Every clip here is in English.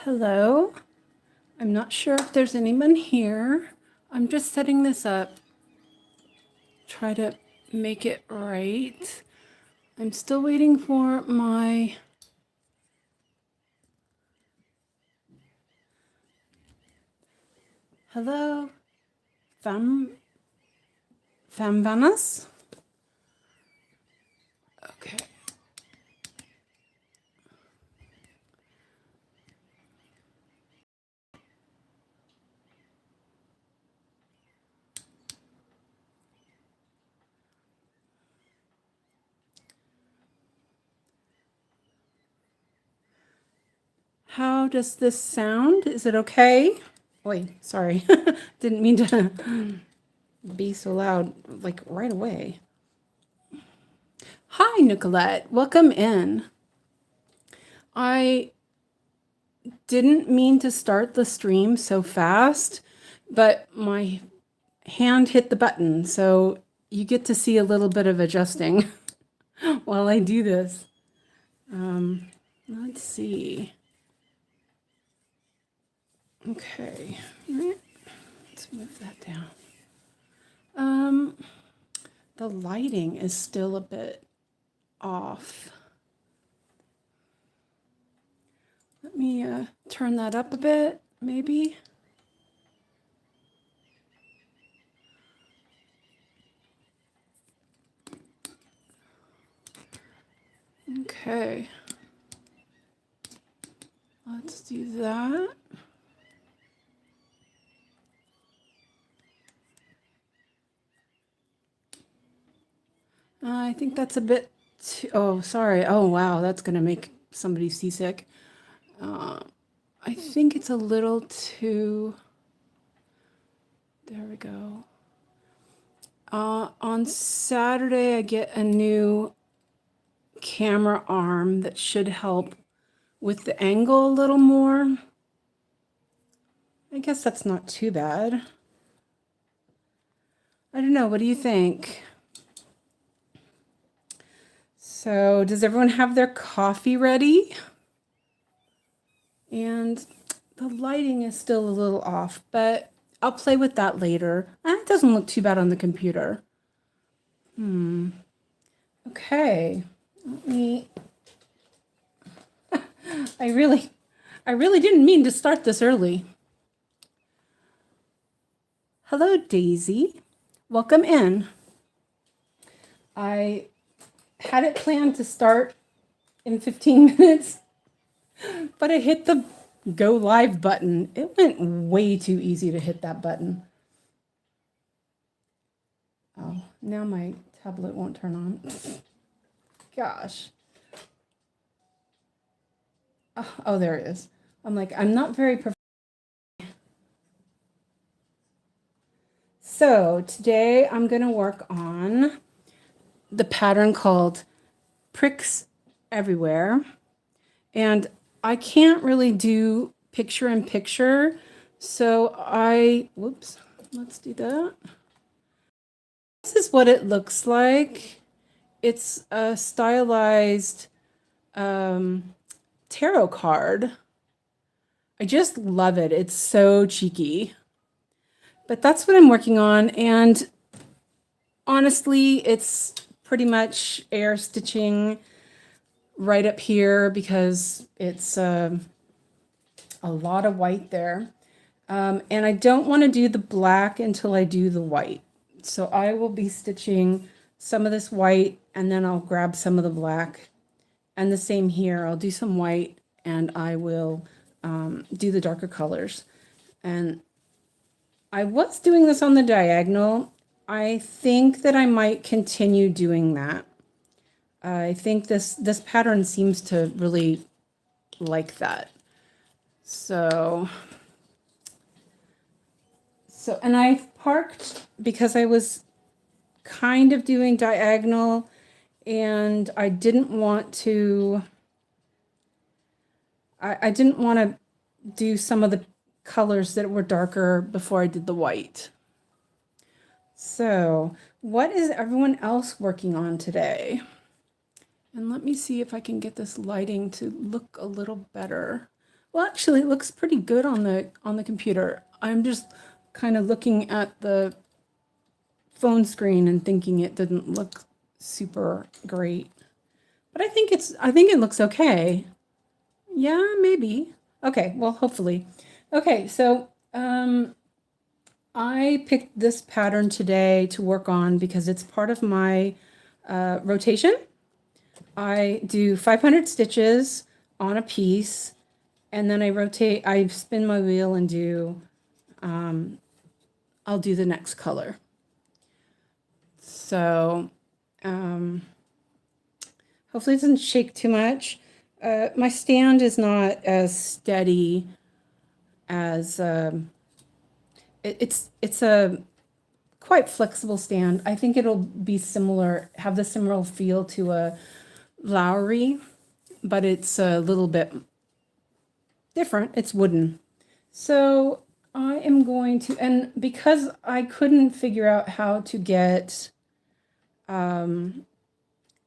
Hello. I'm not sure if there's anyone here. I'm just setting this up. Try to make it right. I'm still waiting for my... Hello? Vanas? Okay. How does this sound? Is it okay? Wait, sorry. Didn't mean to be so loud, like right away. Hi, Nicolette. Welcome in. I didn't mean to start the stream so fast, but my hand hit the button, so you get to see a little bit of adjusting while I do this. Let's see. Okay, let's move that down. The lighting is still a bit off. Let me turn that up a bit, maybe. Okay. Let's do that. I think that's a bit too, oh, sorry. Oh, wow, that's going to make somebody seasick. I think it's a little too, there we go. On Saturday, I get a new camera arm that should help with the angle a little more. I guess that's not too bad. I don't know. What do you think? So, does everyone have their coffee ready? And the lighting is still a little off, but I'll play with that later. It doesn't look too bad on the computer. Okay. Let me... I really didn't mean to start this early. Hello, Daisy. Welcome in. I had it planned to start in 15 minutes, but I hit the go live button. It went way too easy to hit that button. Oh, now my tablet won't turn on. Gosh. Oh, there it is. I'm like, I'm not very professional. So today I'm going to work on the pattern called Pricks Everywhere. And I can't really do picture in picture. So whoops, let's do that. This is what it looks like. It's a stylized tarot card. I just love it. It's so cheeky. But that's what I'm working on. And honestly, it's pretty much air stitching right up here because it's a lot of white there. And I don't want to do the black until I do the white. So I will be stitching some of this white and then I'll grab some of the black. And the same here, I'll do some white and I will do the darker colors. And I was doing this on the diagonal. I think that I might continue doing that. I think this pattern seems to really like that. So and I parked because I was kind of doing diagonal and I didn't want to, I didn't want to do some of the colors that were darker before I did the white. So what is everyone else working on today? And let me see if I can get this lighting to look a little better. Well, actually, it looks pretty good on the computer. I'm just kind of looking at the phone screen and thinking it didn't look super great. But I think it looks okay. Yeah, maybe. Okay, well, hopefully. Okay, so I picked this pattern today to work on because it's part of my rotation. I do 500 stitches on a piece, and then I spin my wheel and do, I'll do the next color. So hopefully it doesn't shake too much. My stand is not as steady as, it's a quite flexible stand. I think it'll be similar, have the similar feel to a Lowry, but it's a little bit different. It's wooden. So I am going to, and because I couldn't figure out how to get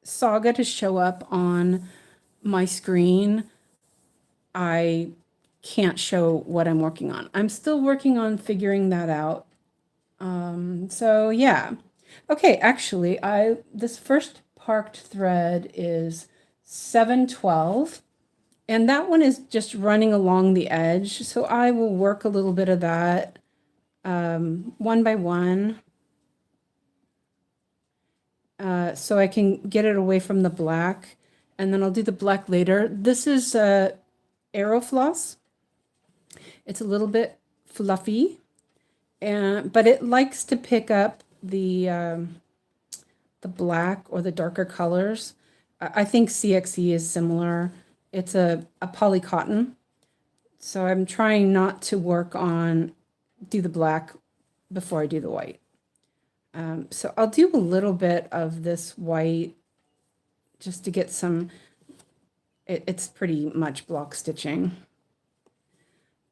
Saga to show up on my screen, I can't show what I'm working on. I'm still working on figuring that out. So yeah. Okay, actually, this first parked thread is 712, and that one is just running along the edge. So I will work a little bit of that one by one, so I can get it away from the black, and then I'll do the black later. This is Arrow Floss. It's a little bit fluffy, but it likes to pick up the black or the darker colors. I think CXE is similar. It's a poly cotton. So I'm trying not to do the black before I do the white. So I'll do a little bit of this white just to get some, it's pretty much block stitching,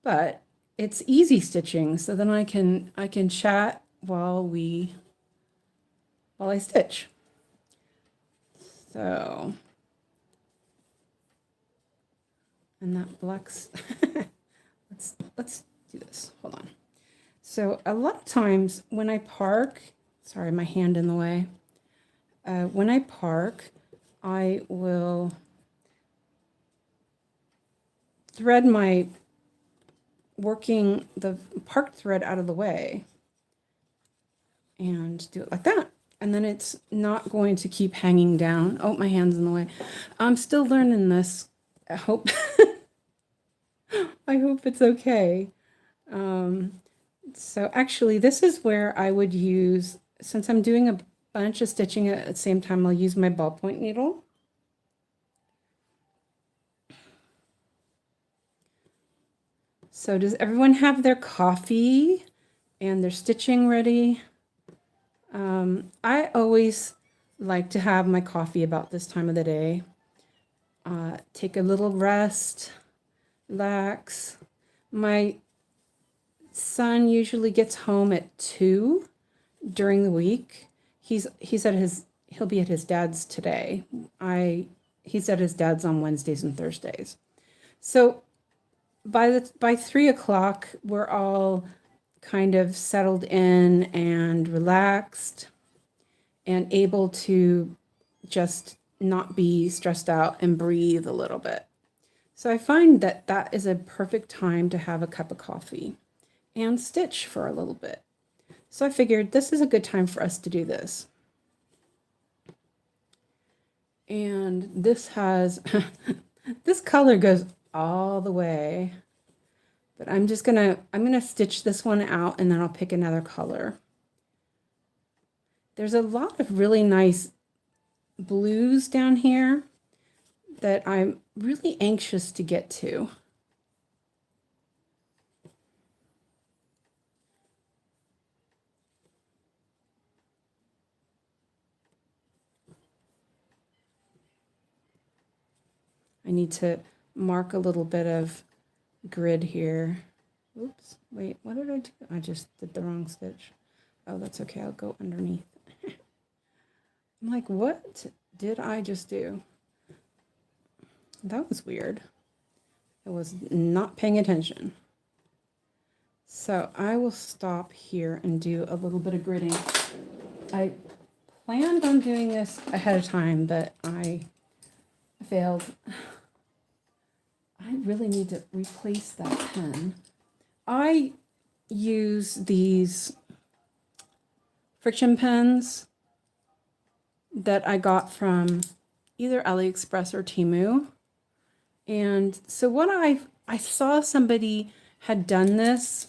but it's easy stitching. So then I can chat while I stitch. So, and that black's, let's do this. Hold on. So a lot of times when I park, sorry, my hand in the way. When I park, I will thread my the parked thread out of the way and do it like that. And then it's not going to keep hanging down. Oh, my hand's in the way. I'm still learning this. I hope it's okay. So actually, this is where I would use, since I'm doing a bunch of stitching at the same time, I'll use my ballpoint needle. So does everyone have their coffee and their stitching ready? I always like to have my coffee about this time of the day. Take a little rest, relax. My son usually gets home at 2 during the week. He'll be at his dad's today. He's at his dad's on Wednesdays and Thursdays. So by 3 o'clock, we're all kind of settled in and relaxed and able to just not be stressed out and breathe a little bit. So I find that that is a perfect time to have a cup of coffee and stitch for a little bit. So I figured this is a good time for us to do this. And this has, this color goes all the way. But I'm gonna stitch this one out and then I'll pick another color. There's a lot of really nice blues down here that I'm really anxious to get to. I need to mark a little bit of grid here. Oops, wait, what did I do? I just did the wrong stitch. Oh, that's okay. I'll go underneath. I'm like, what did I just do? That was weird. I was not paying attention. So I will stop here and do a little bit of gridding. I planned on doing this ahead of time, but I failed. I really need to replace that pen. I use these friction pens that I got from either AliExpress or Temu. And so what I saw somebody had done this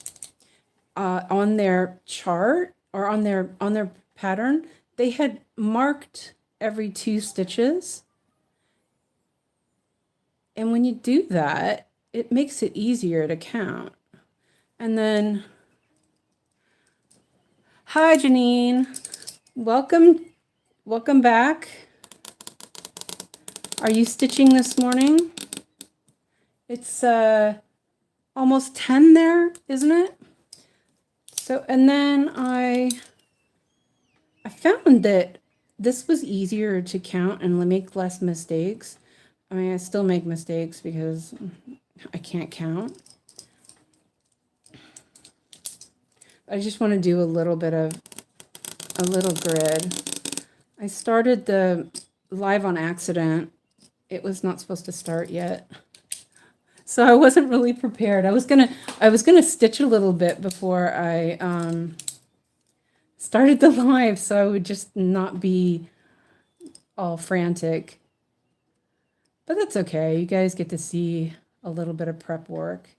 on their chart or on their pattern. They had marked every 2 stitches. And when you do that, it makes it easier to count. And then, hi Janine, welcome back. Are you stitching this morning? It's almost 10 there, isn't it? So, and then I found that this was easier to count and make less mistakes. I mean, I still make mistakes because I can't count. I just want to do a little grid. I started the live on accident. It was not supposed to start yet. So I wasn't really prepared. I was gonna stitch a little bit before I started the live, so I would just not be all frantic. But that's okay. You guys get to see a little bit of prep work.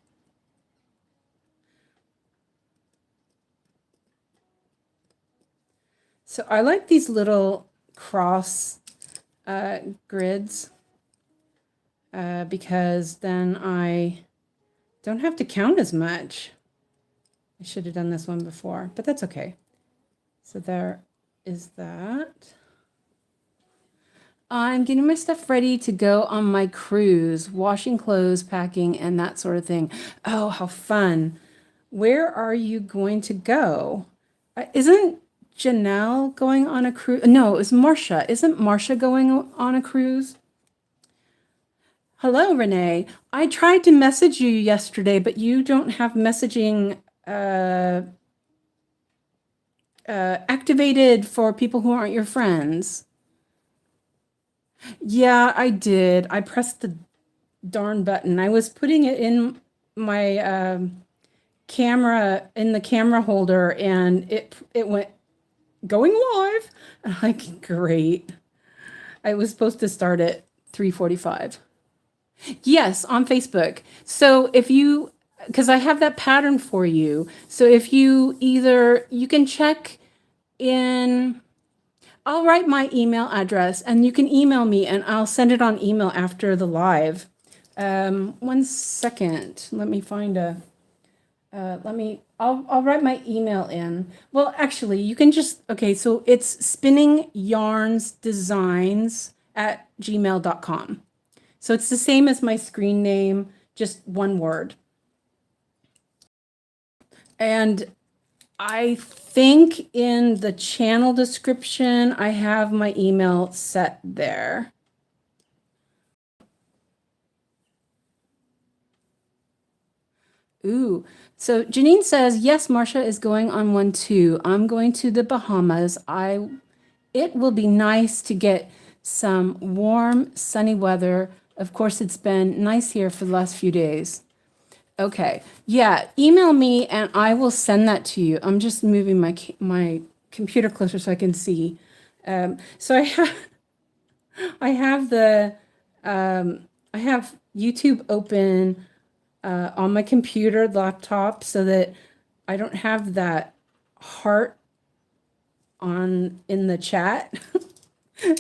So I like these little cross grids because then I don't have to count as much. I should have done this one before, but that's okay. So there is that. I'm getting my stuff ready to go on my cruise, washing clothes, packing, and that sort of thing. Oh, how fun. Where are you going to go? Isn't Janelle going on a cruise? No, it's Marcia. Isn't Marcia going on a cruise? Hello, Renee. I tried to message you yesterday, but you don't have messaging activated for people who aren't your friends. Yeah, I did. I pressed the darn button. I was putting it in my camera, in the camera holder, and it went going live. I'm like, great. I was supposed to start at 3:45. Yes, on Facebook. So if you, because I have that pattern for you. So if you you can check in, I'll write my email address and you can email me and I'll send it on email after the live. 1 second. Let me find I'll write my email in. Well, actually, you can just, okay, so it's spinningyarnsdesigns@gmail.com. So it's the same as my screen name, just one word. And I think in the channel description, I have my email set there. Ooh, so Janine says, yes, Marcia is going on one too. I'm going to the Bahamas. It will be nice to get some warm, sunny weather. Of course, it's been nice here for the last few days. Okay. Yeah. Email me and I will send that to you. I'm just moving my computer closer so I can see. So I have YouTube open on my computer laptop so that I don't have that heart in the chat.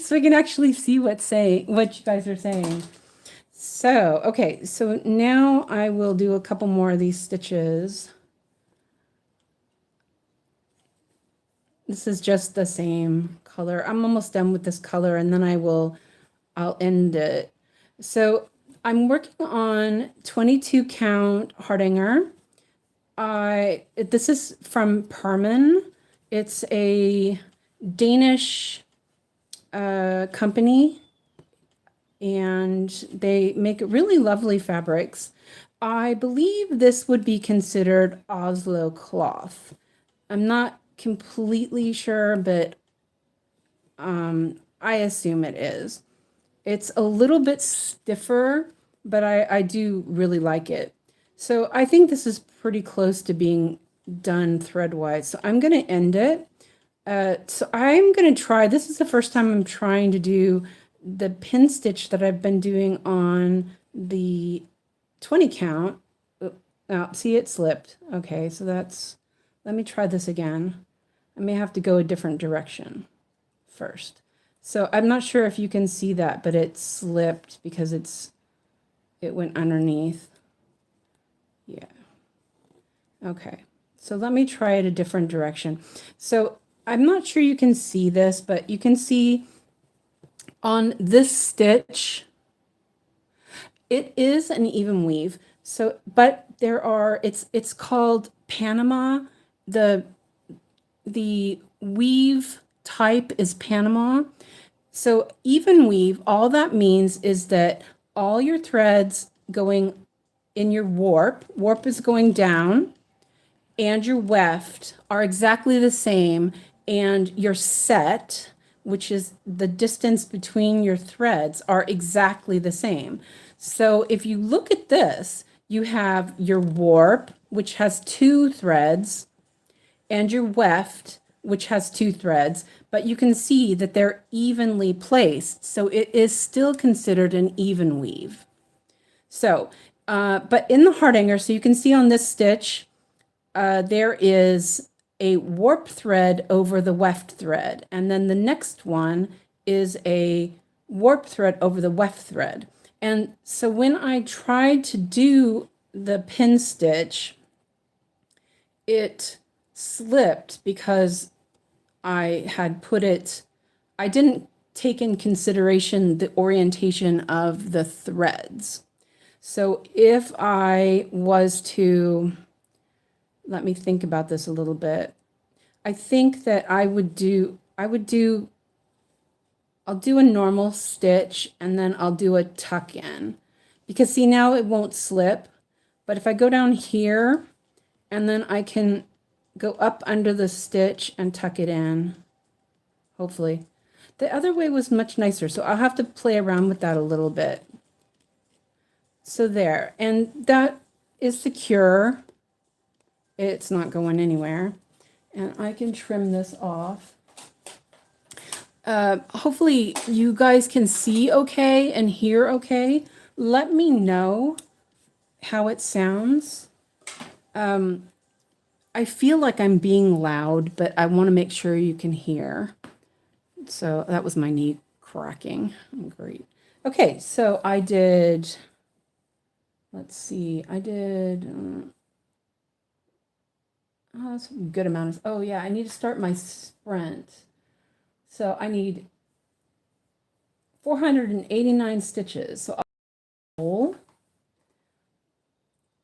So I can actually see what you guys are saying. So, okay, so now I will do a couple more of these stitches. This is just the same color. I'm almost done with this color and then I'll end it. So I'm working on 22 count Hardanger. This is from Perman. It's a Danish company, and they make really lovely fabrics. I believe this would be considered Oslo cloth. I'm not completely sure, but I assume it is. It's a little bit stiffer, but I do really like it. So I think this is pretty close to being done thread-wise. So I'm going to end it. So I'm going to try, this is the first time I'm trying to do the pin stitch that I've been doing on the 20 count. Oh, see, it slipped. Okay, so let me try this again. I may have to go a different direction first. So I'm not sure if you can see that, but it slipped because it went underneath. Yeah. Okay. So let me try it a different direction. So I'm not sure you can see this, but you can see on this stitch, it is an even weave. So, but it's called Panama. The weave type is Panama. So even weave, all that means is that all your threads going in your warp is going down, and your weft are exactly the same, and your set, which is the distance between your threads, are exactly the same. So if you look at this, you have your warp, which has 2 threads, and your weft, which has 2 threads, but you can see that they're evenly placed. So it is still considered an even weave. So, but in the hardanger, so you can see on this stitch, there is a warp thread over the weft thread. And then the next one is a warp thread over the weft thread. And so when I tried to do the pin stitch, it slipped because I had put it, I didn't take in consideration the orientation of the threads. So if I was to, let me think about this a little bit. I think that I'll do a normal stitch, and then I'll do a tuck in, because see, now it won't slip. But if I go down here, and then I can go up under the stitch and tuck it in, hopefully. The other way was much nicer, so I'll have to play around with that a little bit. So there, and that is secure. It's not going anywhere. And I can trim this off. Hopefully you guys can see okay and hear okay. Let me know how it sounds. I feel like I'm being loud, but I want to make sure you can hear. So that was my knee cracking. Great. Okay, so I did, let's see, I did, oh, that's a good amount of, oh yeah, I need to start my sprint. So I need 489 stitches. So I'll,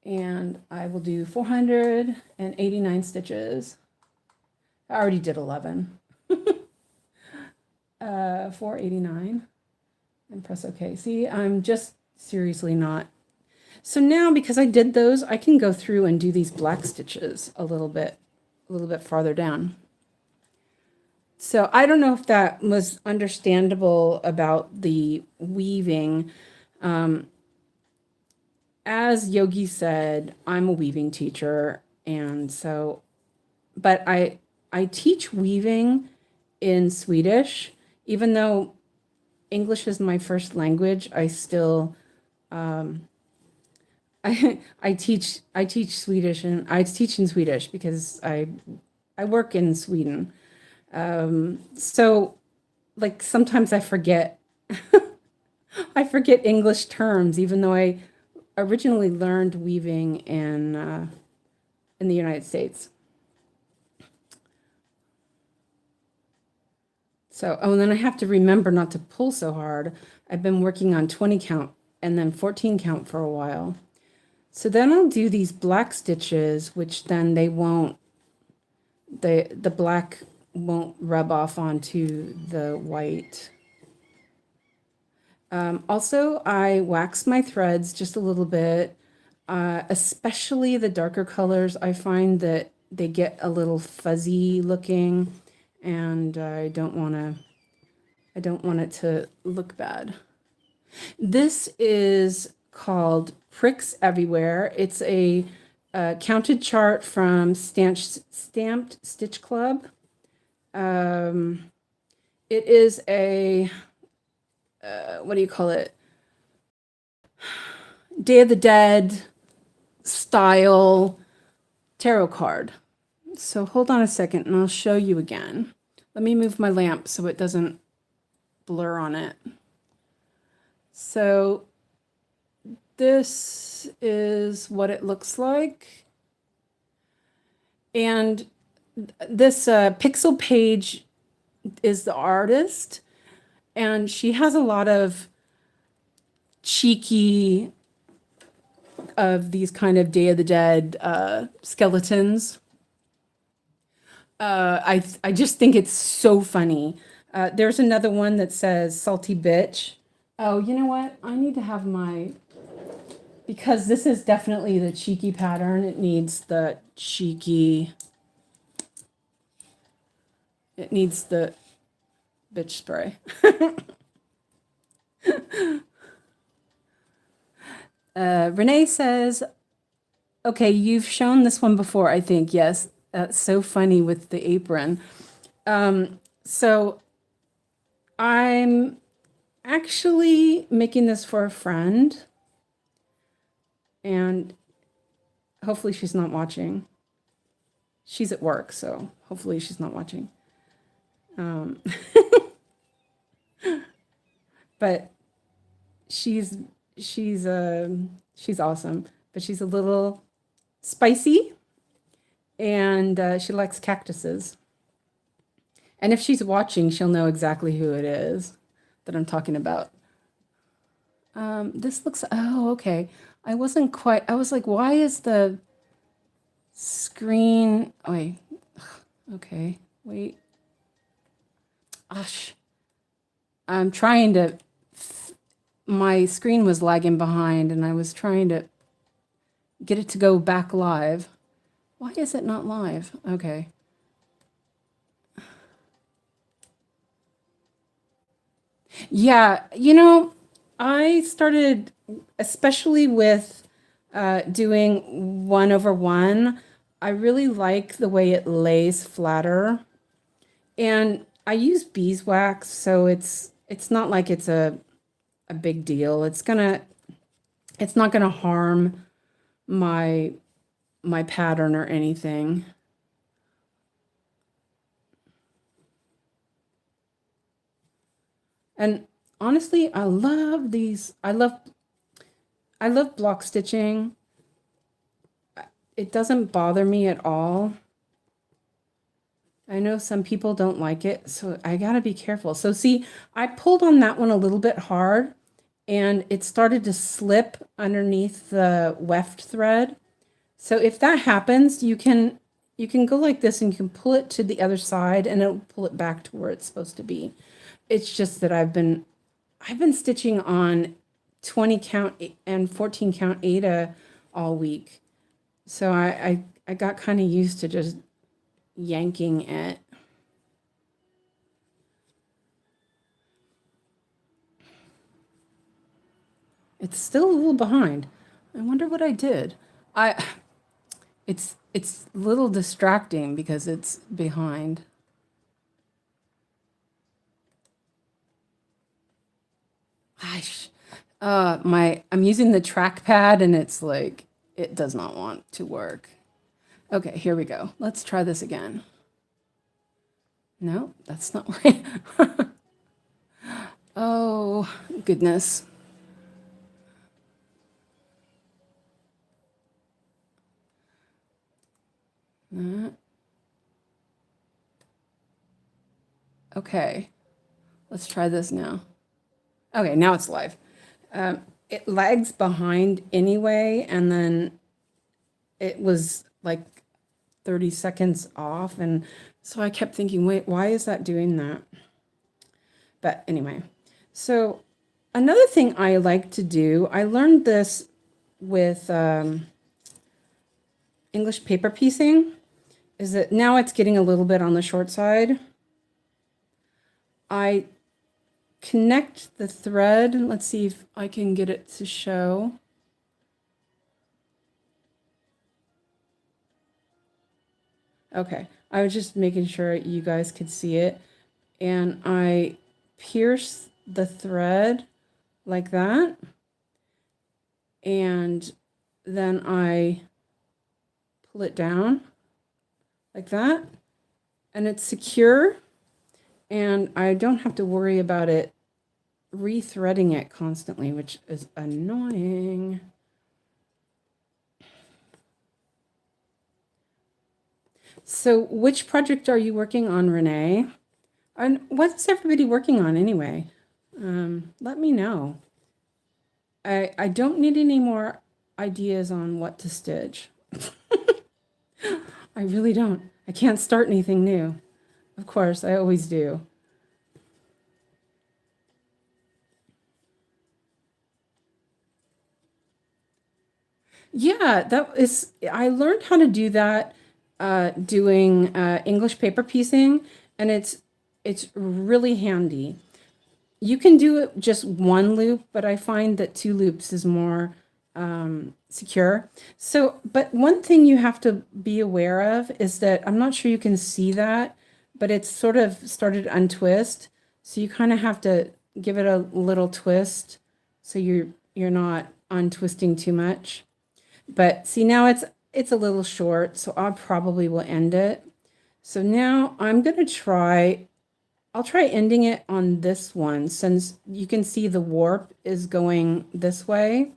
and I will do 489 stitches. I already did 11. 489 and press OK. See, I'm just seriously not. So now, because I did those, I can go through and do these black stitches a little bit farther down. So I don't know if that was understandable about the weaving. As Yogi said, I'm a weaving teacher, and so, but I teach weaving in Swedish, even though English is my first language. I still I teach Swedish, and I teach in Swedish because I work in Sweden. So like sometimes I forget I forget English terms, even though I originally learned weaving in the United States. So, oh, and then I have to remember not to pull so hard. I've been working on 20 count and then 14 count for a while. So then I'll do these black stitches, which then they won't, the black won't rub off onto the white. Also, I wax my threads just a little bit, especially the darker colors. I find that they get a little fuzzy looking, and I don't want it to look bad. This is called Pricks Everywhere. It's a counted chart from Stamped Stitch Club. It is a what do you call it? Day of the Dead style tarot card. So hold on a second and I'll show you again. Let me move my lamp so it doesn't blur on it. So this is what it looks like. And this Pixel Page is the artist, and she has a lot of cheeky of these kind of Day of the Dead skeletons. I just think it's so funny. There's another one that says Salty Bitch. Oh, you know what? I need to have my, because this is definitely the cheeky pattern. It needs the cheeky, it needs the bitch spray. Renee says, okay, you've shown this one before, I think. Yes, that's so funny with the apron. So I'm actually making this for a friend, and hopefully she's not watching. She's at work, so hopefully she's not watching. But she's awesome, but she's a little spicy, and she likes cactuses. And if she's watching, she'll know exactly who it is that I'm talking about. This looks, oh, okay. I wasn't quite, I was like, why is the screen, oh, wait, okay, wait. Gosh, I'm trying to, my screen was lagging behind, and I was trying to get it to go back live. Why is it not live? Okay. Yeah, you know, I started, especially with doing 1/1. I really like the way it lays flatter, and I use beeswax, so it's not like it's a big deal. It's not gonna harm my pattern or anything. And honestly, I love these. I love block stitching. It doesn't bother me at all. I know some people don't like it, so I gotta be careful. So see, I pulled on that one a little bit hard, and it started to slip underneath the weft thread. So if that happens, you can go like this, and you can pull it to the other side, and it'll pull it back to where it's supposed to be. It's just that I've been stitching on 20 count and 14 count Aida all week. So I got kind of used to just yanking it. It's still a little behind. I wonder what I did. It's a little distracting because it's behind. Gosh, I'm using the trackpad, and it's like it does not want to work. Okay, here we go. Let's try this again. No, that's not right. Oh, goodness. Okay, let's try this now. Okay, now it's live. it lags behind anyway, and then it was like 30 seconds off, and so I kept thinking, wait, why is that doing that? But anyway, so another thing I like to do, I learned this with English paper piecing, is that now it's getting a little bit on the short side. I connect the thread. Let's see if I can get it to show. Okay, I was just making sure you guys could see it. And I pierce the thread like that. And then I pull it down like that. And it's secure. And I don't have to worry about it rethreading it constantly, which is annoying. So which project are you working on, Renee? And what's everybody working on anyway? Let me know. I don't need any more ideas on what to stitch. I really don't. I can't start anything new. Of course, I always do. Yeah, I learned how to do that doing English paper piecing, and it's really handy. You can do it just one loop, but I find that two loops is more secure. So, but one thing you have to be aware of is that I'm not sure you can see that, but it's sort of started to untwist. So you kind of have to give it a little twist so you're not untwisting too much. But see, now it's a little short, so I probably will end it. So now I'm going to I'll try ending it on this one, since you can see the warp is going this way.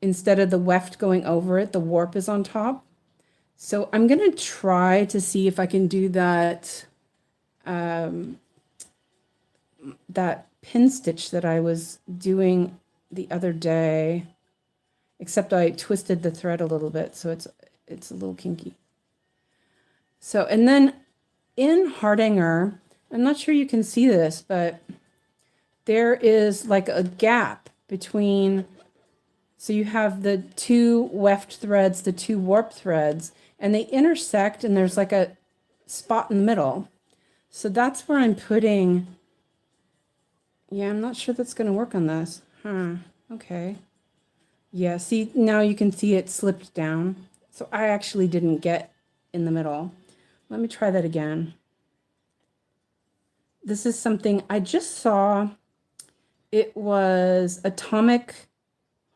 Instead of the weft going over it, the warp is on top. So I'm going to try to see if I can do that, that pin stitch that I was doing the other day, except I twisted the thread a little bit, so it's a little kinky. So, and then in Hardanger, I'm not sure you can see this, but there is like a gap between, so you have the two weft threads, the two warp threads, and they intersect, and there's like a spot in the middle. So that's where I'm putting, yeah, I'm not sure that's going to work on this. Okay. Yeah, see, now you can see it slipped down. So I actually didn't get in the middle. Let me try that again. This is something I just saw. It was Atomic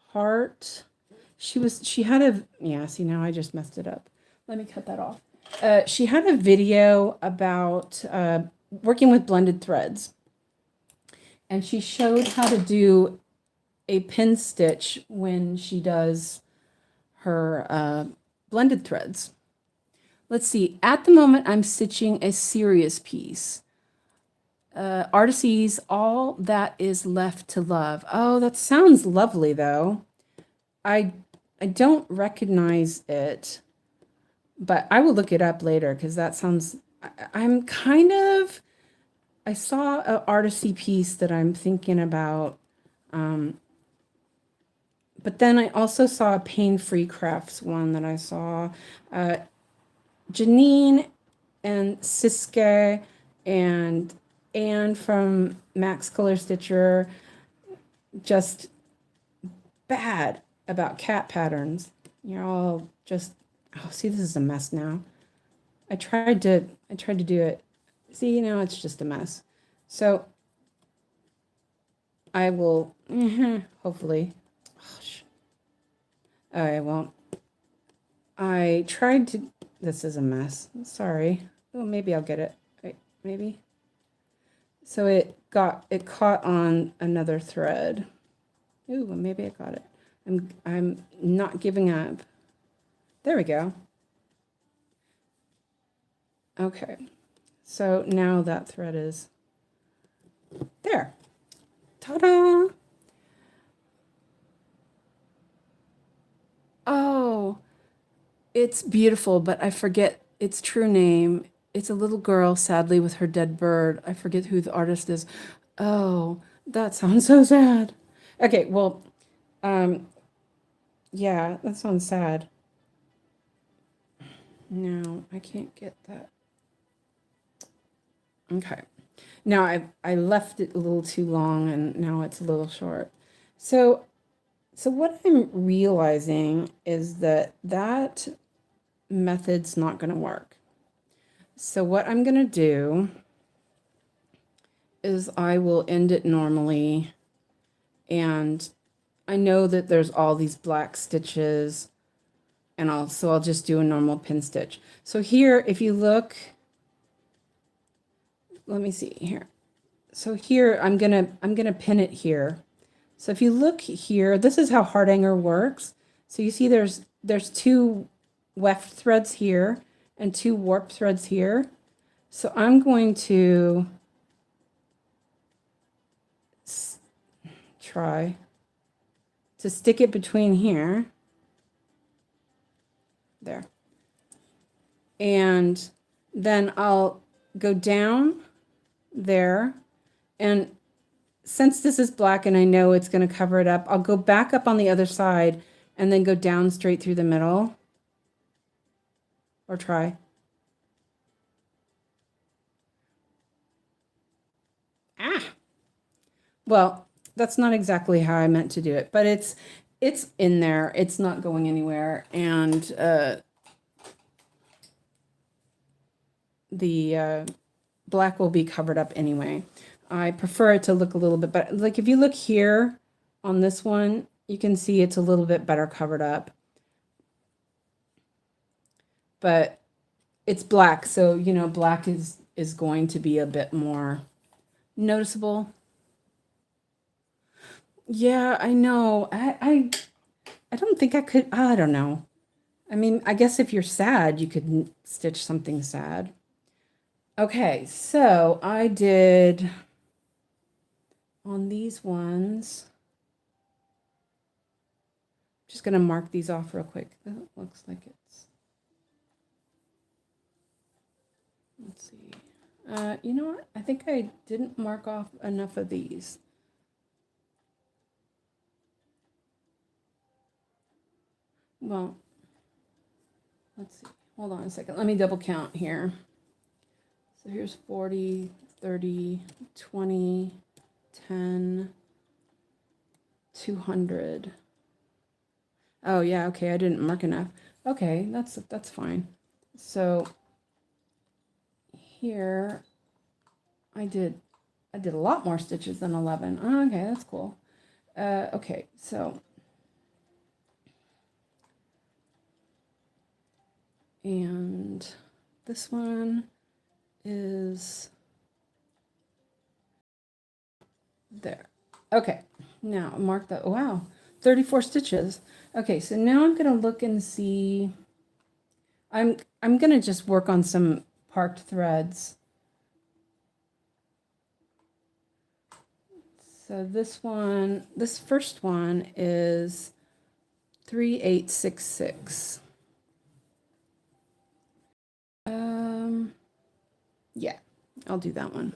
Heart. She had a, yeah, see, now I just messed it up. Let me cut that off. She had a video about working with blended threads. And she showed how to do a pin stitch when she does her blended threads. Let's see, at the moment I'm stitching a serious piece. Artises, All That Is Left to Love. Oh, that sounds lovely though. I don't recognize it, but I will look it up later because that sounds, I'm kind of, I saw an artisy piece that I'm thinking about. But then I also saw a Pain-Free Crafts one that I saw. Janine and Siske and Anne from Max Color Stitcher, just bad about cat patterns. You're all just, oh, see, this is a mess now. I tried to do it. See, now it's just a mess. So I will, hopefully. Oh, I won't. I tried to, this is a mess. Sorry. Oh, maybe I'll get it. Wait, maybe. So it caught on another thread. Ooh, well, maybe I got it. I'm not giving up. There we go. Okay. So now that thread is there. Ta-da! Oh, it's beautiful, but I forget its true name. It's a little girl, sadly, with her dead bird. I forget who the artist is. Oh, that sounds so sad. Okay, well, um, yeah, that sounds sad. No, I can't get that. Okay. Now I left it a little too long and now it's a little short. So what I'm realizing is that that method's not going to work. So what I'm going to do is I will end it normally, and I know that there's all these black stitches, and I'll just do a normal pin stitch. So here, if you look, let me see here. So here I'm gonna pin it here. So if you look here, this is how Hardanger works. So you see there's two weft threads here and two warp threads here. So I'm going to try to stick it between here. There. And then I'll go down there, and since this is black and I know it's going to cover it up, I'll go back up on the other side and then go down straight through the middle, or try. Ah, well, that's not exactly how I meant to do it, but it's in there. It's not going anywhere, and the black will be covered up anyway. I prefer it to look a little bit better. Like if you look here on this one, you can see it's a little bit better covered up. But it's black, so you know black is going to be a bit more noticeable. Yeah, I know. I don't think I could. I don't know. I mean, I guess if you're sad, you could stitch something sad. Okay, so I did on these ones. Just going to mark these off real quick. That looks like it's. Let's see. You know what? I think I didn't mark off enough of these. Well, let's see. Hold on a second. Let me double count here. So here's 40, 30, 20, 10, 200. Oh yeah, okay, I didn't mark enough. Okay, that's fine. So here I did a lot more stitches than 11. Oh, okay, that's cool. Okay, so and this one is there. Okay, now mark that. Wow, 34 stitches. Okay, so now I'm gonna look and see. I'm gonna just work on some parked threads. So this one, this first one is 3866. Yeah, I'll do that one.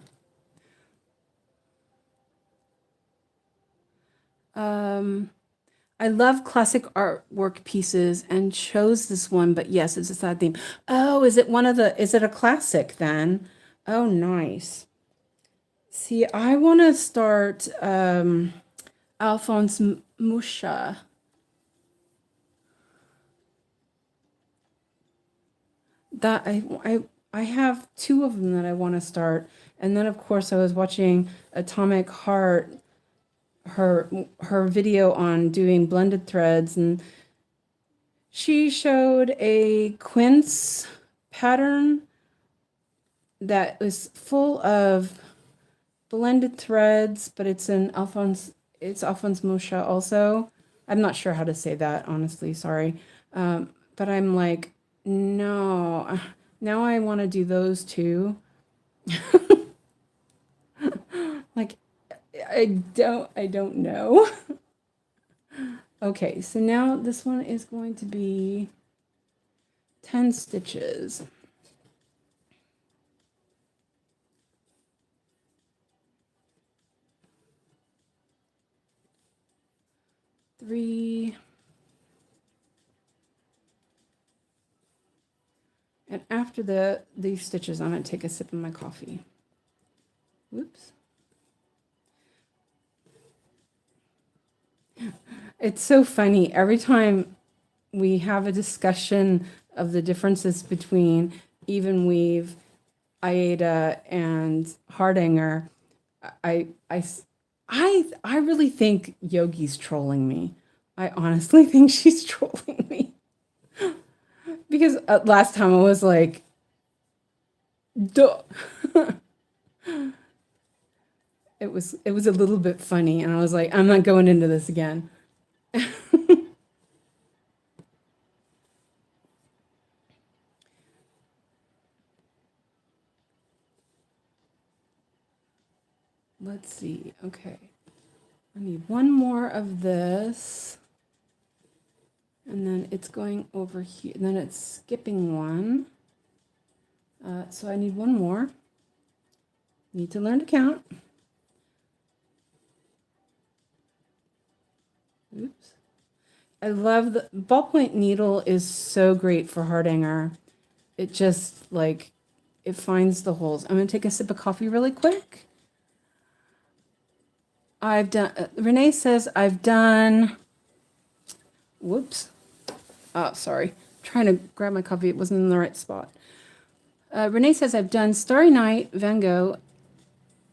I love classic artwork pieces and chose this one, but yes, it's a sad theme. Oh, is it a classic then? Oh, nice. See, I want to start Alphonse Musha. That I have two of them that I want to start. And then of course I was watching Atomic Heart, her video on doing blended threads, and she showed a quince pattern that was full of blended threads, but it's Alphonse Musha also. I'm not sure how to say that, honestly, sorry. But I'm like, no, now I want to do those two. Like, I don't know. Okay, so now this one is going to be 10 stitches. Three. And after these stitches, I'm going to take a sip of my coffee. Whoops. It's so funny. Every time we have a discussion of the differences between even weave, Aida, and Hardanger, I, I, I really think Yogi's trolling me. I honestly think she's trolling me. Because last time I was like, duh. It was a little bit funny, and I was like, I'm not going into this again. Let's see. Okay. I need one more of this. And then it's going over here. And then it's skipping one. So I need one more. Need to learn to count. Oops. I love the ballpoint needle is so great for Hardanger. It just like, it finds the holes. I'm going to take a sip of coffee really quick. I've done, Renee says I've done, whoops. Oh, sorry. I'm trying to grab my coffee. It wasn't in the right spot. Renee says I've done Starry Night, Van Gogh,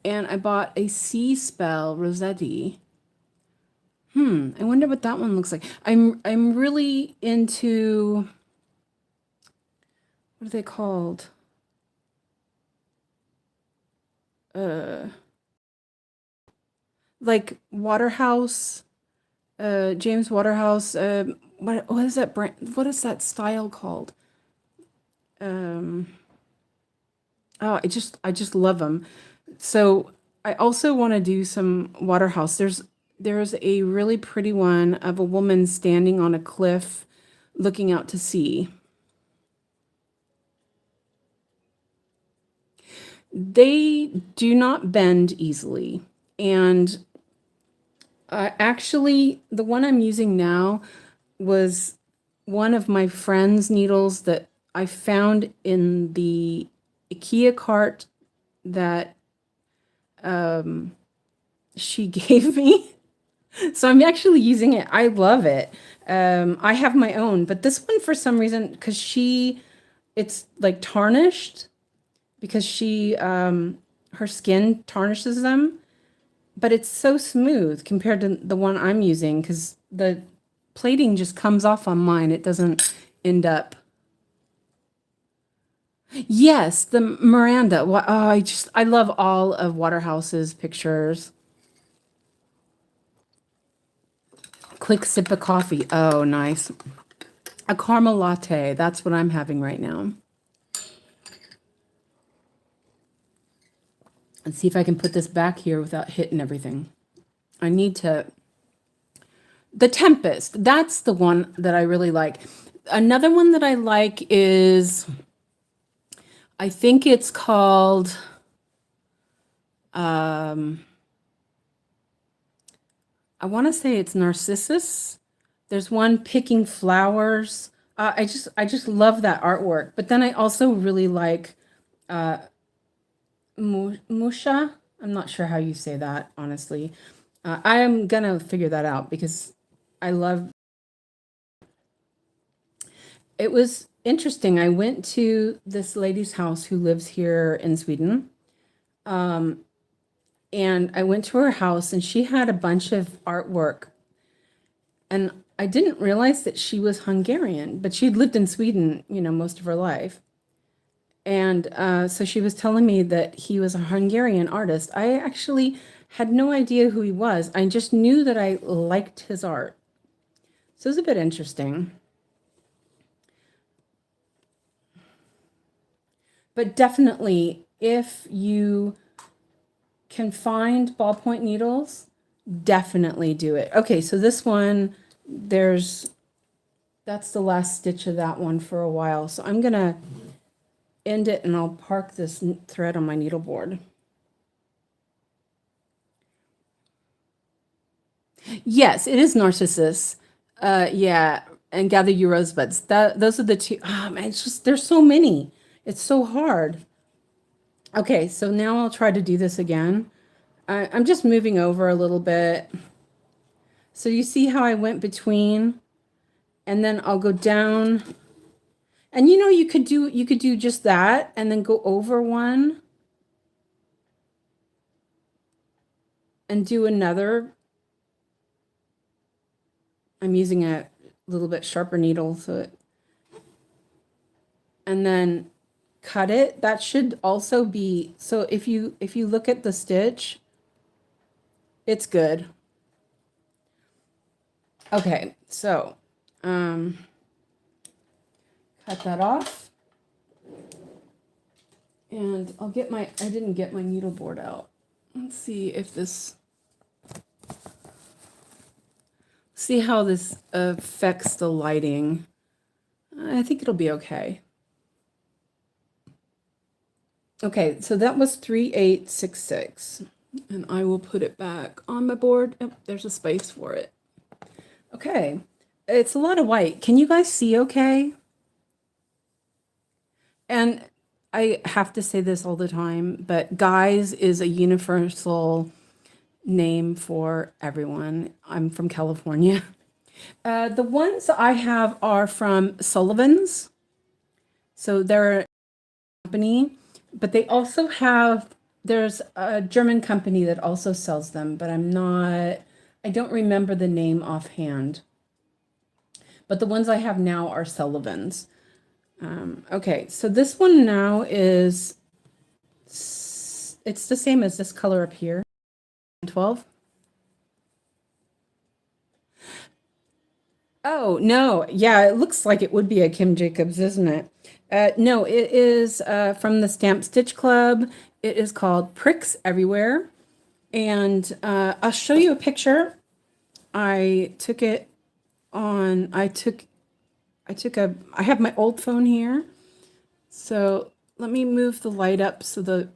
and I bought a Sea Spell Rossetti. I wonder what that one looks like. I'm really into, what are they called? Like Waterhouse, James Waterhouse. What is that brand? What is that style called? Oh, I just love them. So I also want to do some Waterhouse. There's a really pretty one of a woman standing on a cliff looking out to sea. They do not bend easily. And actually, the one I'm using now was one of my friend's needles that I found in the IKEA cart that she gave me. So I'm actually using it. I love it. I have my own, but this one for some reason, because it's like tarnished because her skin tarnishes them, but it's so smooth compared to the one I'm using because the plating just comes off on mine. It doesn't end up. Yes, the Miranda. Oh, I love all of Waterhouse's pictures. Quick sip of coffee. Oh, nice. A caramel latte. That's what I'm having right now. Let's see if I can put this back here without hitting everything. I need to. The Tempest. That's the one that I really like. Another one that I like is, I think it's called, I want to say it's Narcissus. There's one picking flowers. I just love that artwork. But then I also really like Musha. I'm not sure how you say that, honestly. I am gonna figure that out because I love. It was interesting. I went to this lady's house who lives here in Sweden. And I went to her house and she had a bunch of artwork. And I didn't realize that she was Hungarian, but she'd lived in Sweden, most of her life. And so she was telling me that he was a Hungarian artist. I actually had no idea who he was. I just knew that I liked his art. So it was a bit interesting. But definitely, if you can find ballpoint needles, definitely do it. Okay, so this one that's the last stitch of that one for a while. So I'm going to end it and I'll park this thread on my needle board. Yes, it is Narcissus. Yeah, and Gather Your Rosebuds. Those are the two. Oh, man, it's just, there's so many. It's so hard. Okay, so now I'll try to do this again. I'm just moving over a little bit. So you see how I went between, and then I'll go down. And you know, you could do just that and then go over one and do another. I'm using a little bit sharper needle and then cut it. That should also be, so if you look at the stitch, it's good. Okay, so cut that off. And I didn't get my needle board out. Let's see how this affects the lighting. I think it'll be okay. Okay, so that was 3866. And I will put it back on my board. Oh, there's a space for it. Okay, it's a lot of white. Can you guys see okay? And I have to say this all the time, but guys is a universal name for everyone. I'm from California. The ones I have are from Sullivan's. So they're a company, but they also there's a German company that also sells them, but I don't remember the name offhand. But the ones I have now are Sullivan's. Okay, so this one now it's the same as this color up here, 12. Oh, no. Yeah, it looks like it would be a Kim Jacobs, isn't it? No, it is from the Stamp Stitch Club. It is called Pricks Everywhere. And I'll show you a picture. I have my old phone here. So let me move the light up so the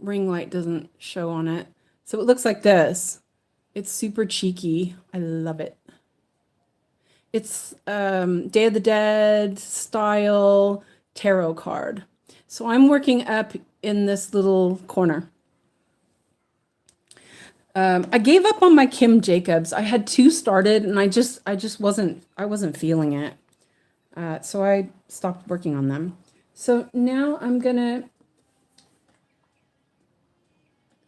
ring light doesn't show on it. So it looks like this. It's super cheeky. I love it. It's Day of the Dead style tarot card. So I'm working up in this little corner. I gave up on my Kim Jacobs. I had 2 started and I wasn't feeling it. So I stopped working on them. So now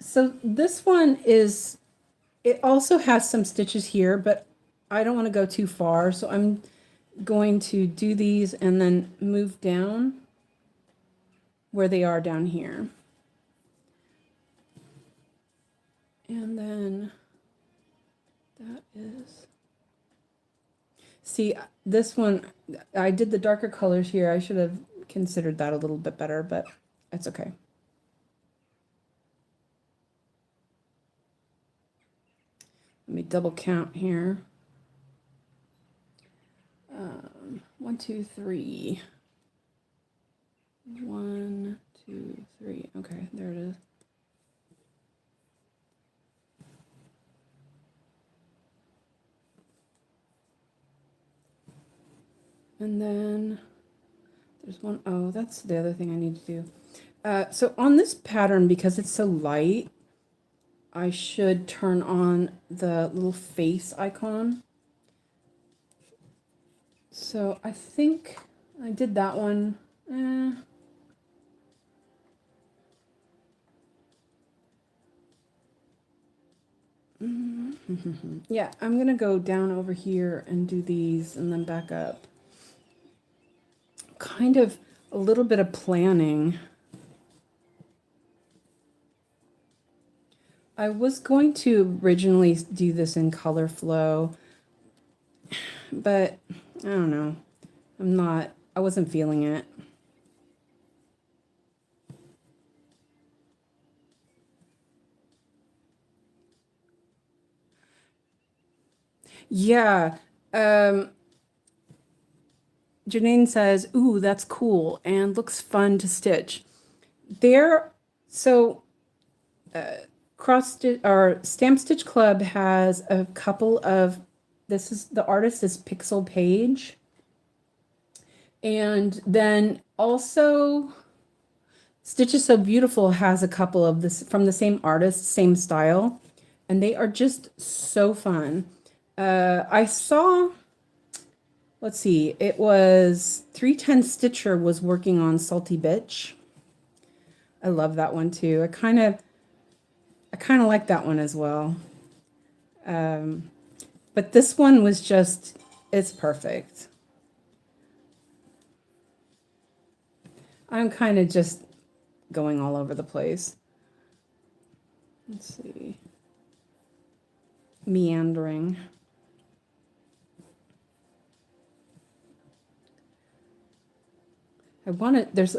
so this one it also has some stitches here, but I don't want to go too far. So I'm going to do these and then move down where they are down here. And then that is, see, this one, I did the darker colors here. I should have considered that a little bit better, but it's okay. Let me double count here. 1, 2, 3. 1, 2, 3. Okay, there it is. And then there's one. Oh, that's the other thing I need to do. So on this pattern, because it's so light, I should turn on the little face icon. So I think I did that one. Yeah, I'm gonna go down over here and do these and then back up. Kind of a little bit of planning. I was going to originally do this in color flow, but I don't know. I wasn't feeling it. Yeah, Um, Janine says, "Ooh, that's cool and looks fun to stitch." There, so cross stitch or Stamp Stitch Club has a couple of. This is the artist is Pixel Page, and then also Stitch is So Beautiful has a couple of this from the same artist, same style, and they are just so fun. I saw. Let's see. It was 310 Stitcher was working on Salty Bitch. I love that one too. I kind of like that one as well. But this one was just, it's perfect. I'm kind of just going all over the place. Let's see. Meandering. I want to, there's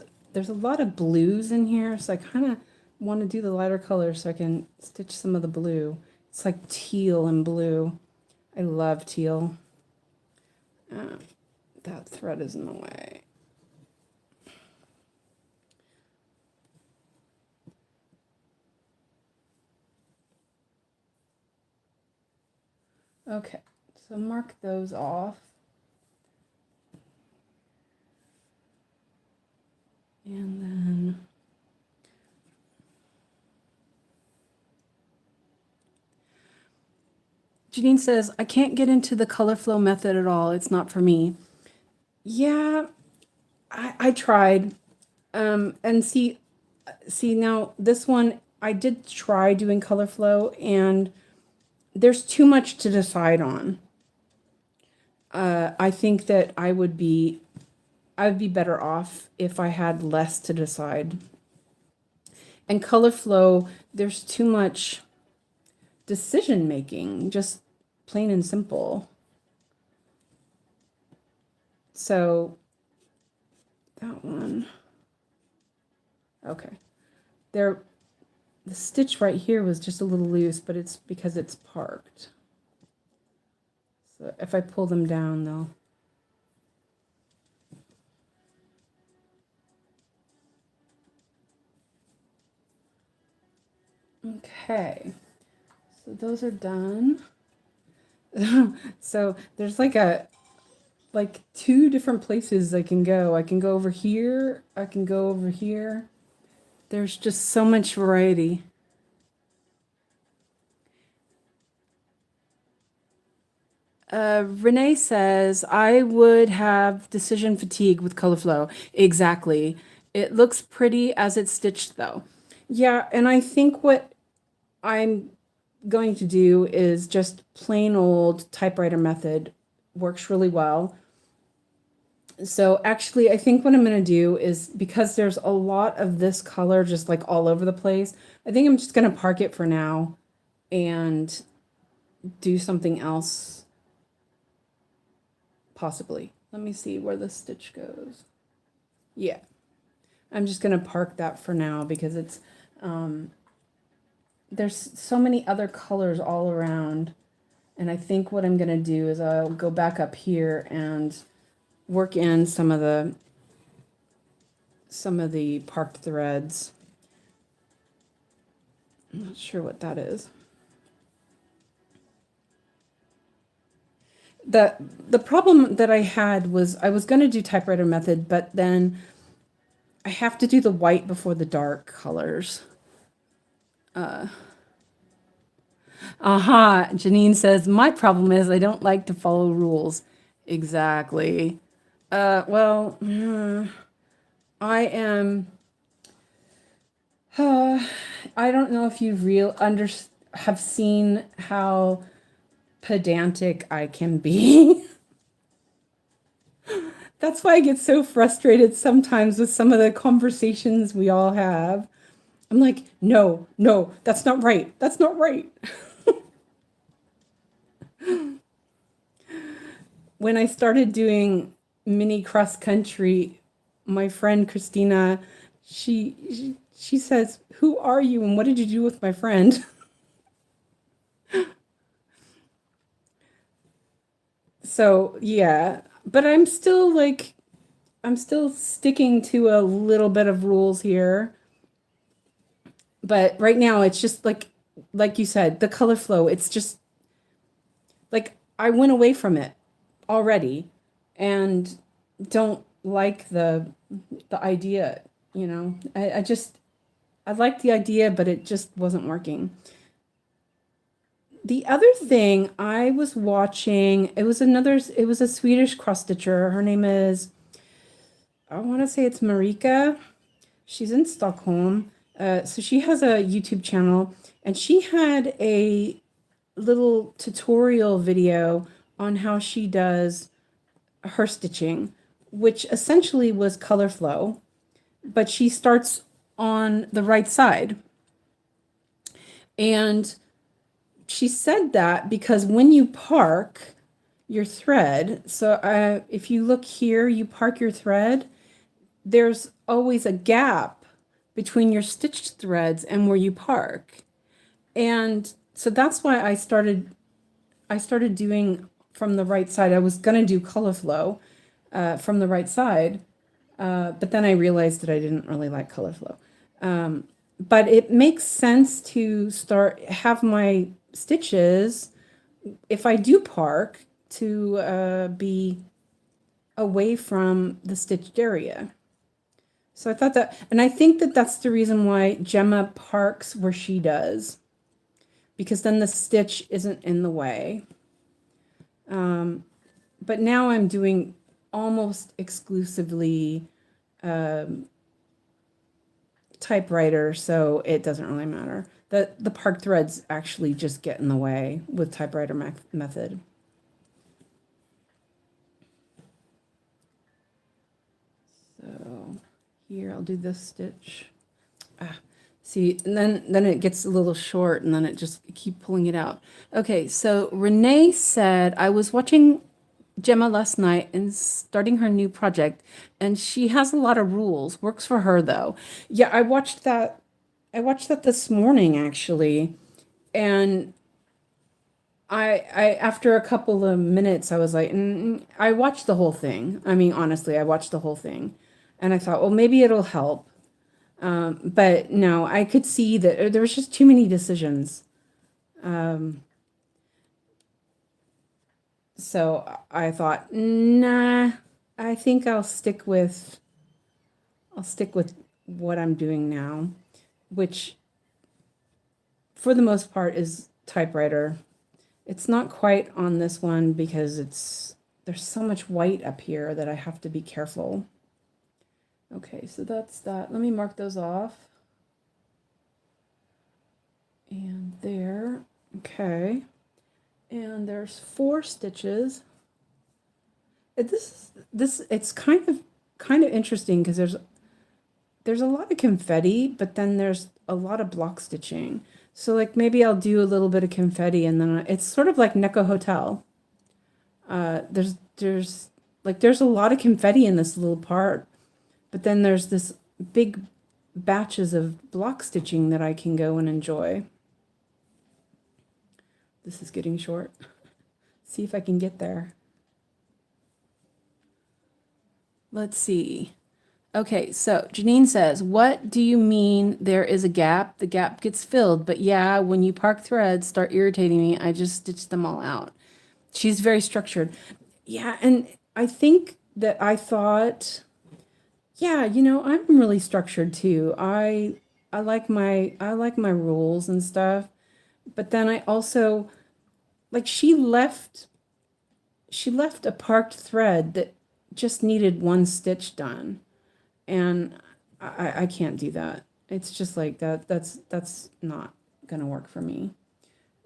a lot of blues in here, so I kind of want to do the lighter colors so I can stitch some of the blue. It's like teal and blue. I love teal. That thread is in the way. Okay, so mark those off. And then Janine says, I can't get into the color flow method at all. It's not for me. Yeah, I tried. And see now this one, I did try doing color flow and there's too much to decide on. I think that I would be better off if I had less to decide. And color flow, there's too much decision making, just plain and simple. So that one, okay. The stitch right here was just a little loose, but it's because it's parked. So if I pull them down though. Okay, so those are done. So there's like two different places I can go. I can go over here, I can go over here. There's just so much variety. Renee says, I would have decision fatigue with color flow. Exactly. It looks pretty as it's stitched though. Yeah, and I think what I'm going to do is just plain old typewriter method. Works really well. So actually, I think what I'm going to do is, because there's a lot of this color just like all over the place, I think I'm just going to park it for now and do something else possibly. Let me see where the stitch goes. Yeah, I'm just going to park that for now because it's there's so many other colors all around, and I think what I'm going to do is I'll go back up here and work in some of the parked threads. I'm not sure what that is. The problem that I had was I was going to do typewriter method, but then I have to do the white before the dark colors. Aha, Janine says, my problem is I don't like to follow rules. Exactly. Well, I am. I don't know if you have seen how pedantic I can be. That's why I get so frustrated sometimes with some of the conversations we all have. I'm like, no, that's not right. That's not right. When I started doing mini cross country, my friend Christina, she says, "Who are you and what did you do with my friend?" So yeah, but I'm still sticking to a little bit of rules here. But right now it's just like you said, the color flow, it's just like I went away from it already and don't like the idea, you know. I just I like the idea, but it just wasn't working. The other thing I was watching, it was a Swedish cross stitcher. Her name is, I want to say it's Marika. She's in Stockholm. So she has a YouTube channel and she had a little tutorial video on how she does her stitching, which essentially was color flow, but she starts on the right side. And she said that because when you park your thread, so if you look here, you park your thread, there's always a gap between your stitched threads and where you park. And so that's why I started doing from the right side. I was going to do color flow from the right side, but then I realized that I didn't really like color flow. But it makes sense to have my stitches, if I do park, to be away from the stitched area. So I thought that, and I think that that's the reason why Gemma parks where she does, because then the stitch isn't in the way. But now I'm doing almost exclusively typewriter, so it doesn't really matter. The park threads actually just get in the way with typewriter method. So here I'll do this stitch. See, and then it gets a little short and then it just keep pulling it out. Okay, so Renee said, I was watching Gemma last night and starting her new project, and she has a lot of rules. Works for her though. Yeah, I watched that. I watched that this morning actually, and I after a couple of minutes, I was like, I watched the whole thing. I mean, honestly, I watched the whole thing, and I thought, well, maybe it'll help. But no, I could see that there was just too many decisions. So I thought, nah, I think I'll stick with what I'm doing now, which for the most part is typewriter. It's not quite on this one because there's so much white up here that I have to be careful. Okay, so that's that. Let me mark those off. And there, okay. And there's 4 stitches. It's kind of interesting because there's a lot of confetti, but then there's a lot of block stitching. So like maybe I'll do a little bit of confetti and then it's sort of like Neko Hotel. There's a lot of confetti in this little part, but then there's this big batches of block stitching that I can go and enjoy. This is getting short. See if I can get there. Let's see. Okay, so Janine says, what do you mean there is a gap? The gap gets filled, but yeah, when you park threads start irritating me, I just stitch them all out. She's very structured. Yeah, and I think that I thought, yeah, you know, I'm really structured too. I like my rules and stuff, but then I also like she left a parked thread that just needed one stitch done. And I can't do that. It's just like that. That's not gonna work for me.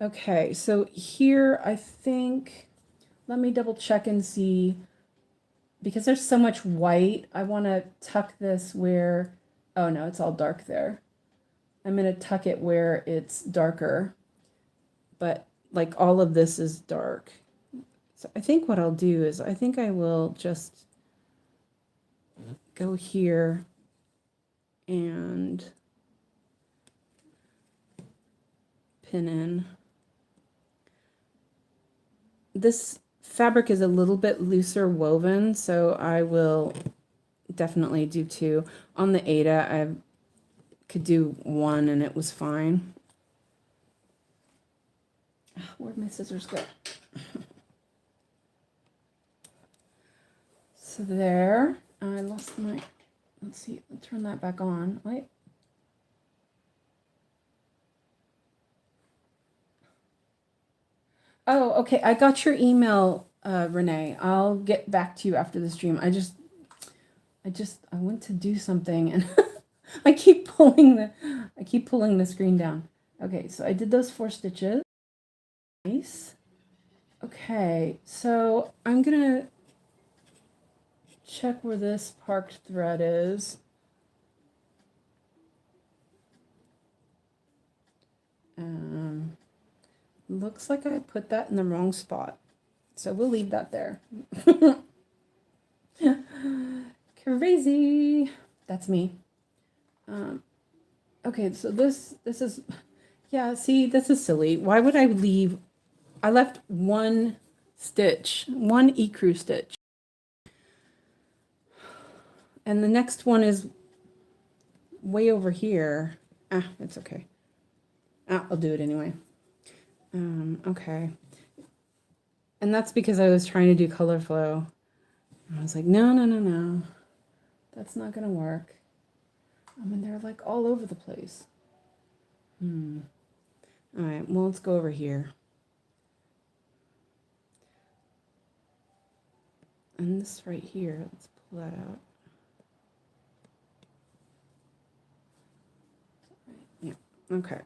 Okay, so here I think, let me double check and see, because there's so much white, I want to tuck this where, oh no, it's all dark there. I'm gonna tuck it where it's darker, but like all of this is dark. So I think what I'll do is I think I will just go here and pin in. This fabric is a little bit looser woven, so I will definitely do 2. On the Aida, I could do 1 and it was fine. Where'd my scissors go? So there, I lost my, let's see, I'll turn that back on. Wait. Oh, okay. I got your email, Renee. I'll get back to you after the stream. I went to do something and I keep pulling the screen down. Okay, so I did those 4 stitches. Nice. Okay, so I'm gonna check where this parked thread is. Looks like I put that in the wrong spot, so we'll leave that there. Crazy. That's me. Okay, so this is, yeah, see, this is silly. Why would I leave? I left 1 stitch, 1 ecru stitch. And the next one is way over here. It's okay. I'll do it anyway. Okay. And that's because I was trying to do color flow. I was like, no. That's not going to work. I mean, they're like all over the place. All right, well, let's go over here. And this right here, let's pull that out. Yeah, okay.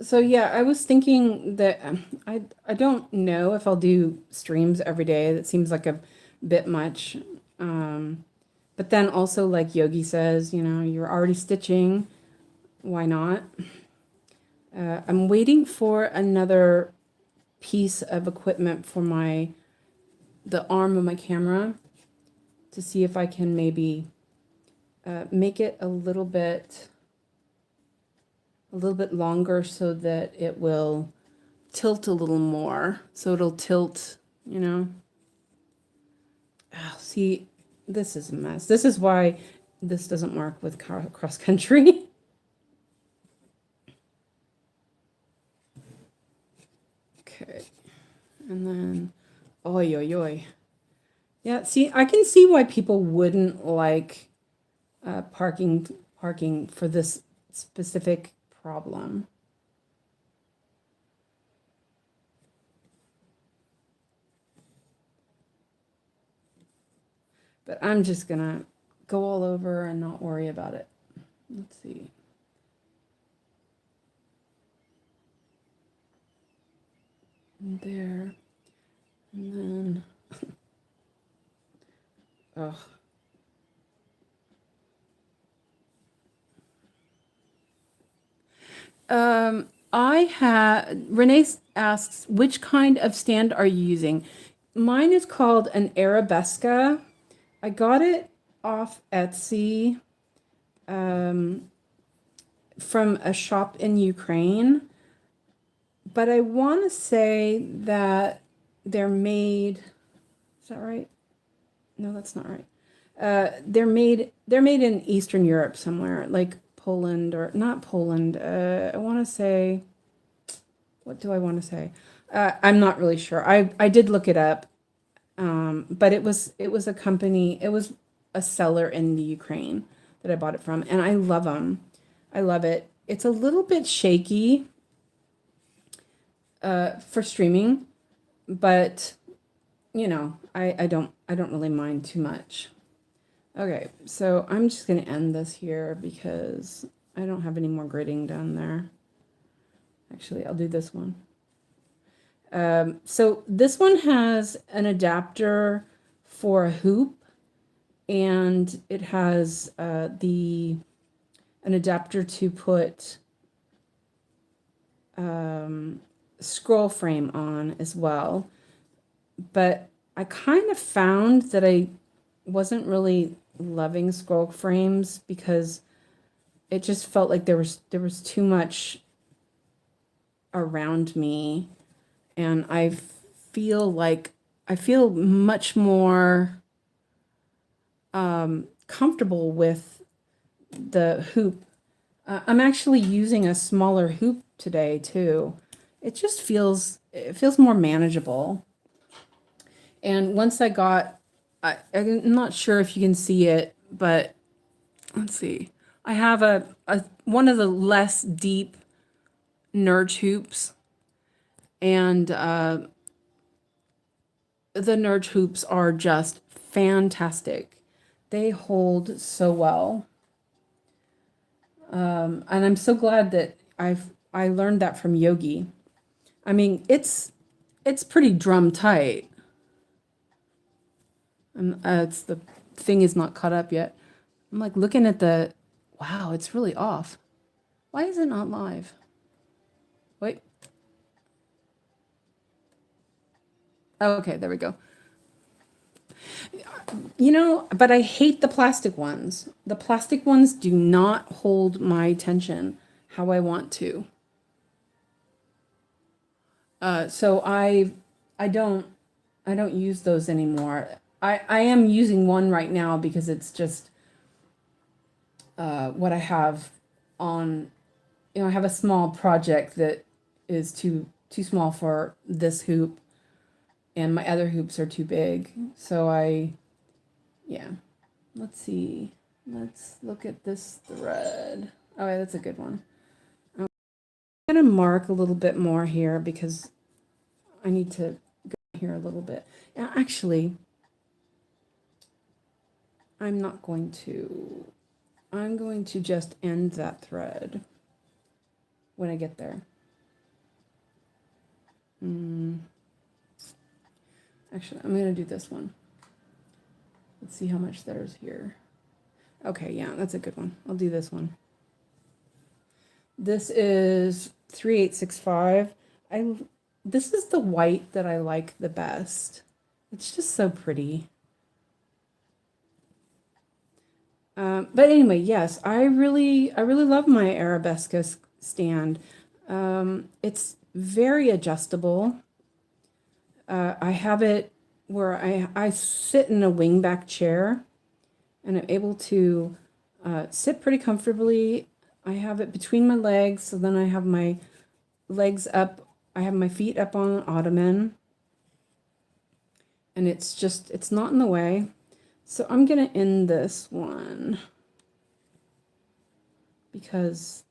So yeah, I was thinking that I don't know if I'll do streams every day. That seems like a bit much. But then also, like Yogi says, you know, you're already stitching. Why not? I'm waiting for another piece of equipment for the arm of my camera to see if I can maybe make it a little bit longer so that it will tilt a little more. So it'll tilt, you know. Oh, see, this is a mess. This is why this doesn't work with cross country. Okay. And then, oi. Yeah, see, I can see why people wouldn't like parking for this specific problem. But I'm just gonna go all over and not worry about it. Let's see. And there. And then, oh. Renee asks, which kind of stand are you using? Mine is called an Arabesca. I got it off Etsy from a shop in Ukraine. But I want to say that they're made, is that right? No, that's not right. They're made in Eastern Europe somewhere, like Poland or not Poland. I want to say, what do I want to say? I'm not really sure. I did look it up, but it was a company. It was a seller in the Ukraine that I bought it from, and I love them. I love it. It's a little bit shaky for streaming, but you know, I don't really mind too much. Okay, so I'm just going to end this here because I don't have any more gridding done there. Actually, I'll do this one. So this one has an adapter for a hoop, and it has an adapter to put scroll frame on as well. But I kind of found that I wasn't really loving scroll frames because it just felt like there was too much around me, and feel like I feel much more comfortable with the hoop. I'm actually using a smaller hoop today too. It feels more manageable. And once I'm not sure if you can see it, but let's see. I have a one of the less deep Nurge hoops, and the Nurge hoops are just fantastic. They hold so well. And I'm so glad that I learned that from Yogi. I mean, it's pretty drum tight. And it's the thing is not caught up yet. I'm like looking at the wow, it's really off. Why is it not live? Wait. Oh, okay, there we go. But I hate the plastic ones. The plastic ones do not hold my attention how I want to. So I don't use those anymore. I am using one right now because it's just what I have on. I have a small project that is too small for this hoop, and my other hoops are too big. So yeah. Let's see. Let's look at this thread. Oh, yeah, that's a good one. I'm gonna mark a little bit more here because I need to go here a little bit. Now, actually, I'm not going to. I'm going to just end that thread when I get there. Actually, I'm going to do this one. Let's see how much there's here. Okay, yeah, that's a good one. I'll do this one. This is 3865. This is the white that I like the best. It's just so pretty. But anyway, yes, I really love my Arabesca stand. It's very adjustable. I have it where I sit in a wingback chair, and I'm able to sit pretty comfortably. I have it between my legs, so then I have my legs up. I have my feet up on an ottoman, and it's not in the way. So I'm gonna end this one because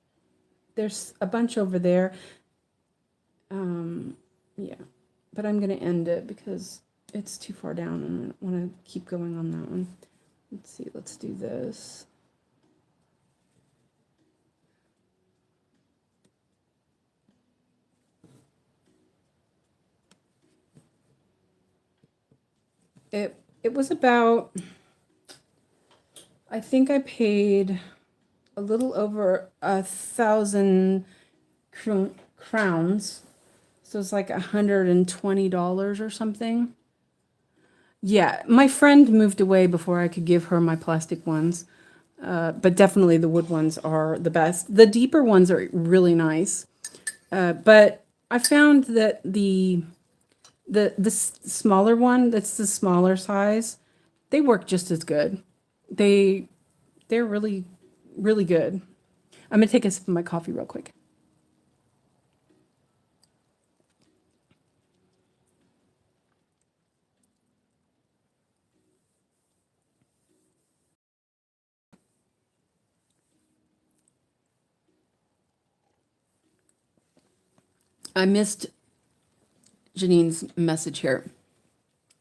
there's a bunch over there. Yeah, but I'm gonna end it because it's too far down and I don't want to keep going on that one. Let's see, let's do this. It was about, I think I paid a little over 1,000 crowns. So it's like $120 or something. Yeah, my friend moved away before I could give her my plastic ones. But definitely the wood ones are the best. The deeper ones are really nice. But I found that the smaller one, that's the smaller size, they work just as good. They're really, really good. I'm gonna take a sip of my coffee real quick. I missed Janine's message here.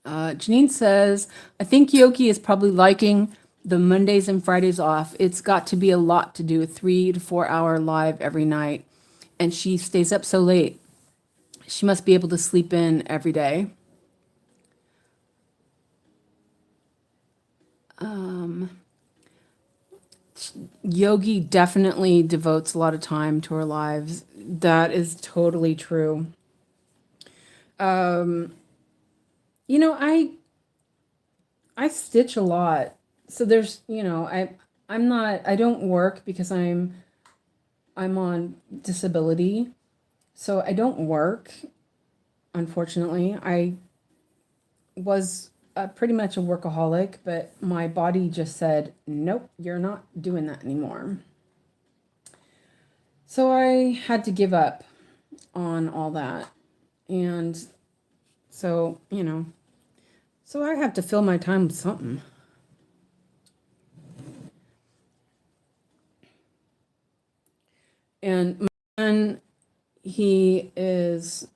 Janine says, I think Yoki is probably liking the Mondays and Fridays off. It's got to be a lot to do a 3 to 4 hour live every night. And she stays up so late. She must be able to sleep in every day. Yogi definitely devotes a lot of time to her lives. That is totally true. You know, I stitch a lot. So there's, I don't work because I'm on disability. So I don't work, unfortunately. I was pretty much a workaholic, but my body just said, nope, you're not doing that anymore. So I had to give up on all that. And so, so I have to fill my time with something. And my son, he is,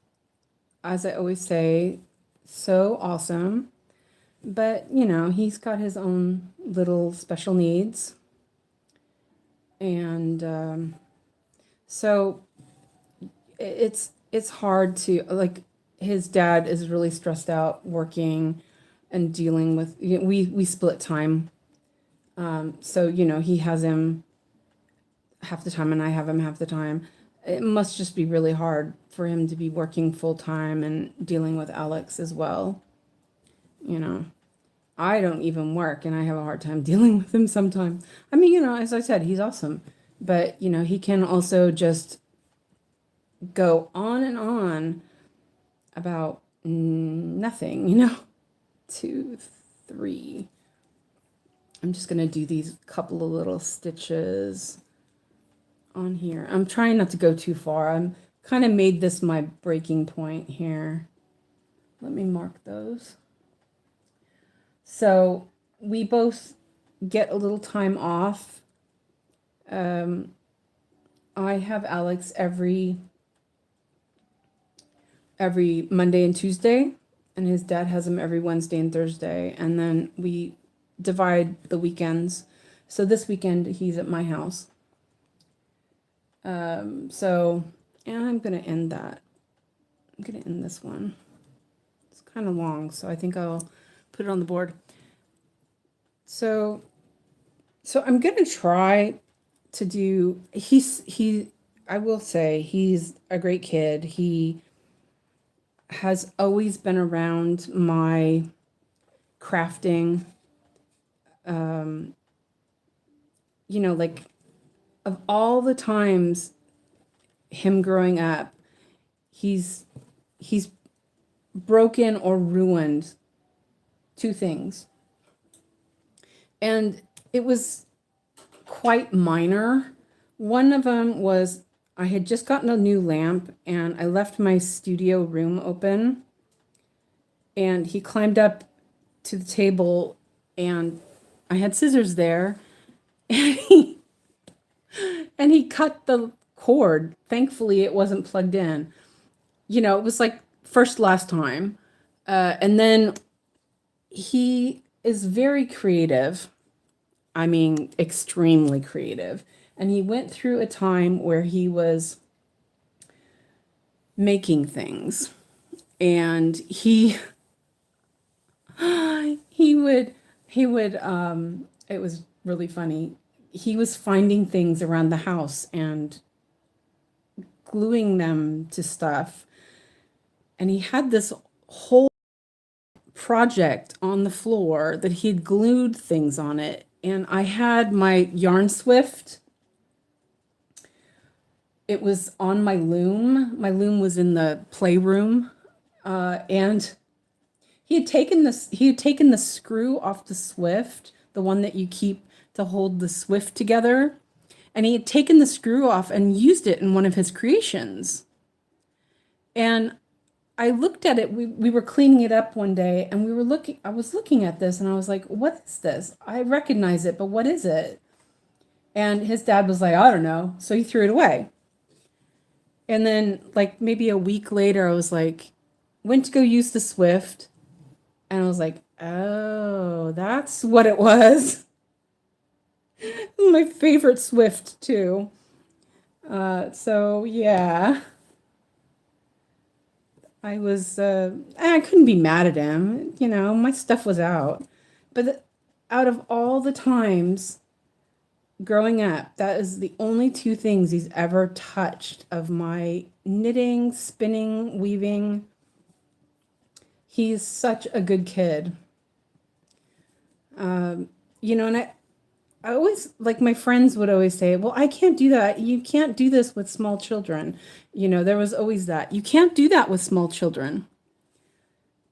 as I always say, so awesome. But, he's got his own little special needs. And so it's hard to, like, his dad is really stressed out working and dealing with, we split time. So, he has him half the time and I have him half the time. It must just be really hard for him to be working full time and dealing with Alex as well. You know, I don't even work and I have a hard time dealing with him sometimes. I mean, as I said, he's awesome, but he can also just go on and on about nothing, 2, 3. I'm just going to do these couple of little stitches on here. I'm trying not to go too far. I'm kind of made this my breaking point here. Let me mark those. So we both get a little time off. I have Alex every Monday and Tuesday, and his dad has him every Wednesday and Thursday, and then we divide the weekends. So this weekend he's at my house. So, and I'm gonna end that. I'm gonna end this one. It's kind of long, so I think I'll put it on the board. So I'm gonna try to do. I will say he's a great kid. He has always been around my crafting. Like, of all the times him growing up, he's broken or ruined 2 things. And it was quite minor. One of them was I had just gotten a new lamp and I left my studio room open, and he climbed up to the table and I had scissors there and he cut the cord. Thankfully it wasn't plugged in. It was like first last time. And then he is very creative. I mean, extremely creative. And he went through a time where he was making things. And he would it was really funny. He was finding things around the house and gluing them to stuff. And he had this whole project on the floor that he'd glued things on it. And I had my yarn swift. It was on my loom. My loom was in the playroom. And he had taken the screw off the swift, the one that you keep to hold the swift together. And he had taken the screw off and used it in one of his creations. And I looked at it. We were cleaning it up one day and I was looking at this and I was like, what is this? I recognize it, but what is it? And his dad was like, I don't know. So he threw it away. And then, like, maybe a week later, I was like, went to go use the Swift. And I was like, oh, that's what it was. My favorite Swift, too. So yeah, I couldn't be mad at him. My stuff was out. But out of all the times growing up, that is the only 2 things he's ever touched of my knitting, spinning, weaving. He's such a good kid. And I always, like, my friends would always say, well, I can't do that. You can't do this with small children. There was always that. You can't do that with small children.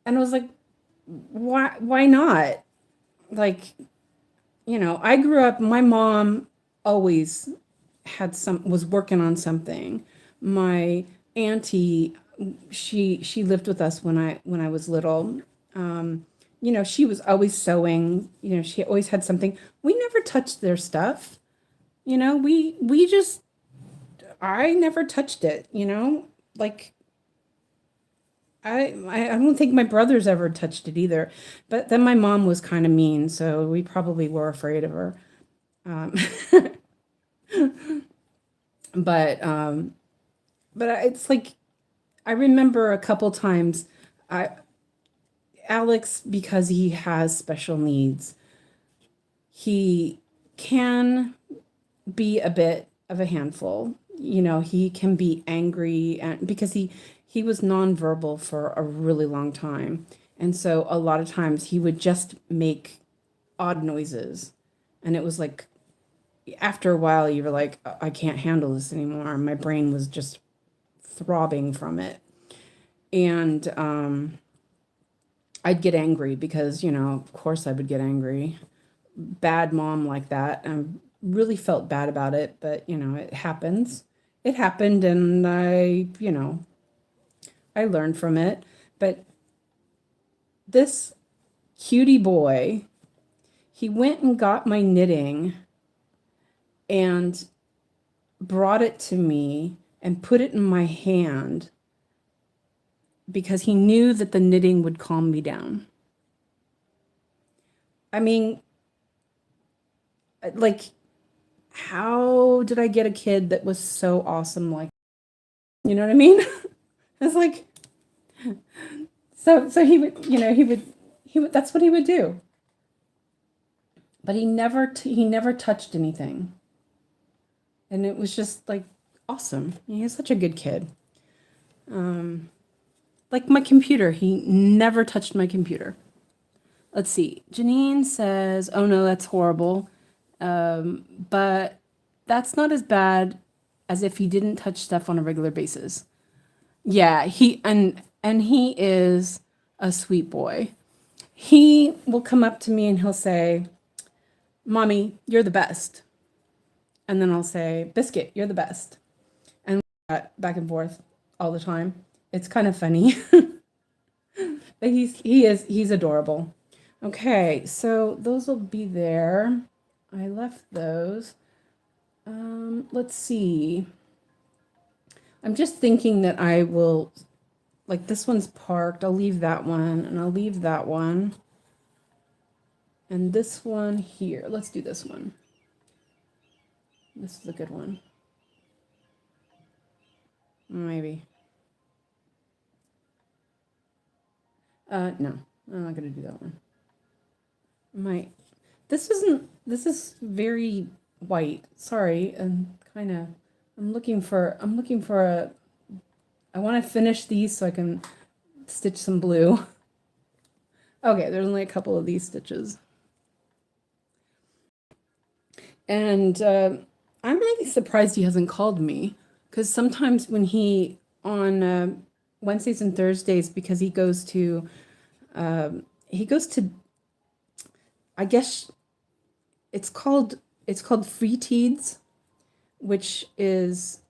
And I was like, why not? Like, I grew up, my mom always was working on something. My auntie, she lived with us when I was little. She was always sewing. She always had something. We never touched their stuff. We just, I never touched it. Like, I don't think my brothers ever touched it either. But then my mom was kind of mean, so we probably were afraid of her. Um, but it's like, I remember a couple times, I Alex, because he has special needs, he can be a bit of a handful. He can be angry, and because he was nonverbal for a really long time. And so a lot of times he would just make odd noises. And it was like, after a while, you were like, I can't handle this anymore. My brain was just throbbing from it. And I'd get angry because, of course I would get angry. Bad mom like that. I really felt bad about it, but, it happens. It happened, and I learned from it. But this cutie boy, he went and got my knitting and brought it to me and put it in my hand because he knew that the knitting would calm me down. I mean, like, how did I get a kid that was so awesome? Like, you know what I mean? It's like, so he would, that's what he would do. But he never touched anything. And it was just like awesome. He's such a good kid. Like my computer, he never touched my computer. Let's see. Janine says, "Oh no, that's horrible." But that's not as bad as if he didn't touch stuff on a regular basis. Yeah, he is a sweet boy. He will come up to me and he'll say, "Mommy, you're the best." And then I'll say, "Biscuit, you're the best." And back and forth all the time. It's kind of funny. But he's adorable. Okay, so those will be there. I left those. Let's see. I'm just thinking that I will, like, this one's parked. I'll leave that one, and I'll leave that one. And this one here. Let's do this one. This is a good one. Maybe. No, I'm not gonna do that one. This is very white. Sorry, and kind of, I'm looking for I want to finish these so I can stitch some blue. Okay, there's only a couple of these stitches. And I'm really surprised he hasn't called me, because sometimes when on Wednesdays and Thursdays, because he goes to, I guess it's called free teeds, which is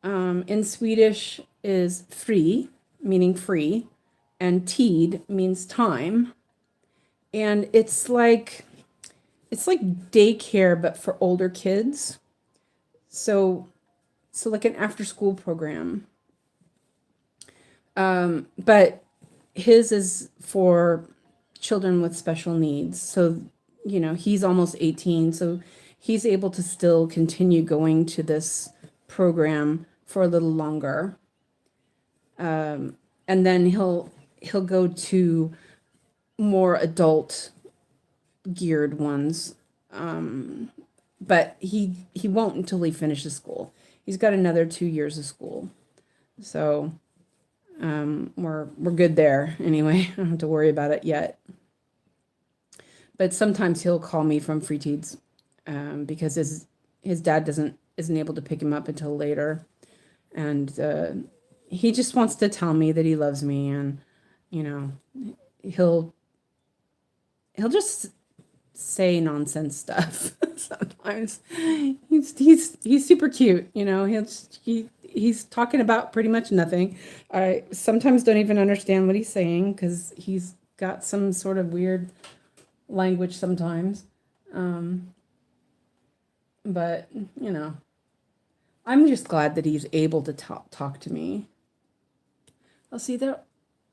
in Swedish is free, meaning free, and tid means time. And it's like daycare, but for older kids. So like an after school program. But his is for children with special needs. So, he's almost 18, so he's able to still continue going to this program for a little longer. And then he'll go to more adult geared ones. But he won't until he finishes school. He's got another 2 years of school. So We're good there anyway. I don't have to worry about it yet. But sometimes he'll call me from Free Teeds, because his dad isn't able to pick him up until later, and he just wants to tell me that he loves me, and you know he'll just say nonsense stuff sometimes. He's super cute, he's talking about pretty much nothing. I sometimes don't even understand what he's saying because he's got some sort of weird language sometimes. But I'm just glad that he's able to talk to me. I'll see that.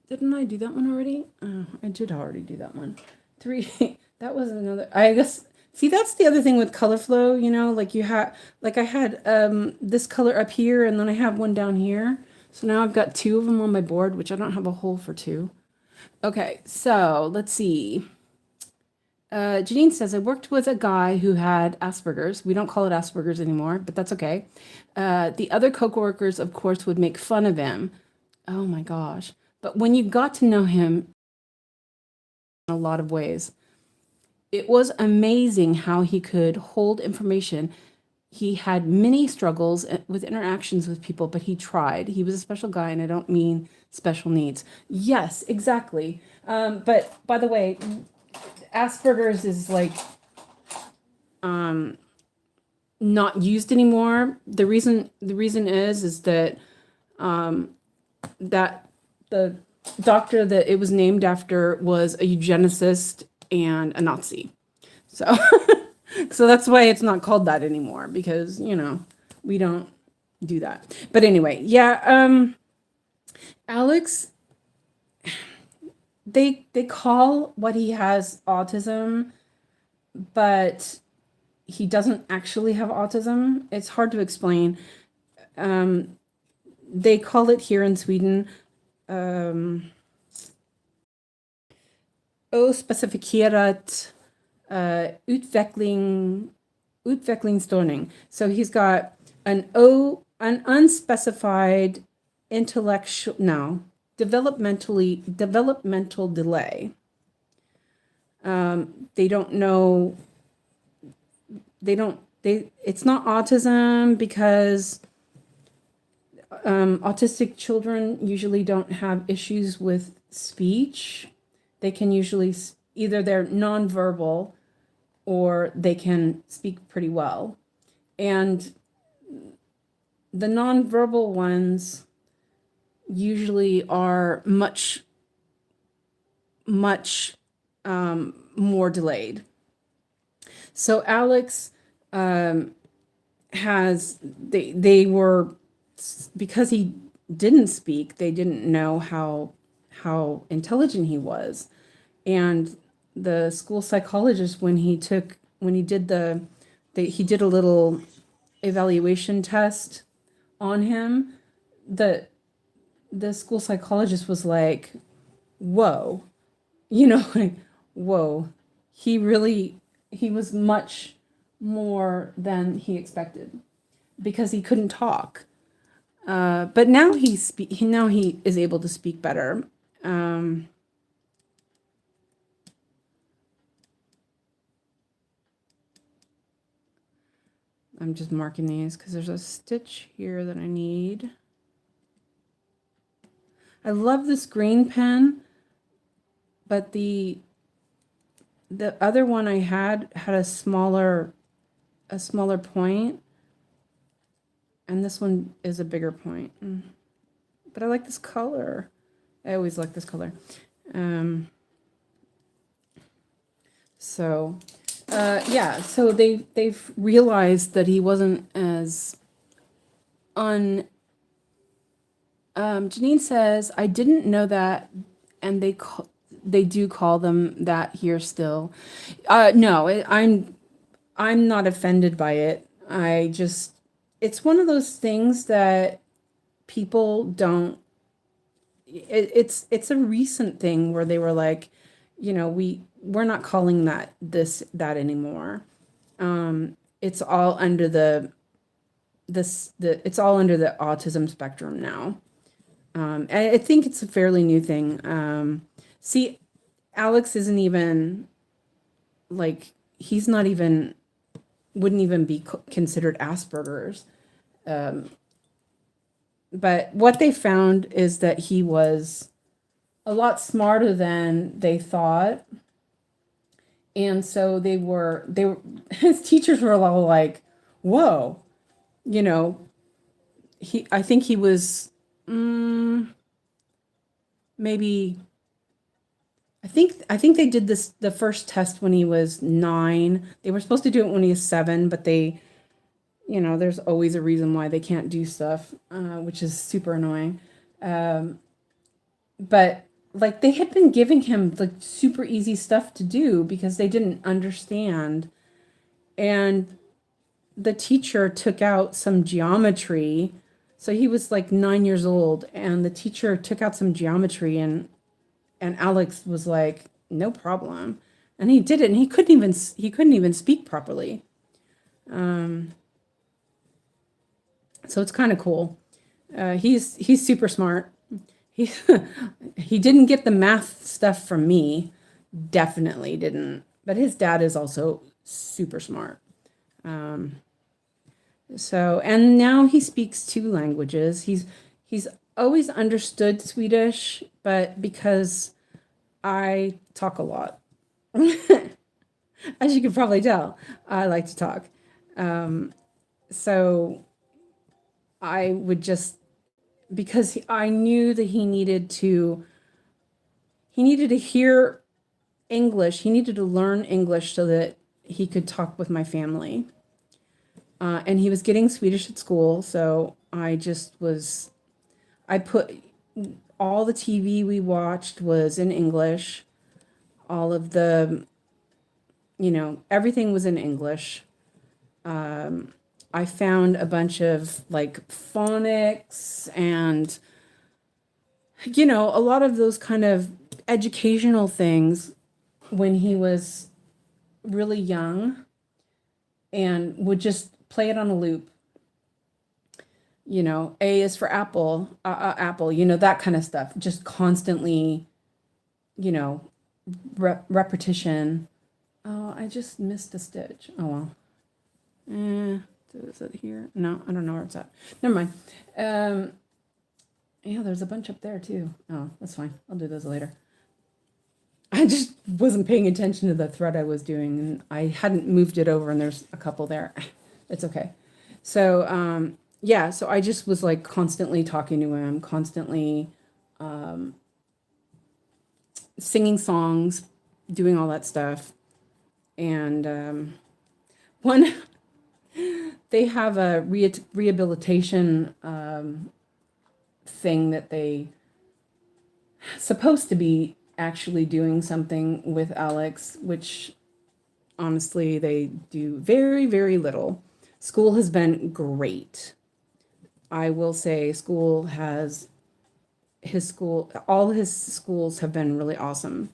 Didn't I do that one already? I did already do that one. 3. That was another. I guess. See, that's the other thing with color flow. Like I had this color up here, and then I have one down here. So now I've got 2 of them on my board, which I don't have a hole for 2. Okay, so let's see. Janine says, I worked with a guy who had Asperger's. We don't call it Asperger's anymore, but that's okay. The other co-workers, of course, would make fun of him. Oh my gosh. But when you got to know him in a lot of ways, it was amazing how he could hold information. He had many struggles with interactions with people, but he tried. He was a special guy, and I don't mean special needs. Yes, exactly. But by the way, Asperger's is like not used anymore. The reason is that that the doctor that it was named after was a eugenicist and a Nazi. So so that's why it's not called that anymore, because we don't do that. But anyway, yeah, Alex, they call what he has autism, but he doesn't actually have autism. It's hard to explain. They call it here in Sweden ospecifierat utvecklingsstörning. So he's got an unspecified developmental delay. They don't know. It's not autism because autistic children usually don't have issues with speech. They can usually either they're nonverbal or they can speak pretty well. And the nonverbal ones usually are much more delayed. So Alex they were, because he didn't speak, they didn't know how intelligent he was. And the school psychologist, when he did he did a little evaluation test on him, the school psychologist was like, whoa, like, whoa, he was much more than he expected, because he couldn't talk. But now he is able to speak better. I'm just marking these because there's a stitch here that I need. I love this green pen, but the other one I had a smaller point, and this one is a bigger point. But I like this color. I always like this color. So they've realized that he wasn't as Janine says, I didn't know that, and they do call them that here still. No, I'm not offended by it. It's one of those things that people don't. It's a recent thing where they were like, we're not calling that anymore. It's all under the autism spectrum now. I think it's a fairly new thing. See, Alex isn't even like, he's not even, wouldn't even be considered Asperger's. But what they found is that he was a lot smarter than they thought. And so his teachers were all like, whoa, you know, I think he was, maybe, I think they did the first test when he was 9. They were supposed to do it when he was 7, but there's always a reason why they can't do stuff, which is super annoying. But like, they had been giving him like super easy stuff to do because they didn't understand. And the teacher took out some geometry. So he was like 9 years old, and the teacher took out some geometry, and Alex was like, no problem. And he did it, and he couldn't even speak properly. So it's kind of cool. He's super smart. He he didn't get the math stuff from me, definitely didn't. But his dad is also super smart. So, and now he speaks 2 languages. He's always understood Swedish, but because I talk a lot, as you can probably tell, I like to talk. So I would just, because I knew that he needed to hear English. He needed to learn English so that he could talk with my family. And he was getting Swedish at school, so I put all the TV we watched was in English. All of everything was in English. I found a bunch of like phonics and, a lot of those kind of educational things when he was really young, and would just play it on a loop. A is for apple, apple, that kind of stuff. Just constantly, you know, repetition. Oh, I just missed a stitch. Oh well. Is it here? No, I don't know where it's at. Never mind. Yeah, there's a bunch up there too. Oh, that's fine. I'll do those later. I just wasn't paying attention to the thread I was doing, and I hadn't moved it over, and there's a couple there. It's okay. So, yeah, so I just was like constantly talking to him, constantly singing songs, doing all that stuff. And one, they have a rehabilitation thing that they supposed to be actually doing something with Alex, which honestly they do very, very little. School has been great. I will say all his schools have been really awesome.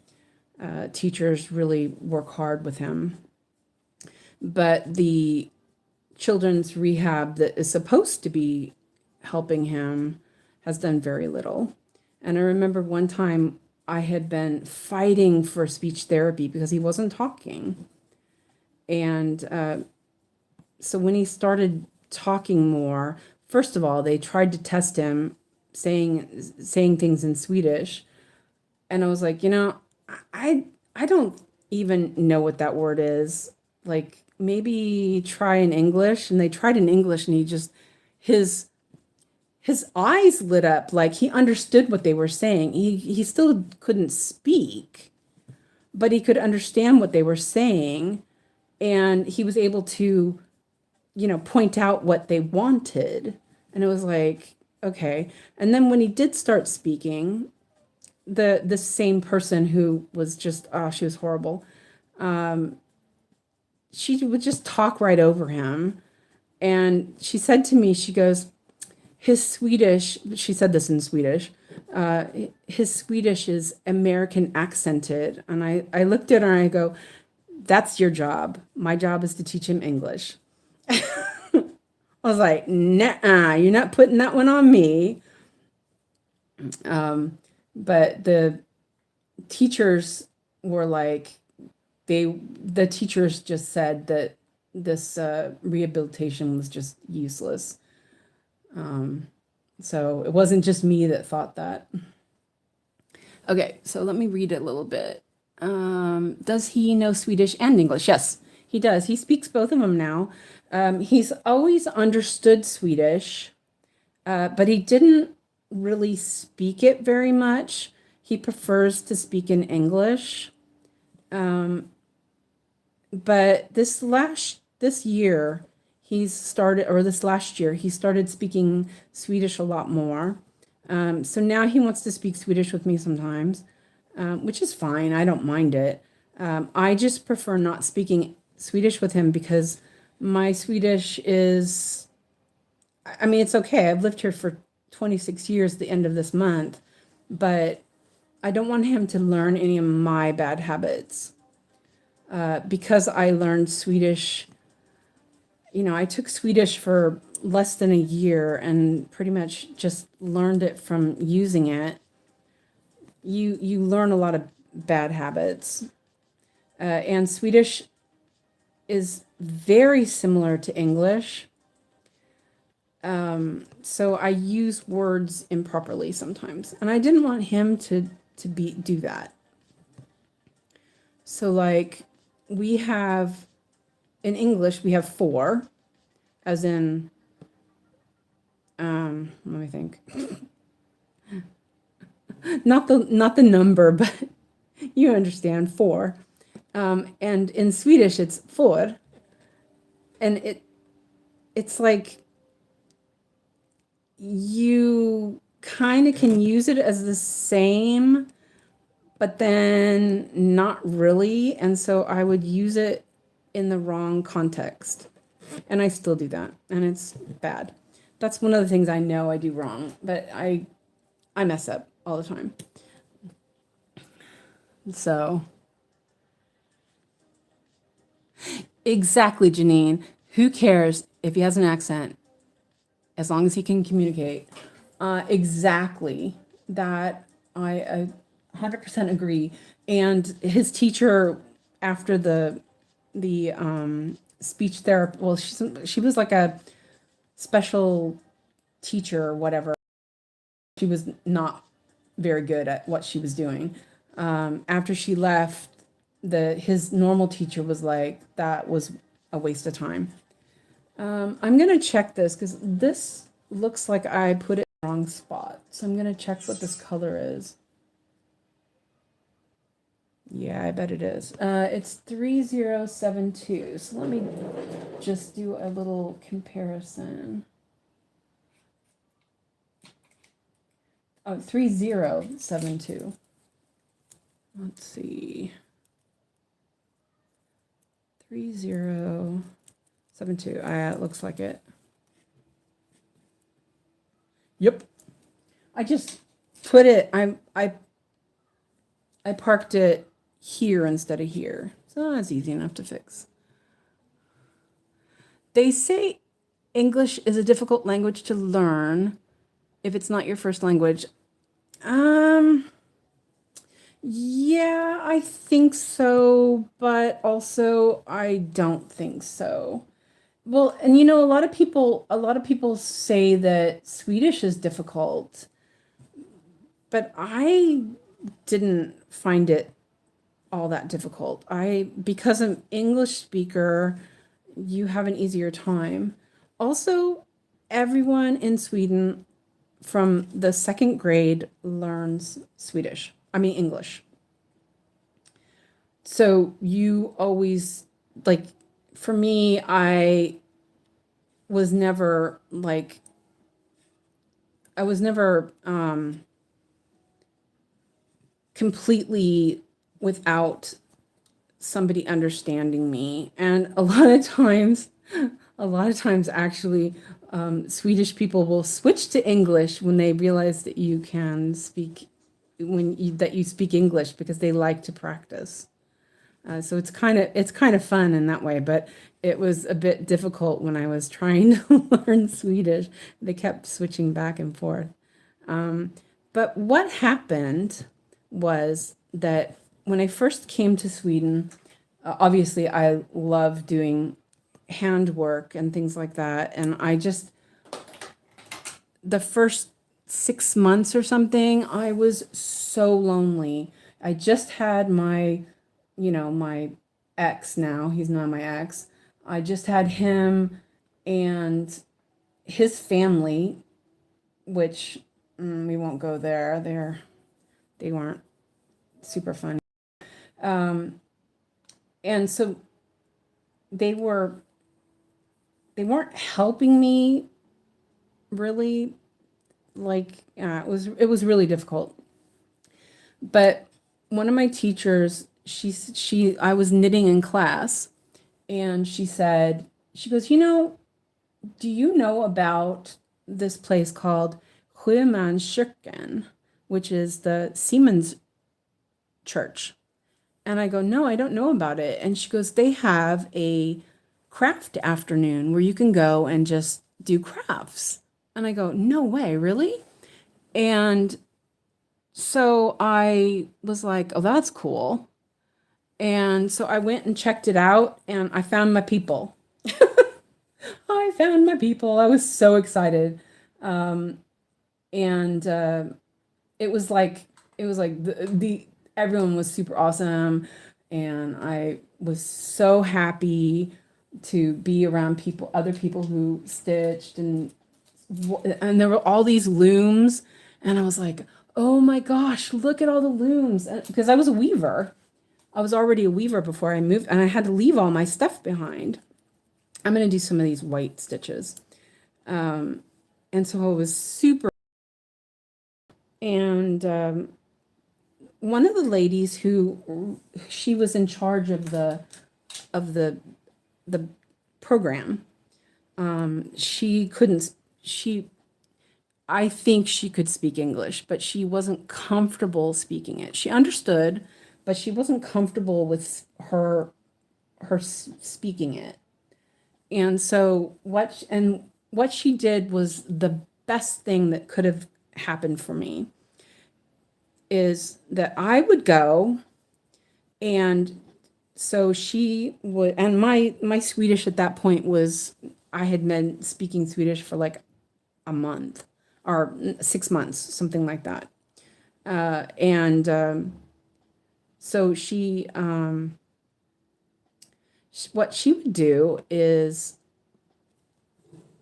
Teachers really work hard with him. But the children's rehab that is supposed to be helping him has done very little. And I remember one time I had been fighting for speech therapy because he wasn't talking. And so when he started talking more, first of all, they tried to test him saying things in Swedish. And I was like, I don't even know what that word is. Like, maybe try in English. And they tried in English, and his eyes lit up, like he understood what they were saying. He still couldn't speak, but he could understand what they were saying, and he was able to, point out what they wanted. And it was like, okay. And then when he did start speaking, the same person who was just, she was horrible. She would just talk right over him. And she said to me, she goes, his Swedish, she said this in Swedish, his Swedish is American accented. And I looked at her and I go, that's your job. My job is to teach him English. I was like, nah, you're not putting that one on me. But the teachers were like, the teachers just said that this rehabilitation was just useless. So it wasn't just me that thought that. Okay, so let me read it a little bit. Does he know Swedish and English? Yes, he does. He speaks both of them now. He's always understood Swedish, but he didn't really speak it very much. He prefers to speak in English. But this year he's started, or this last year he started speaking Swedish a lot more. So now he wants to speak Swedish with me sometimes, which is fine. I don't mind it. I just prefer not speaking Swedish with him because my Swedish is, I mean, it's okay. I've lived here for 26 years, the end of this month, but I don't want him to learn any of my bad habits. Because I learned Swedish, I took Swedish for less than a year and pretty much just learned it from using it. You learn a lot of bad habits. And Swedish is very similar to English. So I use words improperly sometimes. And I didn't want him to do that. So like we have, in English, we have four, as in, let me think. Not the number, but you understand, four. And in Swedish, it's four. And it's like you kind of can use it as the same, but then not really. And so I would use it in the wrong context. And I still do that. And it's bad. That's one of the things I know I do wrong, but I mess up all the time. So exactly, Janine. Who cares if he has an accent as long as he can communicate? Exactly. That I 100% agree. And his teacher, after the speech therapy, well, she was like a special teacher or whatever. She was not very good at what she was doing. After she left, his normal teacher was like, that was a waste of time. I'm gonna check this because this looks like I put it in the wrong spot. So I'm gonna check what this color is. Yeah, I bet it is. It's 3072. So let me just do a little comparison. Oh, 3072. Let's see. 3072. It looks like it. Yep. I just put it, I parked it here instead of here. So that's easy enough to fix. They say English is a difficult language to learn if it's not your first language. Yeah, I think so, but also I don't think so. Well, and a lot of people say that Swedish is difficult, but I didn't find it all that difficult. Because I'm English speaker, you have an easier time. Also, everyone in Sweden from the second grade learns English. So you always, like, for me, I was never completely without somebody understanding me. And a lot of times actually, Swedish people will switch to English when they realize that you can speak, that you speak English, because they like to practice. So it's kind of fun in that way, but it was a bit difficult when I was trying to learn Swedish. They kept switching back and forth. But what happened was that when I first came to Sweden, obviously I love doing handwork and things like that. And the first 6 months or something, I was so lonely. I just had my ex now. He's not my ex. I just had him and his family, which we won't go there. They weren't super fun. Um, and so they were they weren't helping me really. Like it was really difficult. But one of my teachers, she I was knitting in class, and she goes, do you know about this place called Sjömanskyrkan, which is the Siemens church? And I go, no, I don't know about it. And she goes, they have a craft afternoon where you can go and just do crafts. And I go, no way, really? And so I was like, oh, that's cool. And so I went and checked it out, and I found my people. I found my people. I was so excited. Um, and it was like the everyone was super awesome, and I was so happy to be around other people who stitched, and there were all these looms, and I was like, oh my gosh, look at all the looms. Because I was a weaver. I was already a weaver before I moved, and I had to leave all my stuff behind. I'm going to do some of these white stitches. And so I was super. And one of the ladies she was in charge of the program. She couldn't, I think she could speak English, but she wasn't comfortable speaking it. She understood, but she wasn't comfortable with speaking it. And so what she did was the best thing that could have happened for me, is that I would go, and so she would, and my Swedish at that point was, I had been speaking Swedish for like a month or 6 months, something like that. And so what she would do is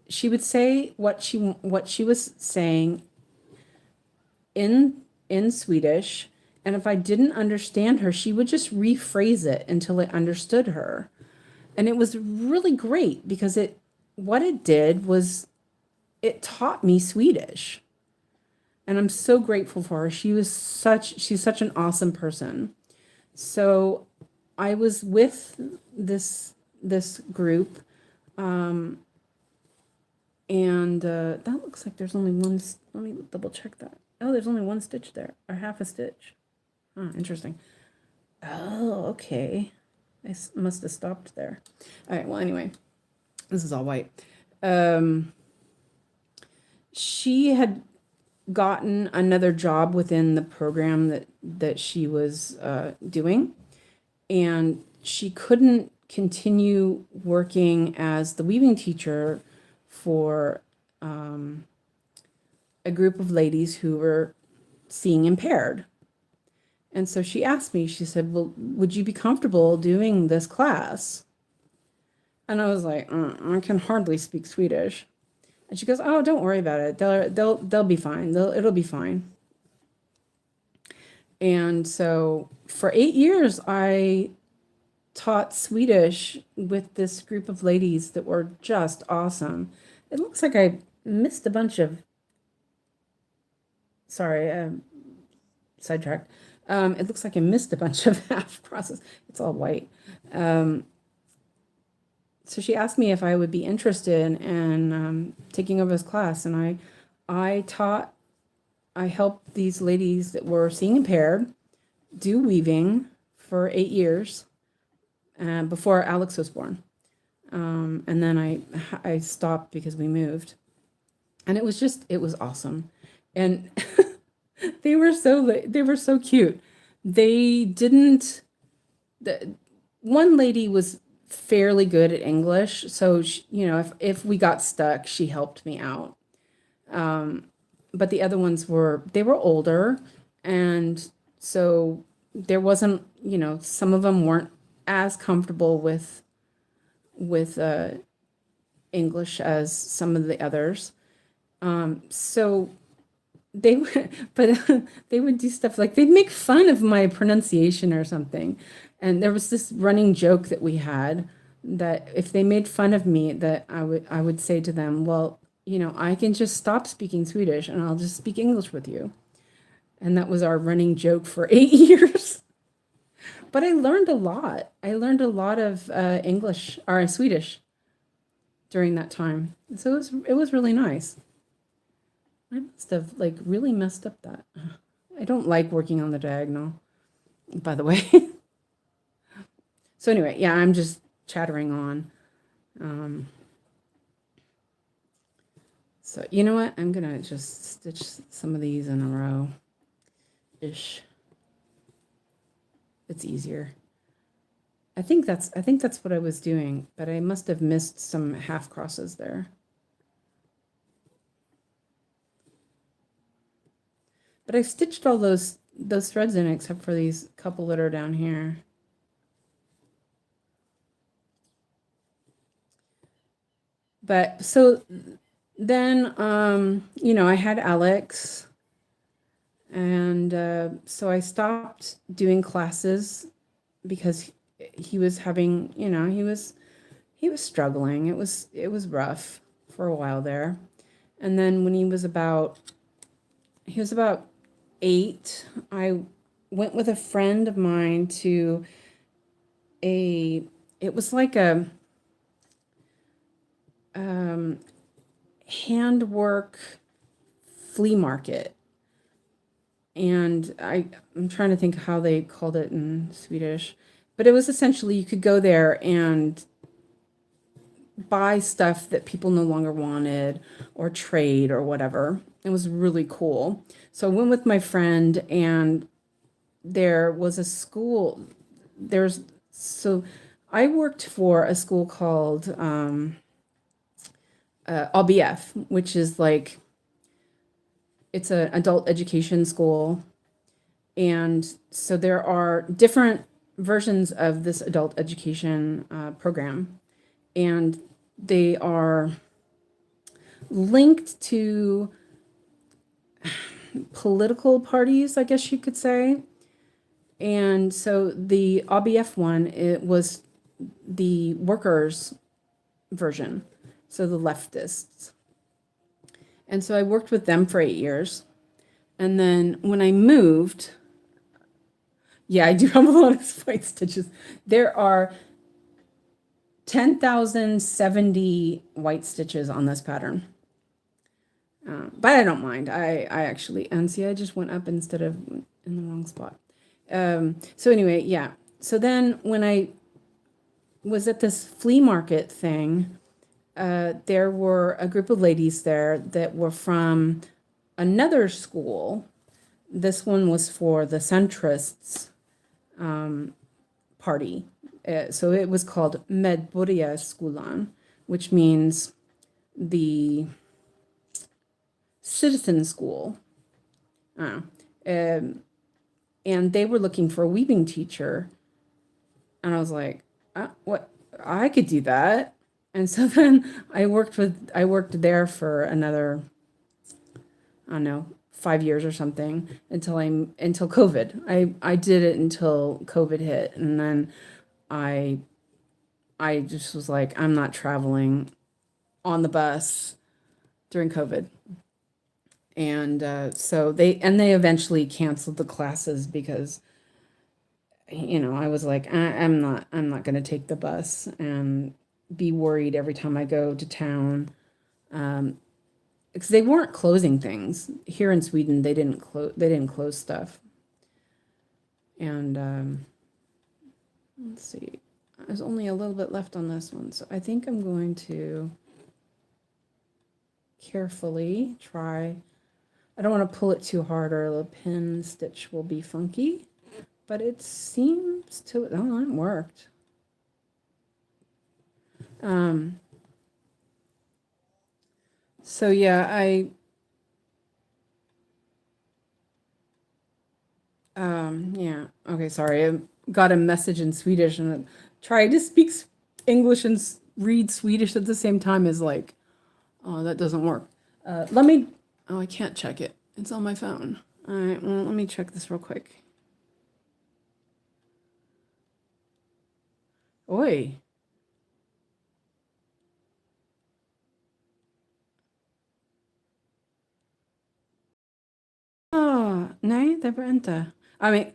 she would say what she was saying in Swedish, and if I didn't understand her, she would just rephrase it until I understood her. And it was really great because what it did was it taught me Swedish. And I'm so grateful for her. She's such an awesome person. So I was with this group, and that looks like there's only one. Let me double check that. Oh, there's only one stitch there, or half a stitch. Oh, interesting. Oh, okay. Must have stopped there. All right, well, anyway, this is all white. She had gotten another job within the program that she was doing, and she couldn't continue working as the weaving teacher for a group of ladies who were seeing impaired. And so she asked me, she said, well, would you be comfortable doing this class? And I was like, I can hardly speak Swedish. And she goes, oh, don't worry about it. They'll be fine. It'll be fine. And so for 8 years, I taught Swedish with this group of ladies that were just awesome. It looks like I missed a bunch of, sorry, sidetracked. It looks like I missed a bunch of half crosses. It's all white. So she asked me if I would be interested in taking over this class, and I helped these ladies that were seeing impaired do weaving for 8 years before Alex was born. And then I stopped because we moved, and it was awesome. And They were so cute. They didn't the one lady was fairly good at English, so she, if we got stuck, she helped me out. But the other ones were older, and so there wasn't, some of them weren't as comfortable with English as some of the others. So they would, but they would do stuff like they'd make fun of my pronunciation or something. And there was this running joke that we had that if they made fun of me, that I would say to them, well, I can just stop speaking Swedish and I'll just speak English with you. And that was our running joke for 8 years. But I learned a lot. I learned a lot of English or Swedish during that time. So it was really nice. I must have like really messed up that. I don't like working on the diagonal, by the way. So anyway, yeah, I'm just chattering on. So you know what? I'm gonna just stitch some of these in a row ish. It's easier. I think that's what I was doing, but I must have missed some half crosses there. But I stitched all those threads in except for these couple that are down here. But so then, I had Alex, and so I stopped doing classes because he was having, he was struggling. It was rough for a while there. And then when he was about 8, I went with a friend of mine to it was like a handwork flea market. And I'm trying to think how they called it in Swedish, but it was essentially you could go there and buy stuff that people no longer wanted or trade or whatever. It was really cool. So I went with my friend, and there was a school. So I worked for a school called ABF, which is like, it's an adult education school. And so there are different versions of this adult education program, and they are linked to political parties, I guess you could say. And so the ABF one, it was the workers' version, so the leftists. And so I worked with them for 8 years. And then when I moved, yeah, I do have a lot of white stitches. There are 10,070 white stitches on this pattern. But I don't mind. I actually, and see, I just went up instead of in the wrong spot. So anyway, yeah. So then when I was at this flea market thing, there were a group of ladies there that were from another school. This one was for the centrists party. So it was called Medborgarskolan, which means the citizen school. And they were looking for a weaving teacher. And I was like, what? I could do that. And so then I worked there for another, I don't know, 5 years or something until COVID. I did it until COVID hit, and then I just was like, I'm not traveling on the bus during COVID. And so they eventually canceled the classes because I was like, I'm not going to take the bus and be worried every time I go to town. Because they weren't closing things here in Sweden. They didn't close stuff. And let's see, there's only a little bit left on this one, so I think I'm going to carefully try. I don't want to pull it too hard or the pin stitch will be funky, but it seems to, oh, it worked. So yeah, yeah, okay, sorry. I got a message in Swedish and tried to speak English and read Swedish at the same time is like, oh, that doesn't work. Let me, oh, I can't check it. It's on my phone. All right, well, let me check this real quick. Oi. Ah, nej, det var inte. I mean,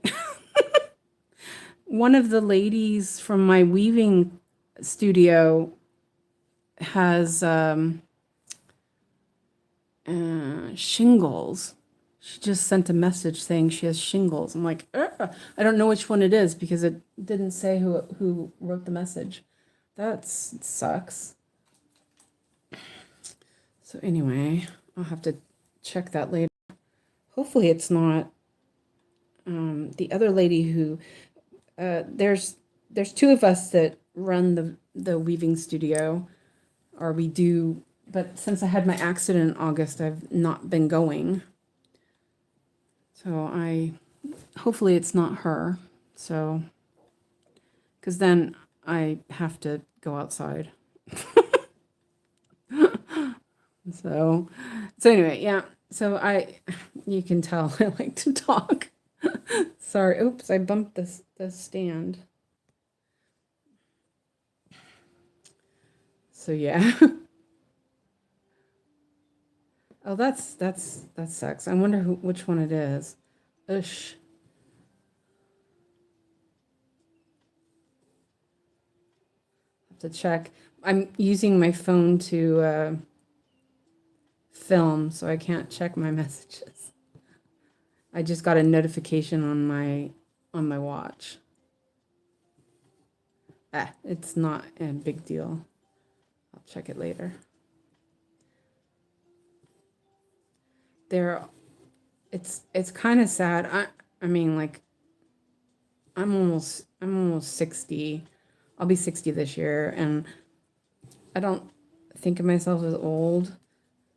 one of the ladies from my weaving studio has shingles. She just sent a message saying she has shingles. I'm like, ugh. I don't know which one it is because it didn't say who wrote the message. That sucks. So anyway, I'll have to check that later. Hopefully it's not the other lady who there's two of us that run the weaving studio, or we do, but since I had my accident in August, I've not been going. So hopefully it's not her. So, because then I have to go outside. So anyway, yeah. So you can tell I like to talk. Sorry. Oops, I bumped the stand. So yeah. Oh, that sucks. I wonder which one it is. Ush. Have to check. I'm using my phone to film, so I can't check my messages. I just got a notification on my watch. It's not a big deal. I'll check it later. It's kind of sad. I mean, like, I'm almost 60. I'll be 60 this year, and I don't think of myself as old.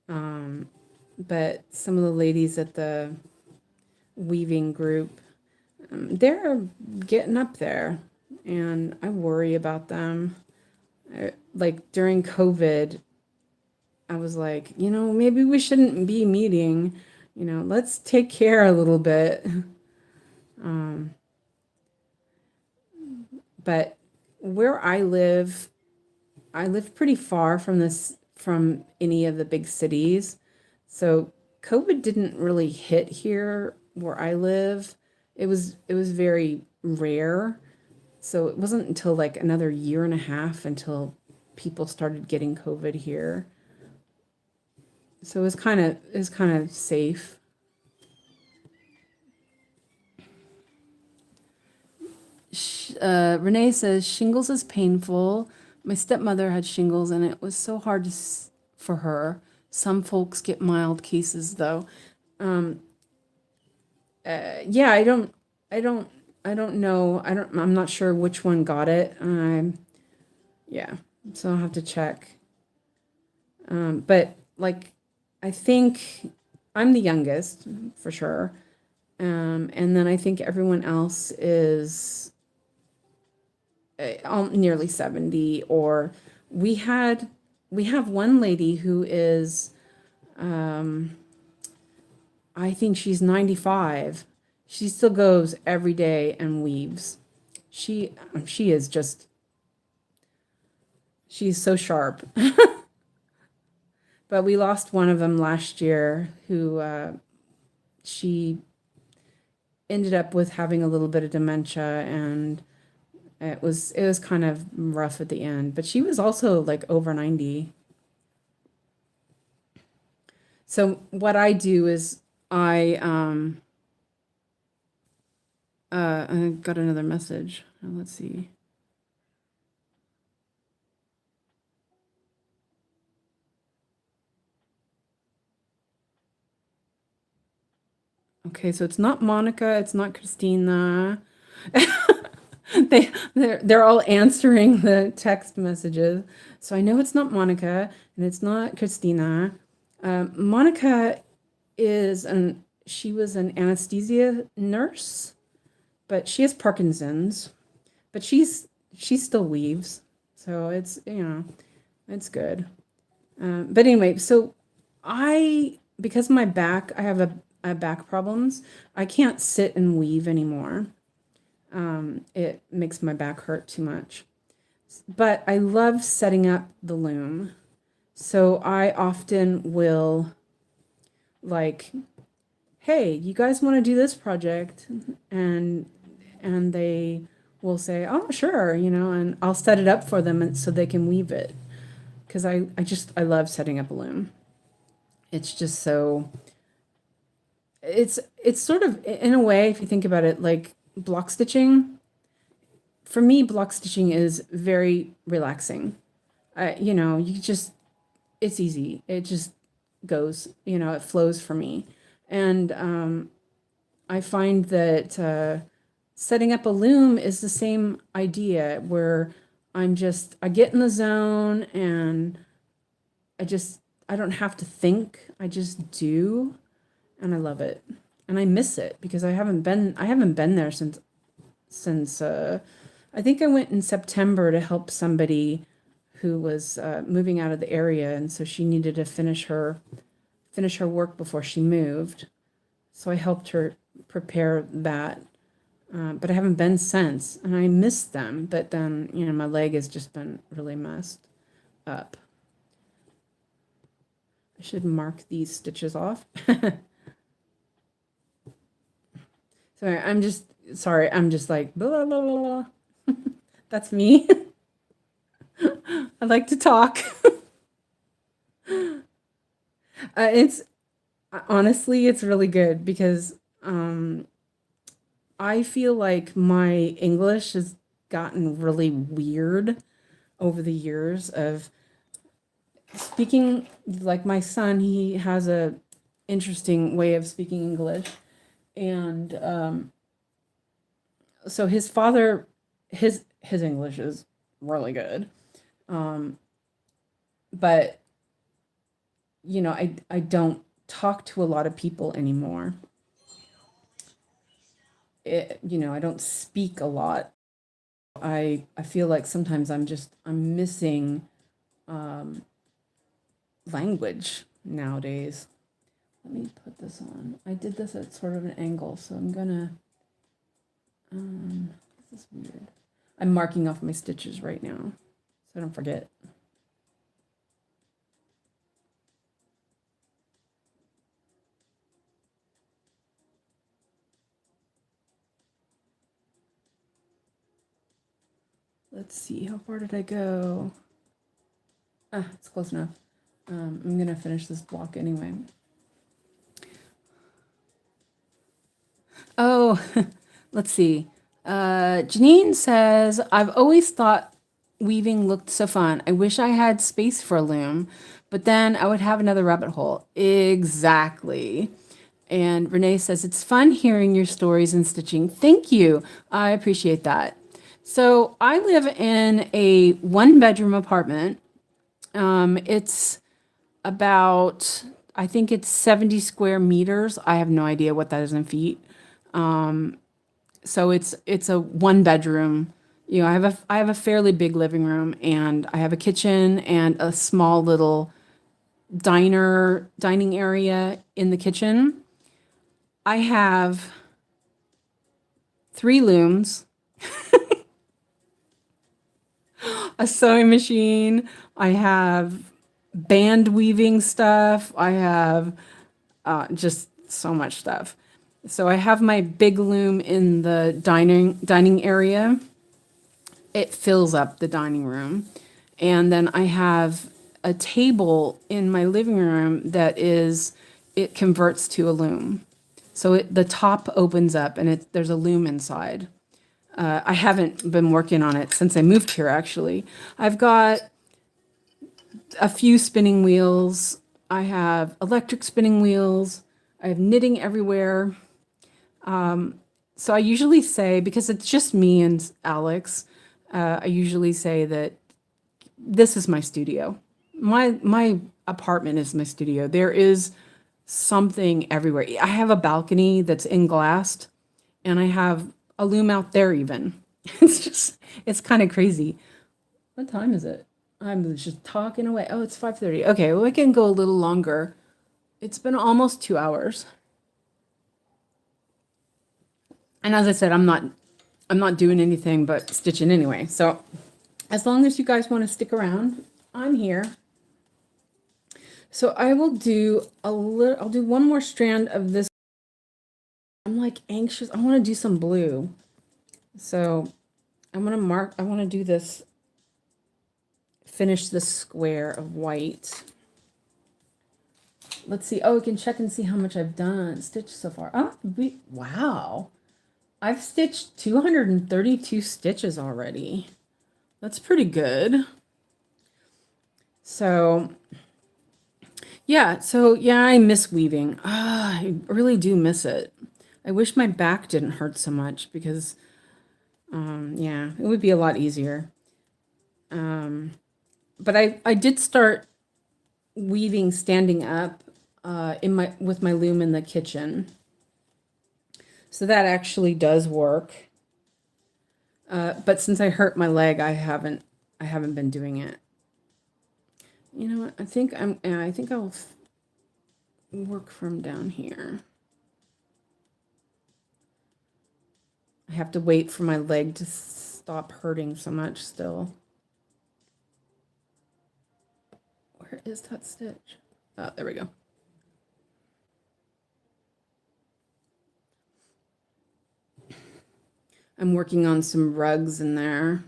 But some of the ladies at the weaving group, they're getting up there, and I worry about them. Like during COVID, I was like, maybe we shouldn't be meeting. Let's take care a little bit. But where I live pretty far from any of the big cities. So COVID didn't really hit here where I live. It was very rare. So it wasn't until like another year and a half until people started getting COVID here. So it was kind of safe. Renee says shingles is painful. My stepmother had shingles and it was so hard for her. Some folks get mild cases though. Yeah, I don't know. I'm not sure which one got it. Yeah, so I'll have to check. But like, I think I'm the youngest for sure. And then I think everyone else is nearly 70, or we have one lady who is, I think she's 95. She still goes every day and weaves. She is just, she's so sharp. But we lost one of them last year who she ended up with having a little bit of dementia, and it was kind of rough at the end, but she was also like over 90. So what I do is I got another message. Let's see. Okay, so it's not Monica, it's not Christina. They're all answering the text messages. So I know it's not Monica and it's not Christina. Monica she was an anesthesia nurse, but she has Parkinson's, but she still weaves. So it's, it's good. But anyway, so because of my back, I have back problems. I can't sit and weave anymore. It makes my back hurt too much. But I love setting up the loom. So I often will, like, hey, you guys want to do this project? And they will say, oh, sure, and I'll set it up for them so they can weave it. Because I love setting up a loom. It's just so, it's sort of, in a way, if you think about it, like block stitching. For me, block stitching is very relaxing. It's easy. It just goes, it flows for me. And I find that setting up a loom is the same idea, where I get in the zone and I don't have to think. I just do, and I love it. And I miss it because I haven't been there since I think I went in September to help somebody who was moving out of the area, and so she needed to finish her work before she moved. So I helped her prepare that. But I haven't been since, and I miss them. But then, my leg has just been really messed up. I should mark these stitches off. Sorry, I'm just like, blah, blah, blah, blah. That's me. I like to talk. It's honestly, it's really good because I feel like my English has gotten really weird over the years of speaking. Like my son, he has a interesting way of speaking English, and so his father, his English is really good, but I don't talk to a lot of people anymore. I don't speak a lot. I feel like sometimes I'm missing language nowadays. Let me put this on. I did this at sort of an angle, so I'm gonna. This is weird. I'm marking off my stitches right now, so I don't forget. Let's see, how far did I go? It's close enough. I'm gonna finish this block anyway. Oh, let's see. Janine says, I've always thought weaving looked so fun. I wish I had space for a loom, but then I would have another rabbit hole. Exactly. And Renee says, it's fun hearing your stories and stitching. Thank you. I appreciate that. So I live in a 1-bedroom apartment. It's about, I think it's 70 square meters. I have no idea what that is in feet. So it's a 1-bedroom. I have a fairly big living room, and I have a kitchen and a small little dining area in the kitchen. I have 3 looms, a sewing machine. I have band weaving stuff. I have just so much stuff. So I have my big loom in the dining area. It fills up the dining room. And then I have a table in my living room it converts to a loom. So the top opens up and there's a loom inside. I haven't been working on it since I moved here, actually. I've got a few spinning wheels. I have electric spinning wheels. I have knitting everywhere. So I usually say, because it's just me and Alex, I usually say that this is my studio. My apartment is my studio. There is something everywhere. I have a balcony that's in glassed, and I have a loom out there even. It's just, it's kind of crazy. What time is it? I'm just talking away. Oh, it's 5:30. Okay, well, we can go a little longer. It's been almost 2 hours. And as I said, I'm not doing anything but stitching anyway. So as long as you guys want to stick around, I'm here. So I will do I'll do one more strand of this. I'm like anxious. I want to do some blue. So I want to do this, finish this square of white. Let's see. Oh, we can check and see how much I've done, stitched so far. Oh, wow. I've stitched 232 stitches already. That's pretty good. So yeah, I miss weaving. I really do miss it. I wish my back didn't hurt so much because, yeah, it would be a lot easier. But I did start weaving standing up with my loom in the kitchen. So that actually does work. But since I hurt my leg, I haven't been doing it. You know what? I think I'll work from down here. I have to wait for my leg to stop hurting so much still. Where is that stitch? Oh, there we go. I'm working on some rugs in there.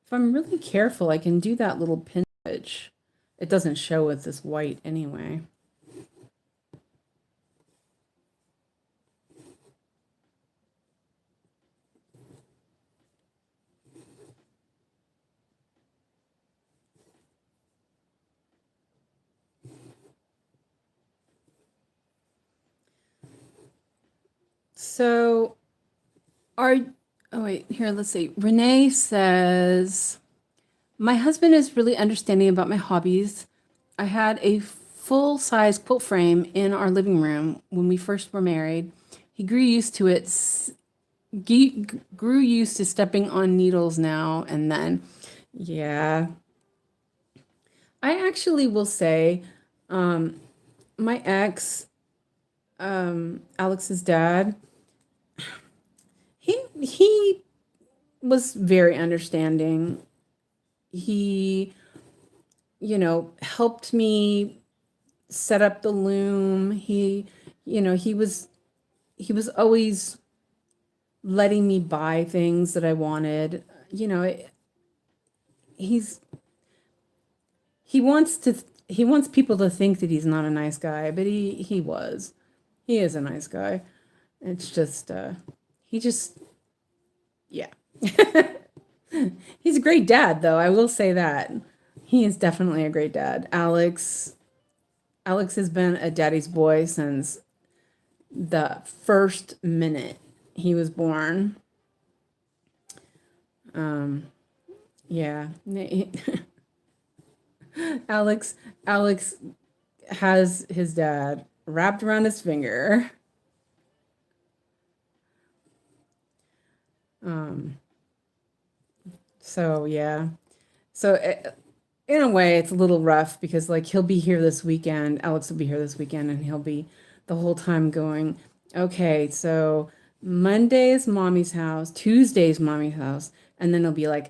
If I'm really careful, I can do that little pin stitch. It doesn't show with this white anyway. So, oh wait, here, let's see. Renee says, my husband is really understanding about my hobbies. I had a full-size quilt frame in our living room when we first were married. He grew used to it, grew used to stepping on needles now and then. Yeah. I actually will say, my ex, Alex's dad, he was very understanding. He, helped me set up the loom. He was always letting me buy things that I wanted. He's he wants people to think that he's not a nice guy, but he is a nice guy. It's just he just yeah. He's a great dad, though. I will say that. He is definitely a great dad. Alex has been a daddy's boy since the first minute he was born. Yeah. Alex has his dad wrapped around his finger. So yeah. So in a way, it's a little rough because like he'll be here this weekend. Alex will be here this weekend, and he'll be the whole time going, okay, so Monday's mommy's house, Tuesday's mommy's house, and then he'll be like,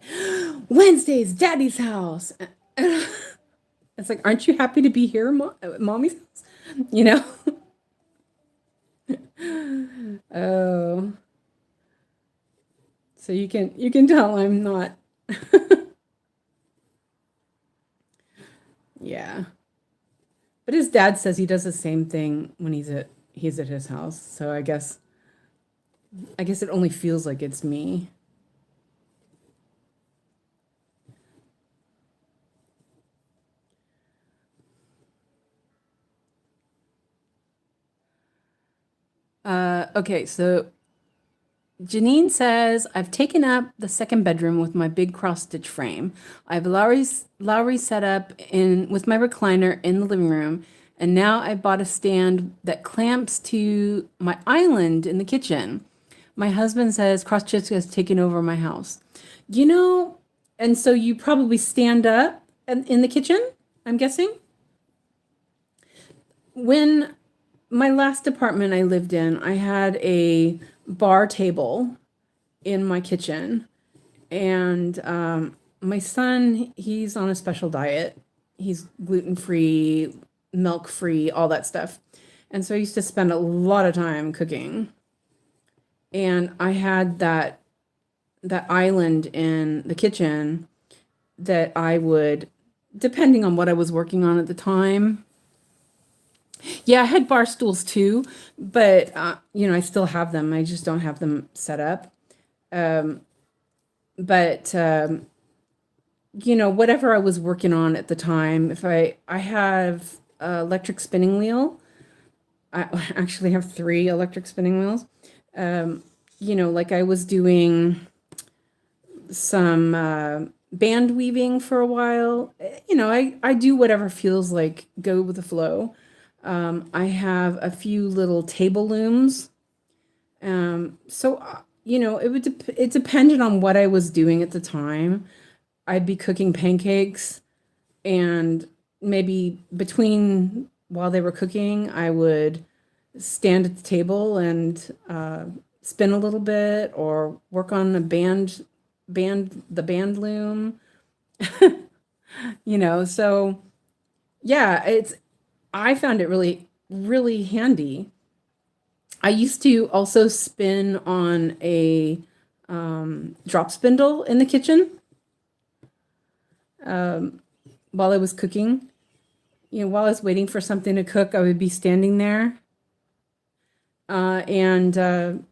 Wednesday's daddy's house. It's like, aren't you happy to be here, mommy's house? You know? Oh, so you can tell I'm not. Yeah. But his dad says he does the same thing when he's at his house. So I guess it only feels like it's me. Okay, so Janine says, I've taken up the second bedroom with my big cross stitch frame. I have Lowry set up in with my recliner in the living room, and now I bought a stand that clamps to my island in the kitchen. My husband says cross stitch has taken over my house. You know, and so you probably stand up in the kitchen, I'm guessing. When my last apartment I lived in, I had a bar table in my kitchen. And my son, he's on a special diet. He's gluten free, milk free, all that stuff. And so I used to spend a lot of time cooking. And I had that island in the kitchen that I would, depending on what I was working on at the time. Yeah, I had bar stools too, but I still have them. I just don't have them set up. Um, but whatever I was working on at the time, if I have a electric spinning wheel. I actually have three electric spinning wheels. Like I was doing some band weaving for a while. I do whatever feels like go with the flow. I have a few little table looms. It depended on what I was doing at the time. I'd be cooking pancakes, and maybe between while they were cooking, I would stand at the table and spin a little bit or work on the band loom. So yeah, I found it really, really handy. I used to also spin on a drop spindle in the kitchen while I was cooking. While I was waiting for something to cook, I would be standing there and do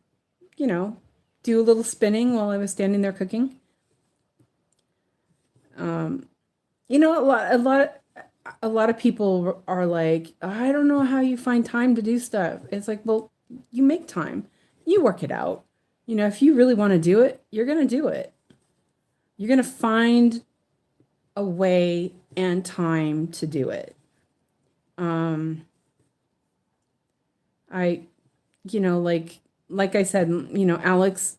a little spinning while I was standing there cooking. A lot of people are like, I don't know how you find time to do stuff. It's like, well, you make time, you work it out. If you really want to do it, you're gonna do it. You're gonna find a way and time to do it. I, like I said, Alex,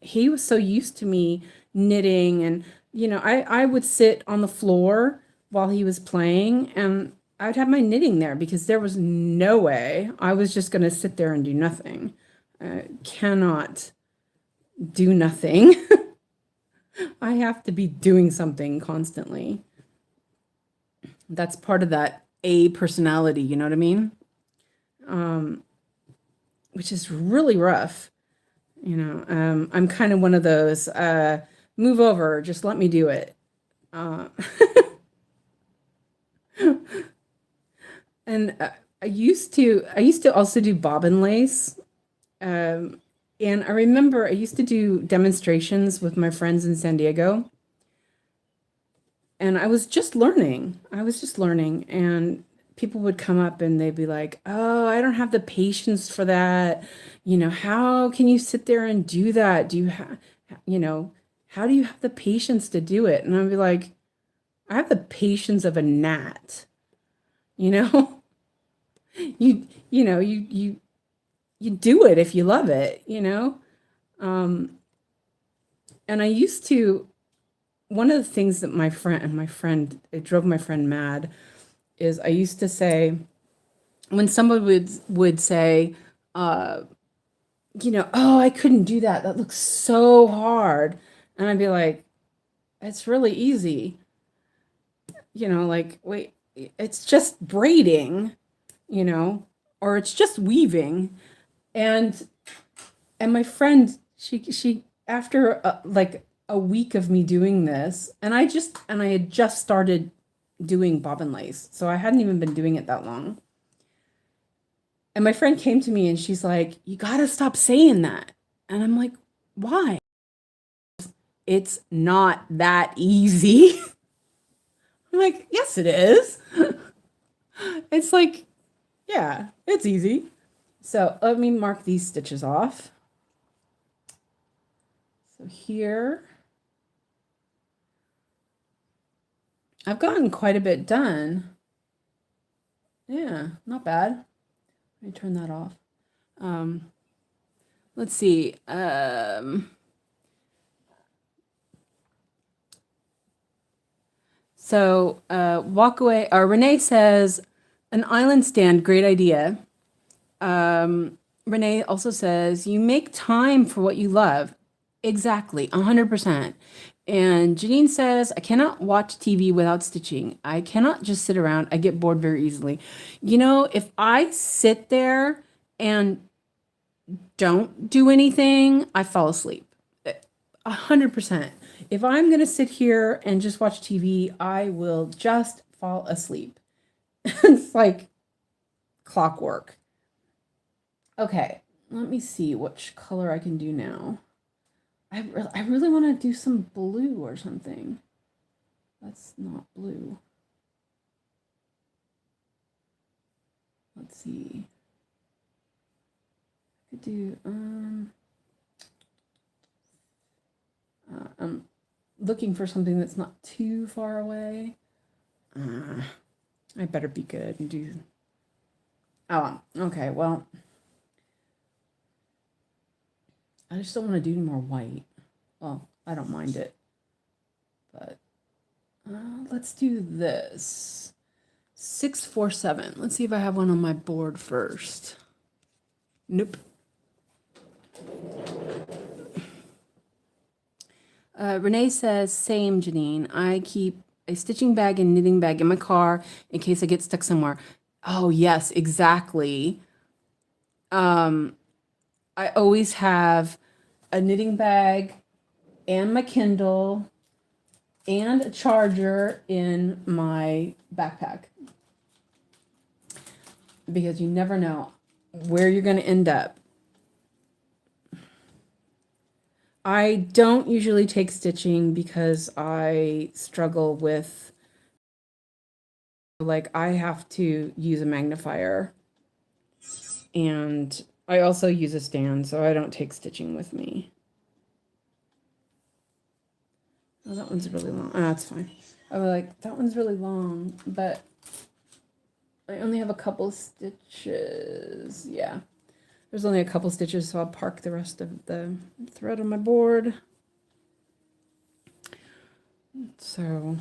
he was so used to me knitting, and I would sit on the floor while he was playing, and I'd have my knitting there because there was no way I was just going to sit there and do nothing. I cannot do nothing. I have to be doing something constantly. That's part of that A personality, you know what I mean? Which is really rough. I'm kind of one of those, move over, just let me do it. Uh, and I used to also do bobbin lace. And I remember I used to do demonstrations with my friends in San Diego, and I was just learning. And people would come up and they'd be like, "Oh, I don't have the patience for that. How can you sit there and do that? You know, how do you have the patience to do it?" And I'd be like, "I have the patience of a gnat." You know, you do it if you love it. Um, and I used to, one of the things that it drove my friend mad, is I used to say, when somebody would say, uh, "Oh, I couldn't do that. That looks so hard." And I'd be like, "It's really easy." Like, wait, it's just braiding, you know, or it's just weaving. And my friend, she after like a week of me doing this, and I had just started doing bobbin lace, so I hadn't even been doing it that long. And my friend came to me and she's like, "You got to stop saying that." And I'm like, "Why?" It's not that easy. I'm like, "Yes, it is." It's like, yeah, it's easy. So let me mark these stitches off. So here, I've gotten quite a bit done. Yeah, not bad. Let me turn that off. Let's see. So walk away. Or Renee says, an island stand, great idea. Renee also says, you make time for what you love. Exactly, 100%. And Janine says, I cannot watch TV without stitching. I cannot just sit around. I get bored very easily. You know, if I sit there and don't do anything, I fall asleep. 100%. If I'm going to sit here and just watch TV, I will just fall asleep. It's like clockwork. Okay, let me see which color I can do now. I really want to do some blue or something. That's not blue. Let's see. I could do, I'm looking for something that's not too far away. I better be good and do. Oh, okay. Well, I just don't want to do any more white. Well, I don't mind it, but let's do this. 647. Let's see if I have one on my board first. Nope. Renee says, same, Janine. I keep a stitching bag and knitting bag in my car in case I get stuck somewhere. Oh, yes, exactly. I always have a knitting bag and my Kindle and a charger in my backpack. Because you never know where you're going to end up. I don't usually take stitching because I struggle with, like, I have to use a magnifier. And I also use a stand, so I don't take stitching with me. Oh, that one's really long. Ah, that's fine. I was like, that one's really long, but I only have a couple stitches. Yeah. There's only a couple stitches, so I'll park the rest of the thread on my board. So,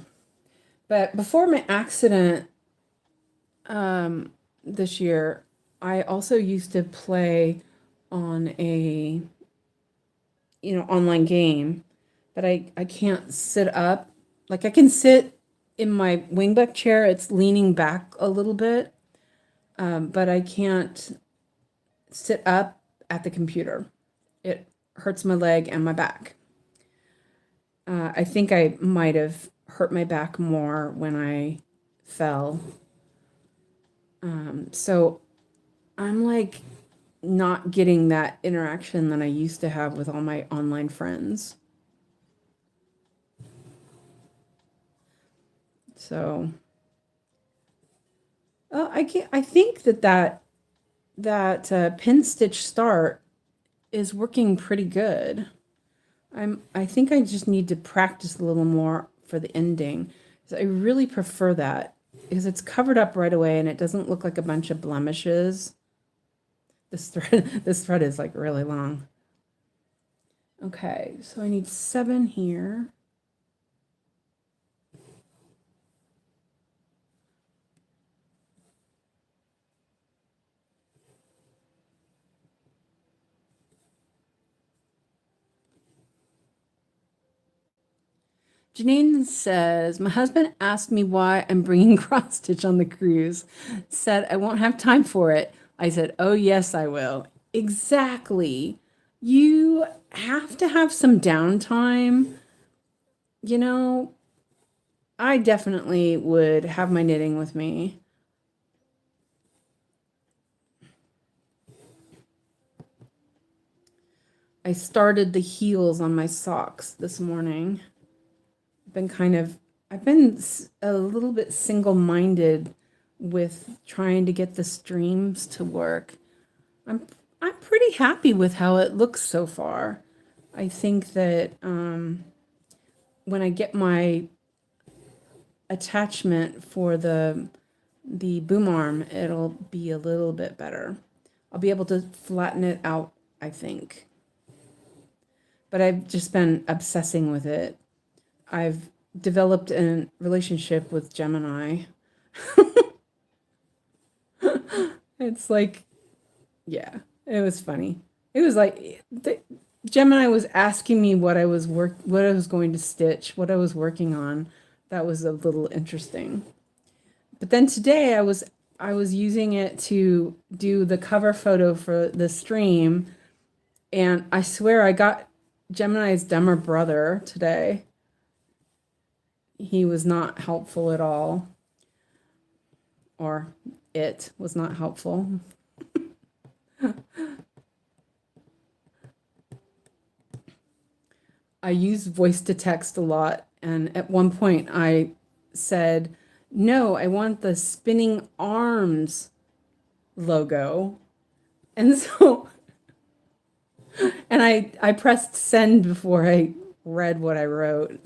but before my accident this year, I also used to play on a, online game, but I can't sit up. Like, I can sit in my wingback chair. It's leaning back a little bit, but I can't sit up at the computer. It hurts my leg and my back. I think I might have hurt my back more when I fell. So I'm like not getting that interaction that I used to have with all my online friends. So I think that pin stitch start is working pretty good. I think I just need to practice a little more for the ending. I really prefer that because it's covered up right away and it doesn't look like a bunch of blemishes. This thread is like really long. Okay, so I need 7 here. Janine says, my husband asked me why I'm bringing cross stitch on the cruise. Said I won't have time for it. I said, oh, yes, I will. Exactly. You have to have some downtime. I definitely would have my knitting with me. I started the heels on my socks this morning. I've been a little bit single-minded with trying to get the streams to work. I'm I'm pretty happy with how it looks so far. I think that when I get my attachment for the boom arm, it'll be a little bit better. I'll be able to flatten it out, I think. But I've just been obsessing with it. I've developed a relationship with Gemini. It's like, yeah, it was funny. It was like Gemini was asking me what I was going to stitch, what I was working on. That was a little interesting. But then today I was using it to do the cover photo for the stream, and I swear I got Gemini's dumber brother today. He was not helpful at all, or it was not helpful. I use voice to text a lot, and at one point I said, "No, I want the spinning arms logo." And so and I pressed send before I read what I wrote,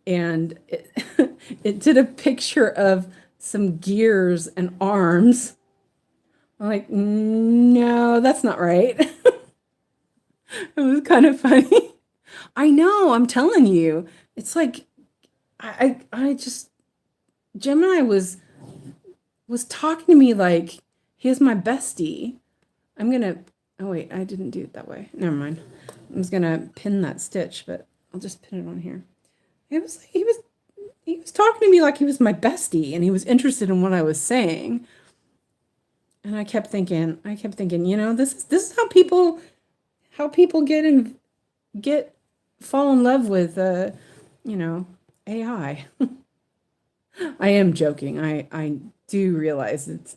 and it did a picture of some gears and arms. I'm like, no, that's not right. It was kind of funny. I know, I'm telling you. It's like I just Gemini was talking to me like he's my bestie. I'm gonna oh wait, I didn't do it that way. Never mind. I was gonna pin that stitch, but I'll just pin it on here. It was like he was talking to me like he was my bestie and he was interested in what I was saying. And I kept thinking, you know, this is how people get fall in love with you know, AI. I am joking. I do realize it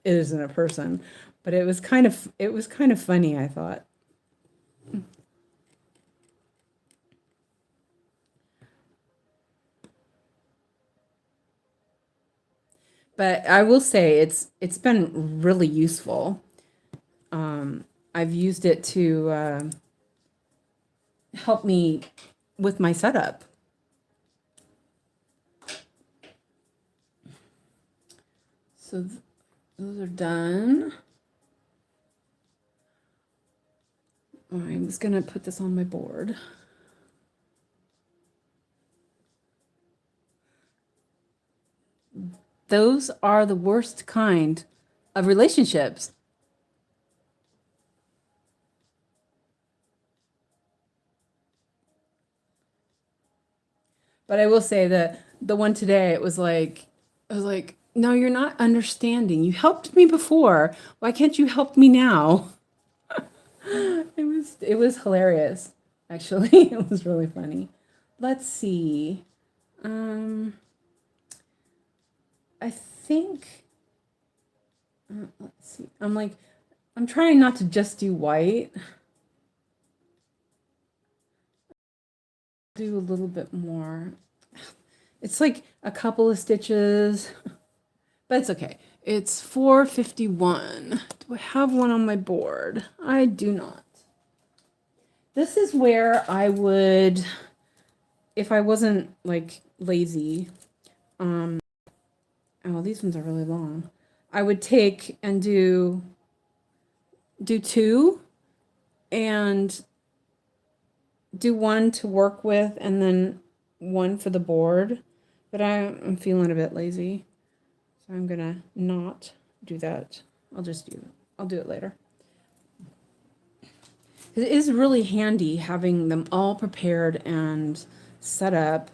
isn't a person, but it was kind of funny, I thought. But I will say it's been really useful. I've used it to help me with my setup. So those are done. I'm just gonna put this on my board. Those are the worst kind of relationships. But I will say that the one today, I was like, no, you're not understanding. You helped me before. Why can't you help me now? It was hilarious, actually. It was really funny. Let's see. Um, I think, let's see. I'm trying not to just do white. Do a little bit more. It's like a couple of stitches, but it's okay. It's 4:51. Do I have one on my board? I do not. This is where I would, if I wasn't like lazy, oh, these ones are really long. I would take and do two and do one to work with and then one for the board. But I'm feeling a bit lazy, so I'm gonna not do that. I'll do it later. It is really handy having them all prepared and set up.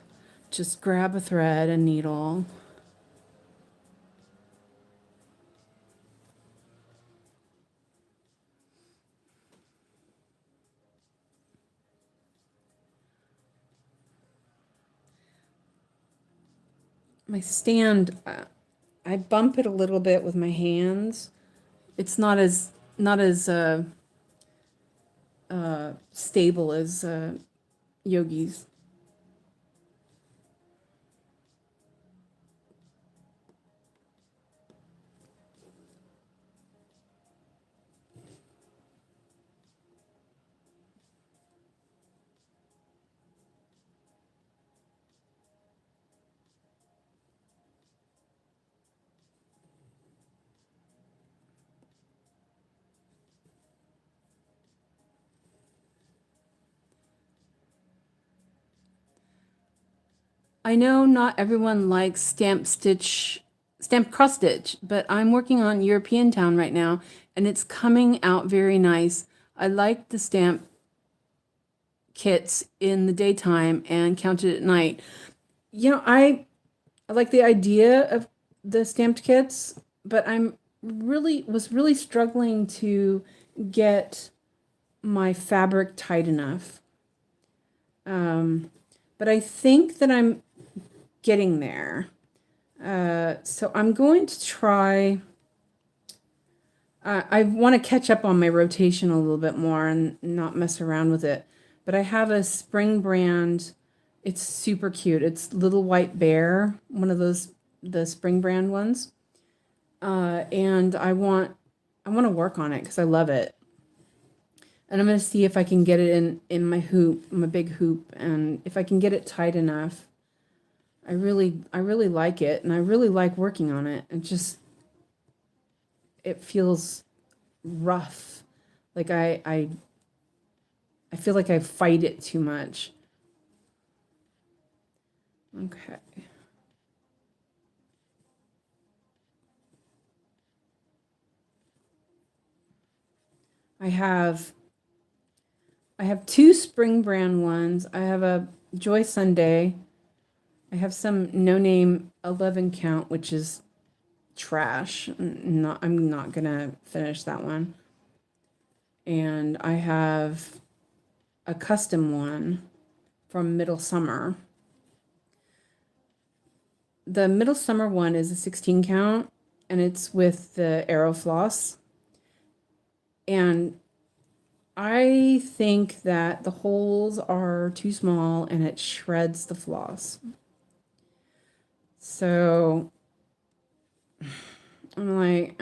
Just grab a thread and needle. My stand, I bump it a little bit with my hands. It's not as stable as Yogi's. I know not everyone likes stamp cross stitch, but I'm working on European Town right now, and it's coming out very nice. I like the stamp kits in the daytime and counted at night. I like the idea of the stamped kits, but was really struggling to get my fabric tight enough. But I think that I'm getting there. So I'm going to try. I want to catch up on my rotation a little bit more and not mess around with it. But I have a spring brand. It's super cute. It's Little White Bear, one of the spring brand ones. And I want to work on it because I love it. And I'm going to see if I can get it in my hoop, my big hoop, and if I can get it tight enough. I really like it, and I really like working on it. It feels rough. Like I feel like I fight it too much. Okay. I have two spring brand ones. I have a Joy Sunday. I have some no name 11 count, which is trash. I'm not gonna finish that one. And I have a custom one from Middle Summer. The Middle Summer one is a 16 count, and it's with the Arrow Floss. And I think that the holes are too small and it shreds the floss. So I'm like,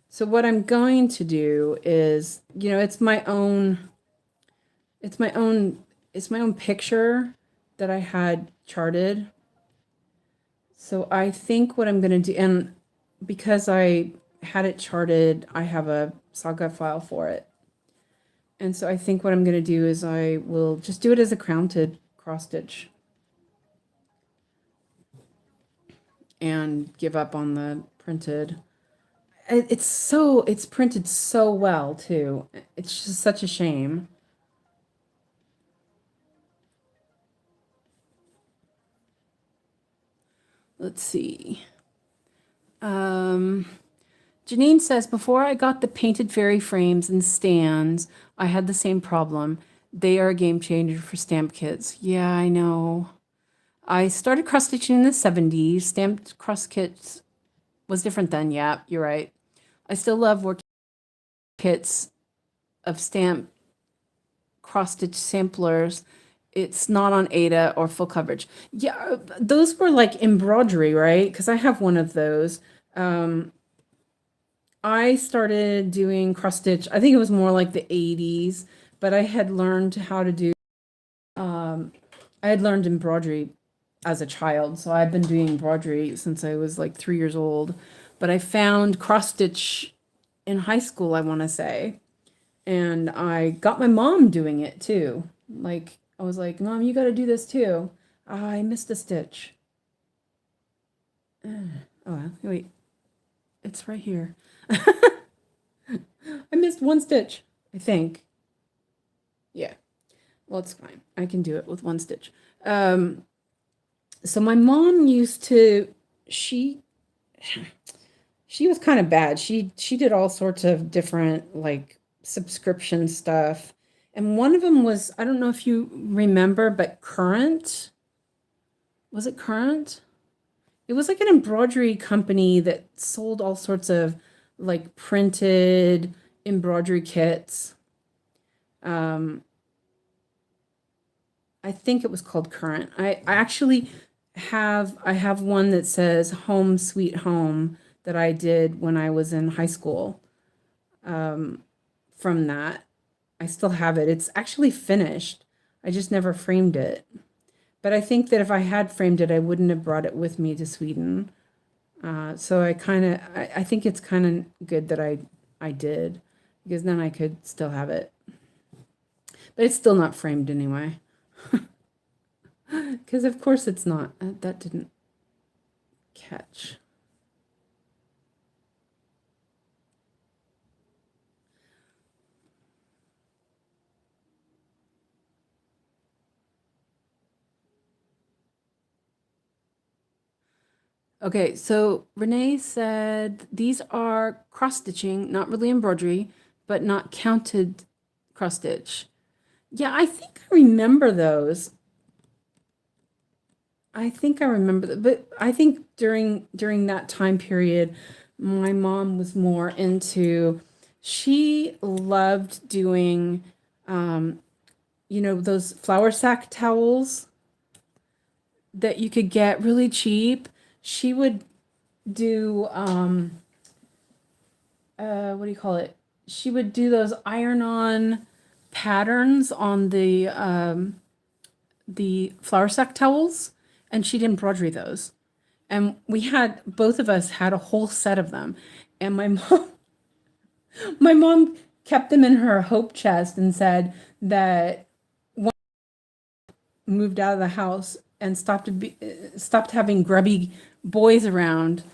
So what I'm going to do is, it's my own picture that I had charted. So I think what I'm going to do, and because I had it charted, I have a Saga file for it. And so I think what I'm going to do is I will just do it as a crowned cross stitch and give up on the printed. It's printed so well too. It's just such a shame. Let's see. Janine says, before I got the painted fairy frames and stands, I had the same problem. They are a game changer for stamp kits. Yeah, I know. I started cross stitching in the 70s. Stamped cross kits was different then. Yeah, you're right. I still love working kits of stamp cross stitch samplers. It's not on Ada or full coverage. Yeah, those were like embroidery, right? Because I have one of those. I started doing cross stitch. I think it was more like the 80s, but I had learned how to do. I had learned embroidery as a child, so I've been doing embroidery since I was like 3 years old. But I found cross stitch in high school, I want to say, and I got my mom doing it too. Like I was like, Mom, you got to do this too. I missed a stitch. Oh, wait, it's right here. I missed one stitch, I think. Yeah. Well, it's fine. I can do it with one stitch. So my mom used to, she was kind of bad. She did all sorts of different like subscription stuff. And one of them was, I don't know if you remember, but Current. Was it Current? It was like an embroidery company that sold all sorts of like printed embroidery kits. I think it was called Current. I actually have one that says Home Sweet Home that I did when I was in high school. From that, I still have it. It's actually finished. I just never framed it. But I think that if I had framed it, I wouldn't have brought it with me to Sweden. So I think it's kind of good that I did, because then I could still have it. But it's still not framed anyway. Because of course it's not. That didn't catch. Okay, so Renee said these are cross stitching, not really embroidery, but not counted cross stitch. Yeah, I think I remember those. I think I remember that, but I think during that time period, my mom was more into. She loved doing, those flour sack towels that you could get really cheap. She would do, what do you call it? She would do those iron-on patterns on the flour sack towels, and she'd embroidery those. And we had both of us had a whole set of them. And my mom kept them in her hope chest and said that when moved out of the house and stopped having grubby boys around,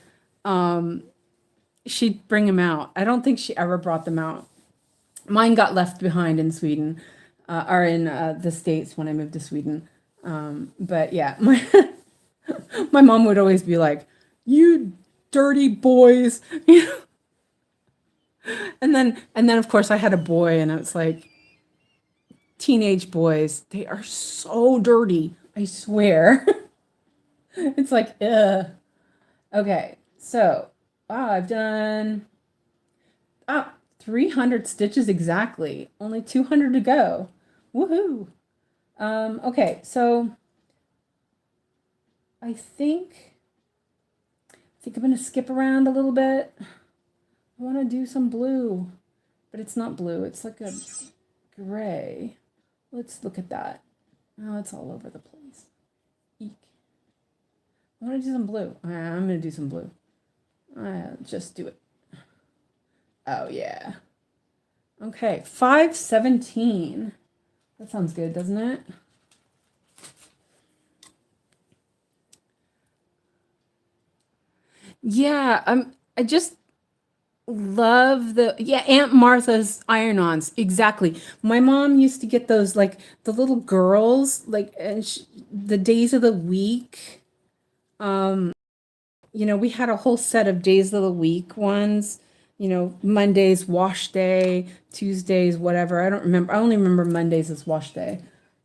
she'd bring them out. I don't think she ever brought them out. Mine got left behind in Sweden, or in the States when I moved to Sweden. But yeah, my mom would always be like, "You dirty boys," and then of course I had a boy, and it's like teenage boys. They are so dirty. I swear. It's like, ugh. Okay, so wow, I've done 300 stitches exactly. Only 200 to go. Woohoo. Okay, so I think I'm gonna skip around a little bit. I want to do some blue, but it's not blue. It's like a gray. Let's look at that. Oh, it's all over the place. Eek. I want to do some blue. I'm gonna do some blue. I'll just do it. Oh yeah. Okay, 517. That sounds good, doesn't it? Yeah, I just love Aunt Martha's iron-ons. Exactly. My mom used to get those, like the little girls, like, and the days of the week. We had a whole set of days of the week ones. Mondays wash day, Tuesdays whatever. I don't remember. I only remember Mondays as wash day.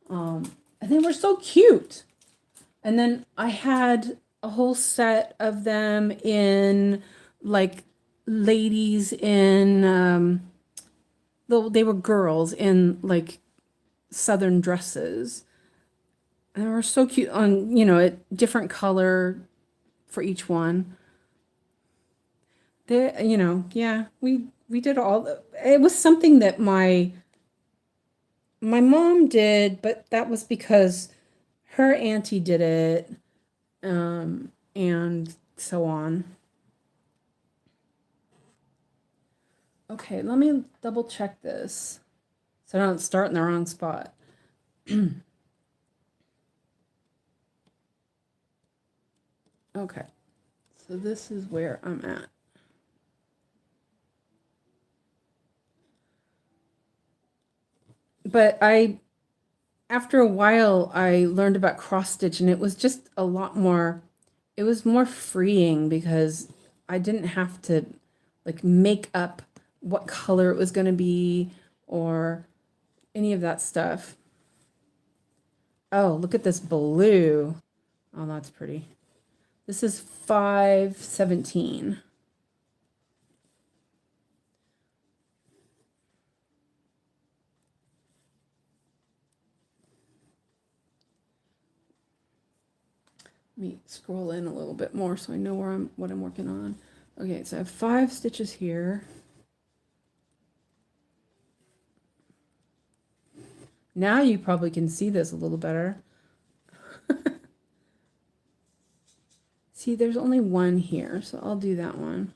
And they were so cute. And then I had a whole set of them in, like, ladies in, though they were girls in, like, southern dresses. And they were so cute on, a different color for each one. Yeah, we did it was something that my mom did, but that was because her auntie did it, and so on. Okay, let me double check this so I don't start in the wrong spot. Okay, so this is where I'm at. But after a while, I learned about cross stitch, and it was just a lot more, it was more freeing because I didn't have to, like, make up what color it was going to be or any of that stuff. Oh, look at this blue. Oh, that's pretty. This is 517. Let me scroll in a little bit more so I know what I'm working on. Okay, so I have 5 stitches here. Now you probably can see this a little better. See, there's only one here, so I'll do that one.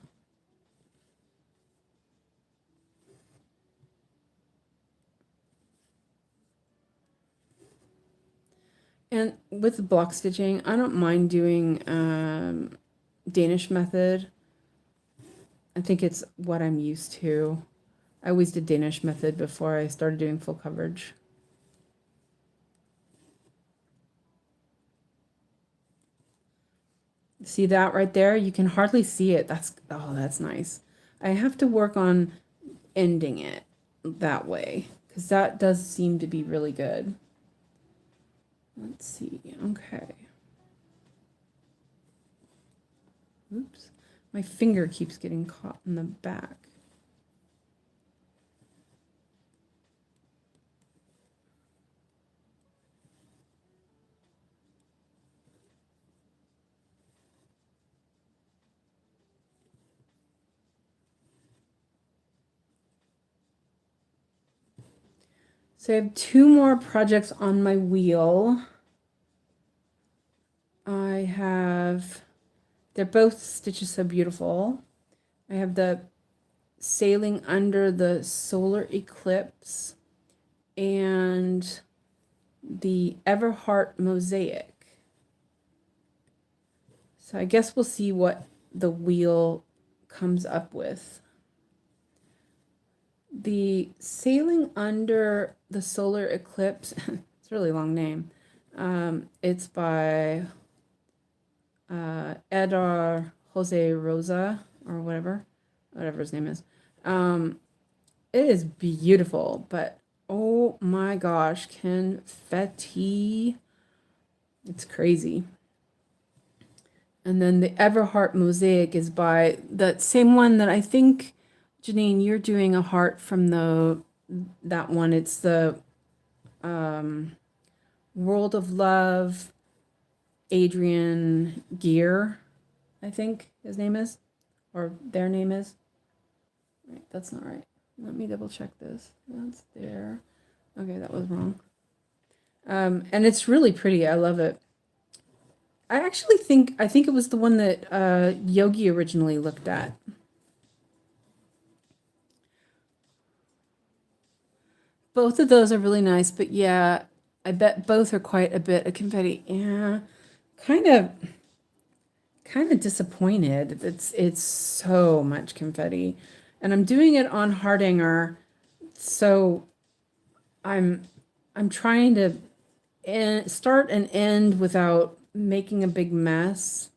And with block stitching, I don't mind doing Danish method. I think it's what I'm used to. I always did Danish method before I started doing full coverage. See that right there? You can hardly see it. That's nice. I have to work on ending it that way because that does seem to be really good. Let's see. Okay. Oops. My finger keeps getting caught in the back. So I have 2 more projects on my wheel. They're both stitches so beautiful. I have the sailing under the solar eclipse and the Everheart mosaic. So I guess we'll see what the wheel comes up with. The sailing under the solar eclipse, it's a really long name. It's by Edar Jose Rosa or whatever his name is. It is beautiful, but oh my gosh, confetti. It's crazy. And then the Everheart mosaic is by that same one that I think, Janine, you're doing a heart from that one. It's the World of Love, Adrian Gear, I think his name is, or their name is. Right, that's not right. Let me double check this. That's there. Okay, that was wrong. And it's really pretty. I love it. I actually think it was the one that Yogi originally looked at. Both of those are really nice, but yeah, I bet both are quite a bit of confetti. Yeah, kind of disappointed. It's so much confetti, and I'm doing it on Hardanger, so I'm trying to start and end without making a big mess.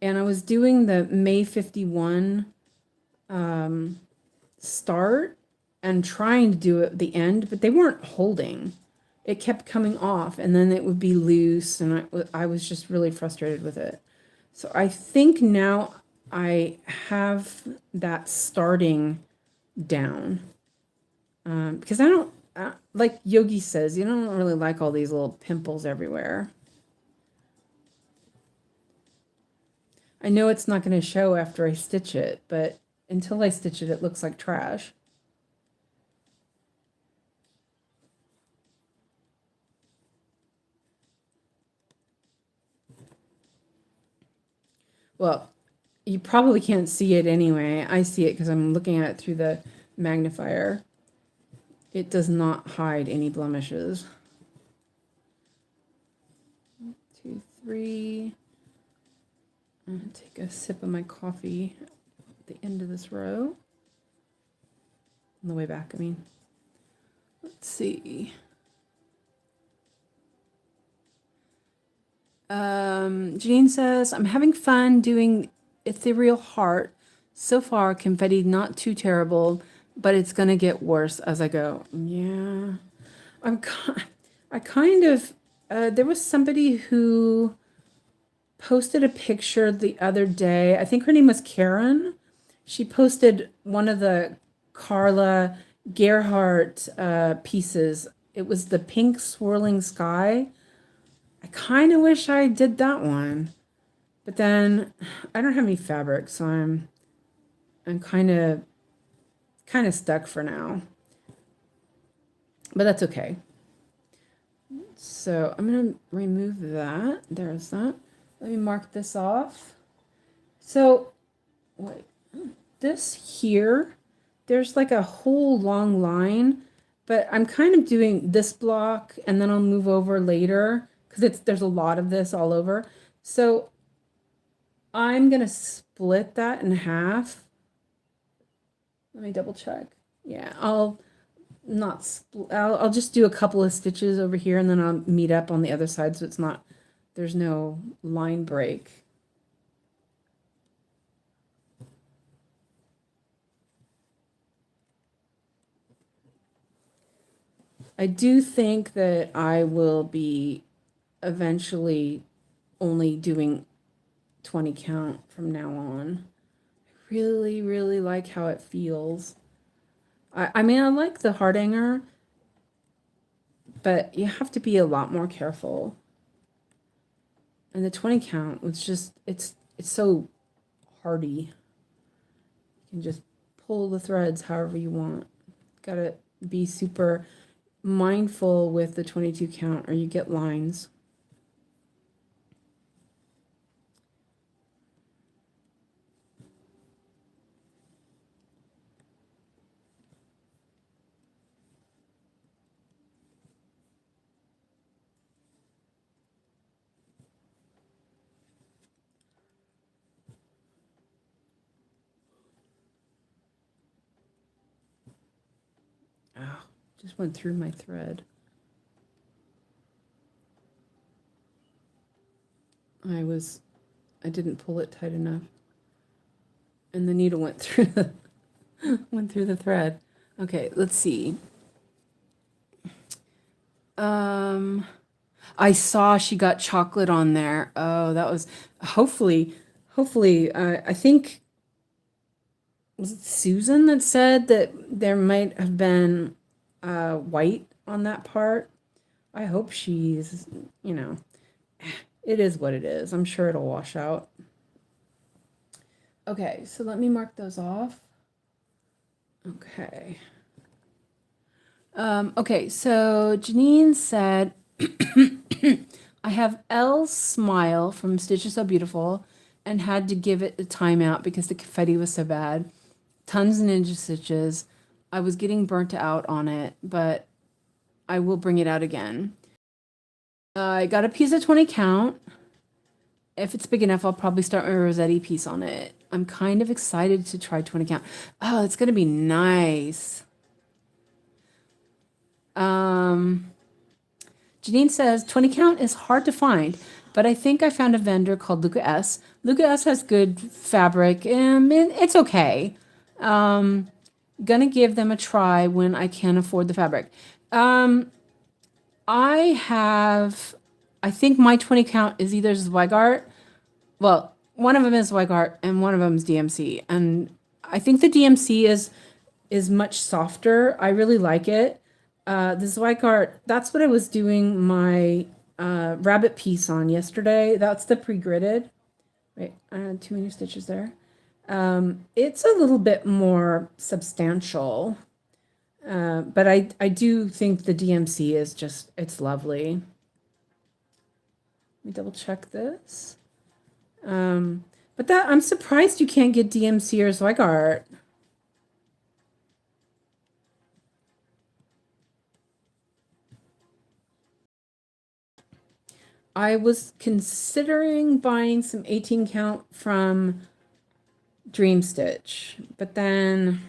And I was doing the May 51 start and trying to do it at the end, but they weren't holding. It kept coming off, and then it would be loose, and I was just really frustrated with it. So I think now I have that starting down, because I don't, like Yogi says, you don't really like all these little pimples everywhere. I know it's not going to show after I stitch it, but until I stitch it, it looks like trash. Well, you probably can't see it anyway. I see it because I'm looking at it through the magnifier. It does not hide any blemishes. 1, 2, 3. I'm going to take a sip of my coffee at the end of this row. On the way back, I mean. Let's see. Janine says, I'm having fun doing Ethereal Heart. So far, confetti not too terrible, but it's going to get worse as I go. Yeah. I kind of, there was somebody who posted a picture the other day. I think her name was Karen. She posted one of the Carla Gerhardt pieces. It was the pink swirling sky. I kind of wish I did that one, but then I don't have any fabric, so I'm kind of stuck for now. But that's okay. So I'm gonna remove that. There's that. Let me mark this off. So wait, this here, there's like a whole long line, but I'm kind of doing this block and then I'll move over later because there's a lot of this all over. So I'm going to split that in half. Let me double check. Yeah, I'll just do a couple of stitches over here, and then I'll meet up on the other side so there's no line break. I do think that I will be eventually only doing 20 count from now on. I really, really like how it feels. I mean, I like the heart hanger, but you have to be a lot more careful. And the 20 count was just, it's so hardy. You can just pull the threads however you want. Gotta be super mindful with the 22 count or you get lines. Oh, just went through my thread. I didn't pull it tight enough. And the needle went through the thread. Okay, let's see. I saw she got chocolate on there. Oh, that was hopefully, I think, was it Susan that said that there might have been white on that part? I hope she's, it is what it is. I'm sure it'll wash out. Okay, so let me mark those off. Okay. Okay, so Janine said, I have Elle's smile from Stitches So Beautiful and had to give it a timeout because the confetti was so bad. Tons of ninja stitches. I was getting burnt out on it, but I will bring it out again. I got a piece of 20 count. If it's big enough, I'll probably start my Rossetti piece on it. I'm kind of excited to try 20 count. Oh, it's going to be nice. Janine says 20 count is hard to find, but I think I found a vendor called Luca S. Luca S has good fabric, and it's okay. Gonna give them a try when I can afford the fabric. I think my 20 count is either Zweigart. Well, one of them is Zweigart and one of them is DMC. And I think the DMC is much softer. I really like it. The Zweigart, that's what I was doing my rabbit piece on yesterday. That's the pre-gridded. Wait, too many stitches there. It's a little bit more substantial. But I do think the DMC is just, it's lovely. Let me double check this. But I'm surprised you can't get DMC or Zweigart. I was considering buying some 18 count from Dream Stitch, but then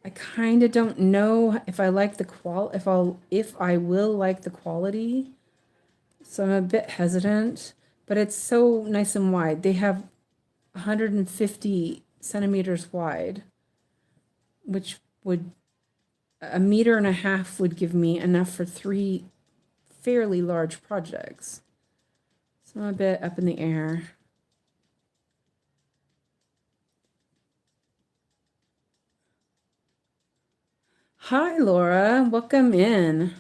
I kind of don't know if I like the if I will like the quality. So I'm a bit hesitant, but it's so nice and wide. They have 150 centimeters wide, which would, a meter and a half would give me enough for 3 fairly large projects. So I'm a bit up in the air. Hi, Laura. Welcome in.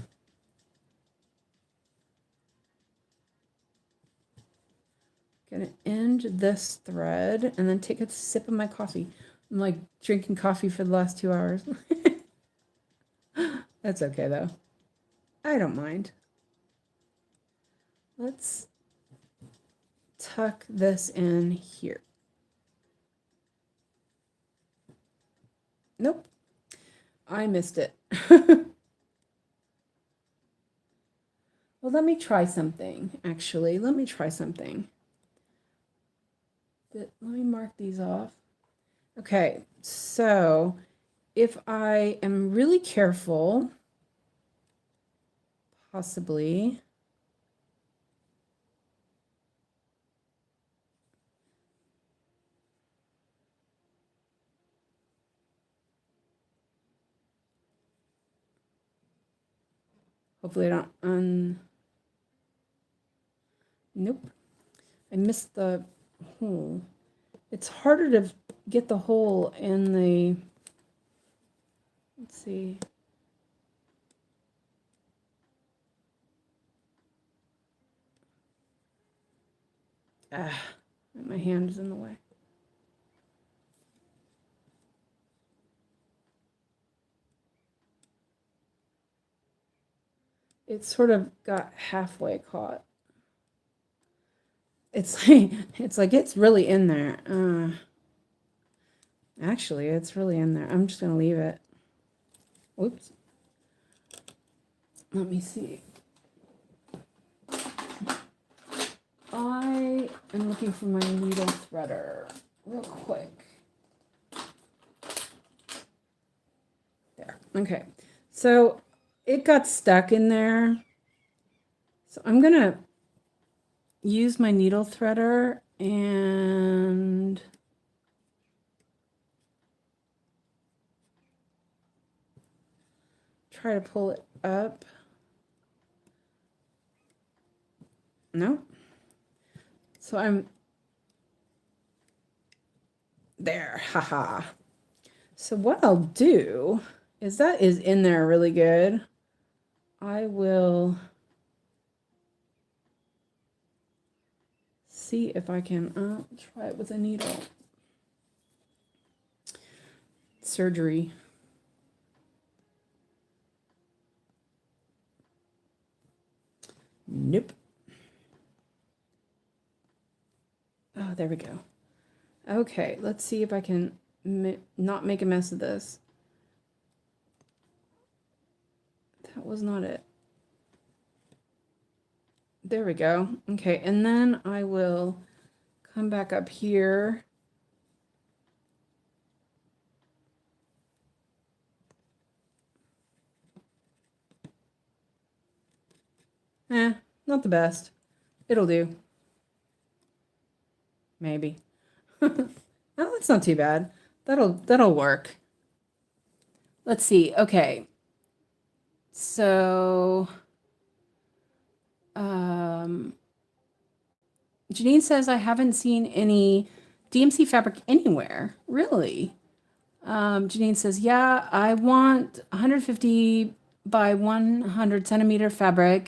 Gonna end this thread and then take a sip of my coffee. I'm like drinking coffee for the last 2 hours. That's okay though. I don't mind. Let's tuck this in here. Nope. I missed it. Well, let me try something, actually. Let me try something. Let me mark these off. Okay, so if I am really careful, possibly, hopefully I don't nope, I missed the hole. It's harder to get the hole in the, let's see. My hand is in the way. It sort of got halfway caught. It's like it's really in there. Actually, it's really in there. I'm just gonna leave it. Whoops. Let me see. I am looking for my needle threader real quick. There. Okay. So it got stuck in there. So I'm gonna use my needle threader and try to pull it up. No. So I'm there. Haha. So what I'll do is that is in there really good. I will see if I can try it with a needle. Surgery. Nope. Oh, there we go. Okay, let's see if I can not make a mess of this. That was not it. There we go. Okay, and then I will come back up here. Not the best. It'll do. Maybe. Oh, that's not too bad. That'll work. Let's see. Okay. So Janine says I haven't seen any DMC fabric anywhere. Really? Janine says, yeah, I want 150 by 100 centimeter fabric.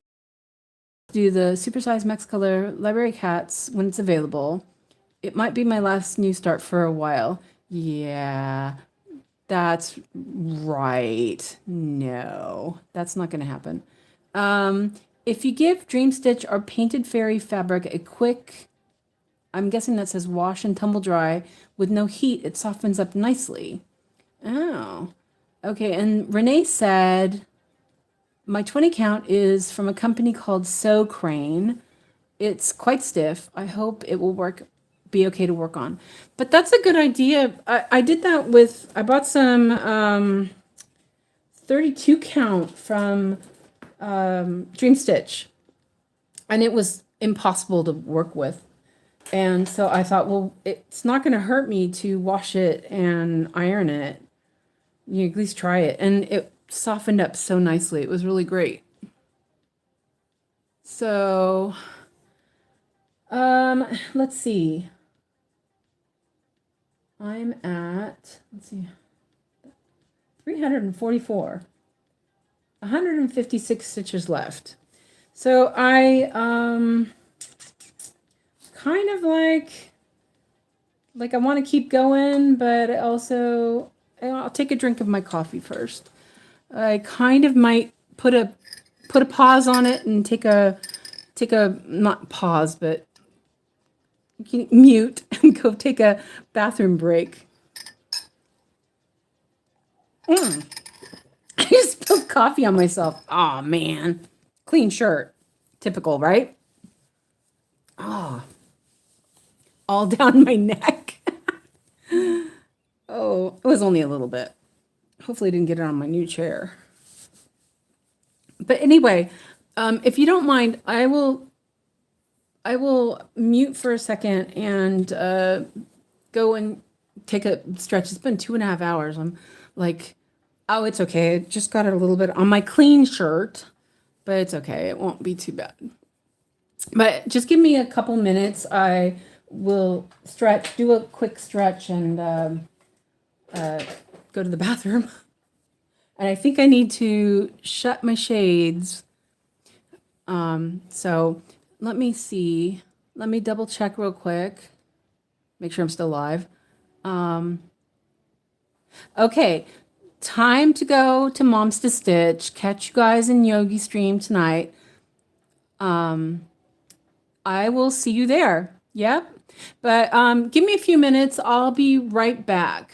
Do the supersized Max Color Library Cats when it's available. It might be my last new start for a while. Yeah, that's right. No, that's not going to happen. If you give Dream Stitch or Painted Fairy fabric a quick, I'm guessing that says wash and tumble dry with no heat, it softens up nicely. Oh, okay. And Renee said, my 20 count is from a company called Sew Crane. It's quite stiff. I hope it will be okay to work on. But that's a good idea. I did that with, I bought some 32 count from Dream Stitch, and it was impossible to work with. And so I thought, well, it's not going to hurt me to wash it and iron it. You at least try it. And it softened up so nicely. It was really great. So, let's see. I'm at, let's see, 344. 156 stitches left. So I kind of like I want to keep going, but also I'll take a drink of my coffee first. I kind of might put a pause on it and take a not pause, but mute and go take a bathroom break. I spilled coffee on myself. Oh man, clean shirt. Typical, right? Ah, all down my neck. Oh, it was only a little bit. Hopefully I didn't get it on my new chair. But anyway, if you don't mind, I will mute for a second and go and take a stretch. It's been 2.5 hours. I'm like, oh, it's okay. I just got it a little bit on my clean shirt, but it's okay. It won't be too bad. But just give me a couple minutes. I will stretch, do a quick stretch, and go to the bathroom. And I think I need to shut my shades. So let me see. Let me double check real quick. Make sure I'm still live. Okay, time to go to Moms to Stitch. Catch you guys in Yogi Stream tonight. I will see you there. Yep. But give me a few minutes. I'll be right back.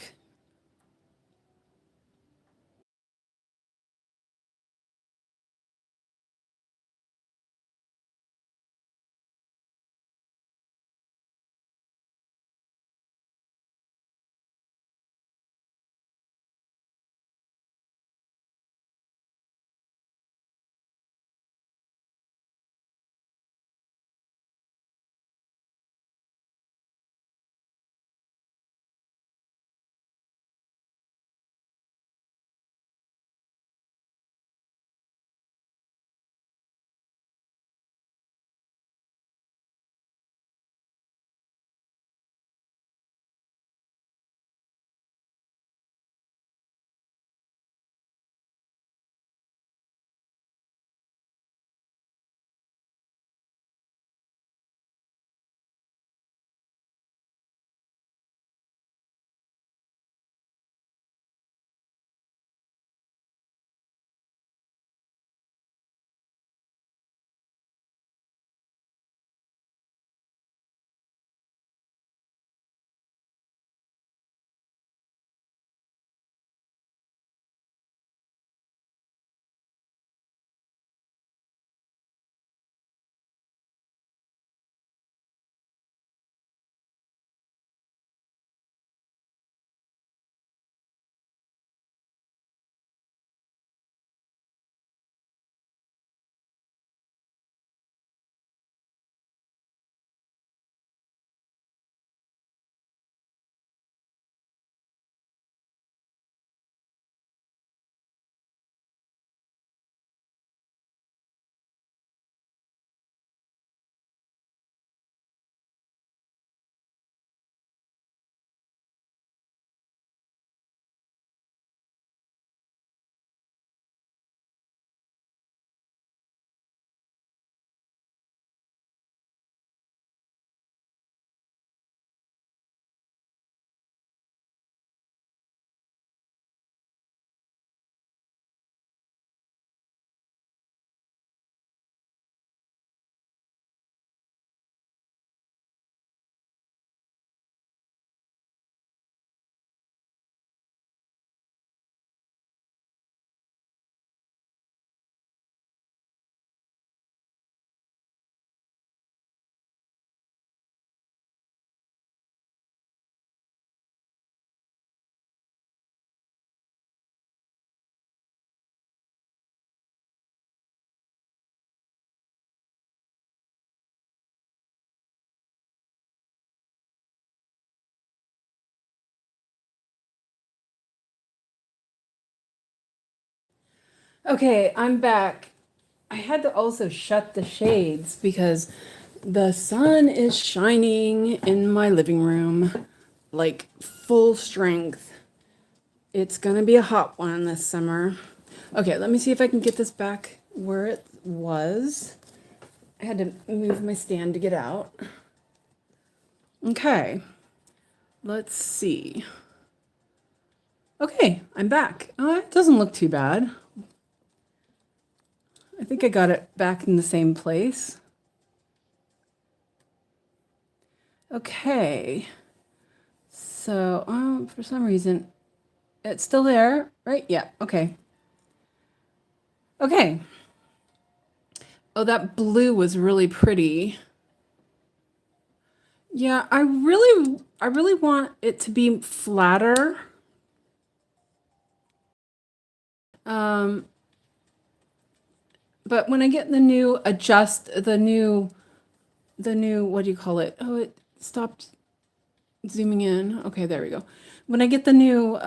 Okay, I'm back. I had to also shut the shades because the sun is shining in my living room like full strength. It's gonna be a hot one this summer. Okay, let me see if I can get this back where it was. I had to move my stand to get out. Okay, let's see. Okay, I'm back. Oh, it doesn't look too bad. I think I got it back in the same place. Okay. So, for some reason, it's still there, right? Yeah, okay. Okay. Oh, that blue was really pretty. Yeah, I really want it to be flatter. Um, but when I get the new, what do you call it? Oh, it stopped zooming in. Okay, there we go. When I get the new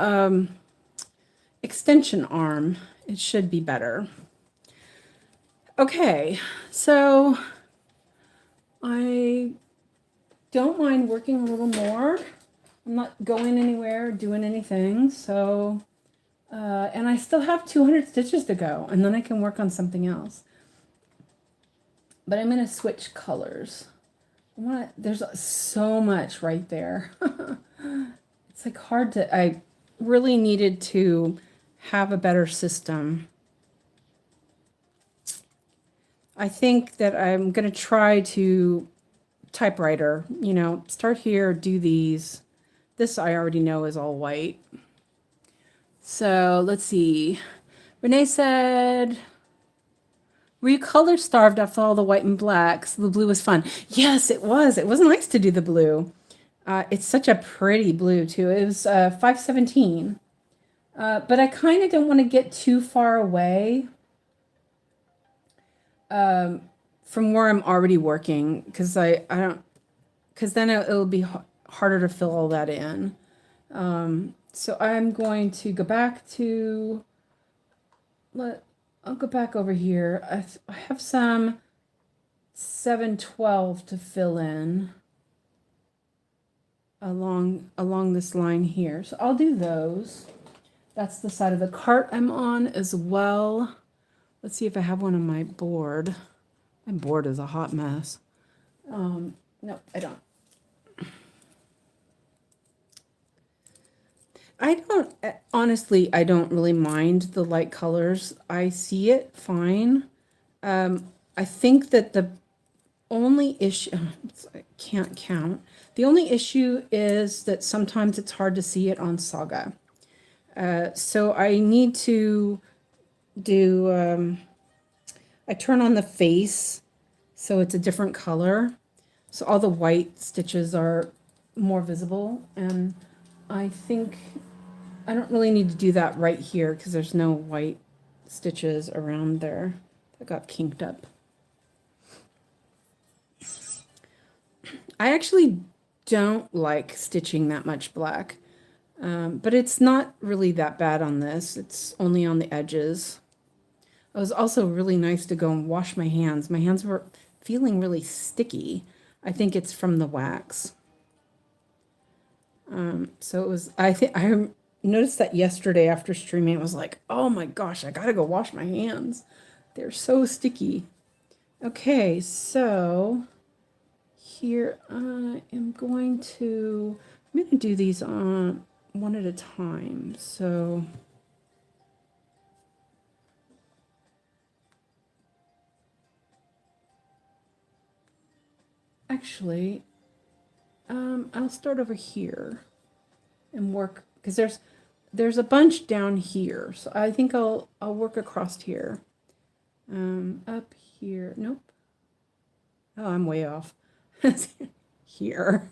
extension arm, it should be better. Okay, so I don't mind working a little more. I'm not going anywhere, doing anything, so and I still have 200 stitches to go, and then I can work on something else. But I'm going to switch colors. There's so much right there. It's like hard to, I really needed to have a better system. I think that I'm going to try to typewriter, start here, do these. This I already know is all white. So let's see. Renee said, were you color starved after all the white and black? So the blue was fun. Yes, it was. It was nice to do the blue. It's such a pretty blue too. It was 517. But I kind of don't want to get too far away from where I'm already working because I don't, because then it'll be harder to fill all that in. So I'm going to go back to, I'll go back over here. I have some 712 to fill in along this line here. So I'll do those. That's the side of the cart I'm on as well. Let's see if I have one on my board. My board is a hot mess. No, I don't. Honestly, I don't really mind the light colors. I see it fine. I think that the only issue, I can't count. The only issue is that sometimes it's hard to see it on Saga. So I need to do, I turn on the face so it's a different color. So all the white stitches are more visible. And I think I don't really need to do that right here because there's no white stitches around there that got kinked up. I actually don't like stitching that much black, but it's not really that bad on this. It's only on the edges. It was also really nice to go and wash my hands. My hands were feeling really sticky. I think it's from the wax. So it was, I think I noticed that yesterday after streaming. It was like, oh my gosh, I gotta go wash my hands. They're so sticky. Okay, so here I am going to, I'm going to do these on one at a time. So actually, I'll start over here and work because there's a bunch down here. So I think I'll work across here. Up here. Nope. Oh, I'm way off. Here.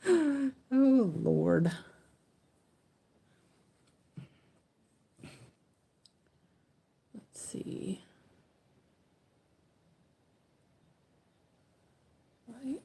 Oh, Lord. Let's see. Right.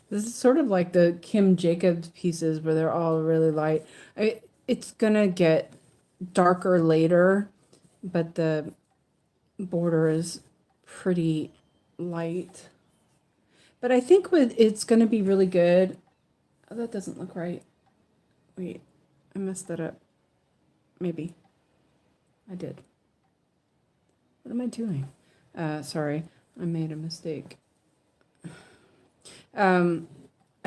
This is sort of like the Kim Jacobs pieces where they're all really light. It's gonna get darker later, but the border is pretty light. But I think it's going to be really good. Oh, that doesn't look right. Wait, I messed that up. Maybe. I did. What am I doing? Sorry, I made a mistake. I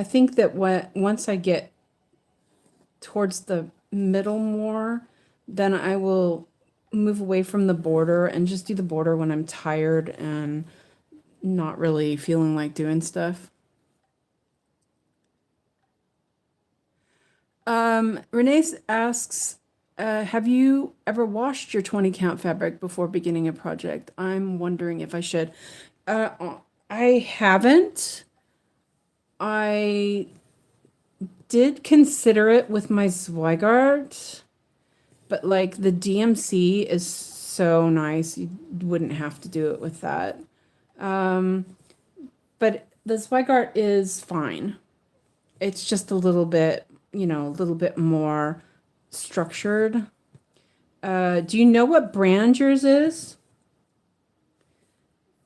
think that once I get towards the middle more, then I will move away from the border and just do the border when I'm tired and not really feeling like doing stuff. Renee asks, have you ever washed your 20 count fabric before beginning a project? I'm wondering if I should. I haven't. I did consider it with my Zweigart, but like the DMC is so nice, you wouldn't have to do it with that. But the Zweigart is fine. It's just a little bit, a little bit more structured. Do you know what brand yours is?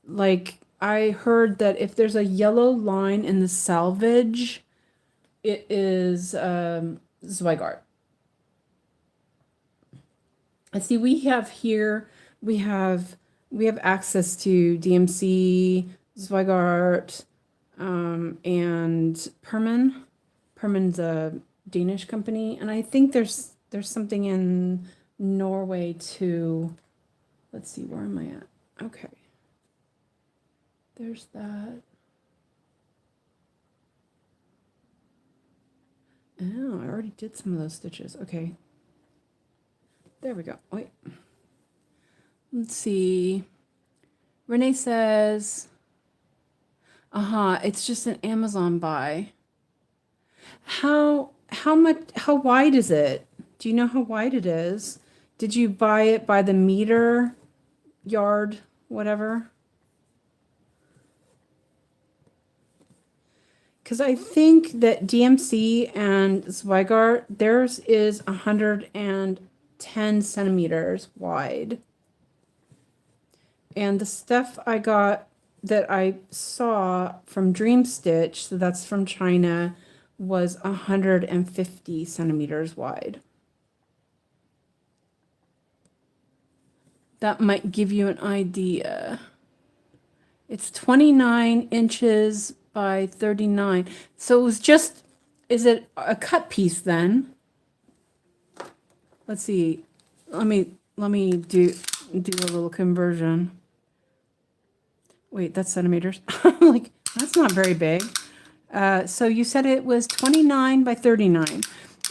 Like, I heard that if there's a yellow line in the selvage, it is Zweigart. I see we have here, we have access to DMC, Zweigart, and Perman. Perman's a Danish company, and I think there's something in Norway too. Let's see, where am I at? Okay. There's that. Oh, I already did some of those stitches. Okay. There we go. Wait. Let's see. Renee says, it's just an Amazon buy. How wide is it? Do you know how wide it is? Did you buy it by the meter, yard, whatever? Because I think that DMC and Zweigart, theirs is 110 centimeters wide. And the stuff I got that I saw from Dream Stitch, so that's from China, was 150 centimeters wide. That might give you an idea. It's 29 inches by 39. So it was just, is it a cut piece then? Let's see. Let me do a little conversion. Wait, that's centimeters. I'm like, that's not very big. So you said it was 29 by 39.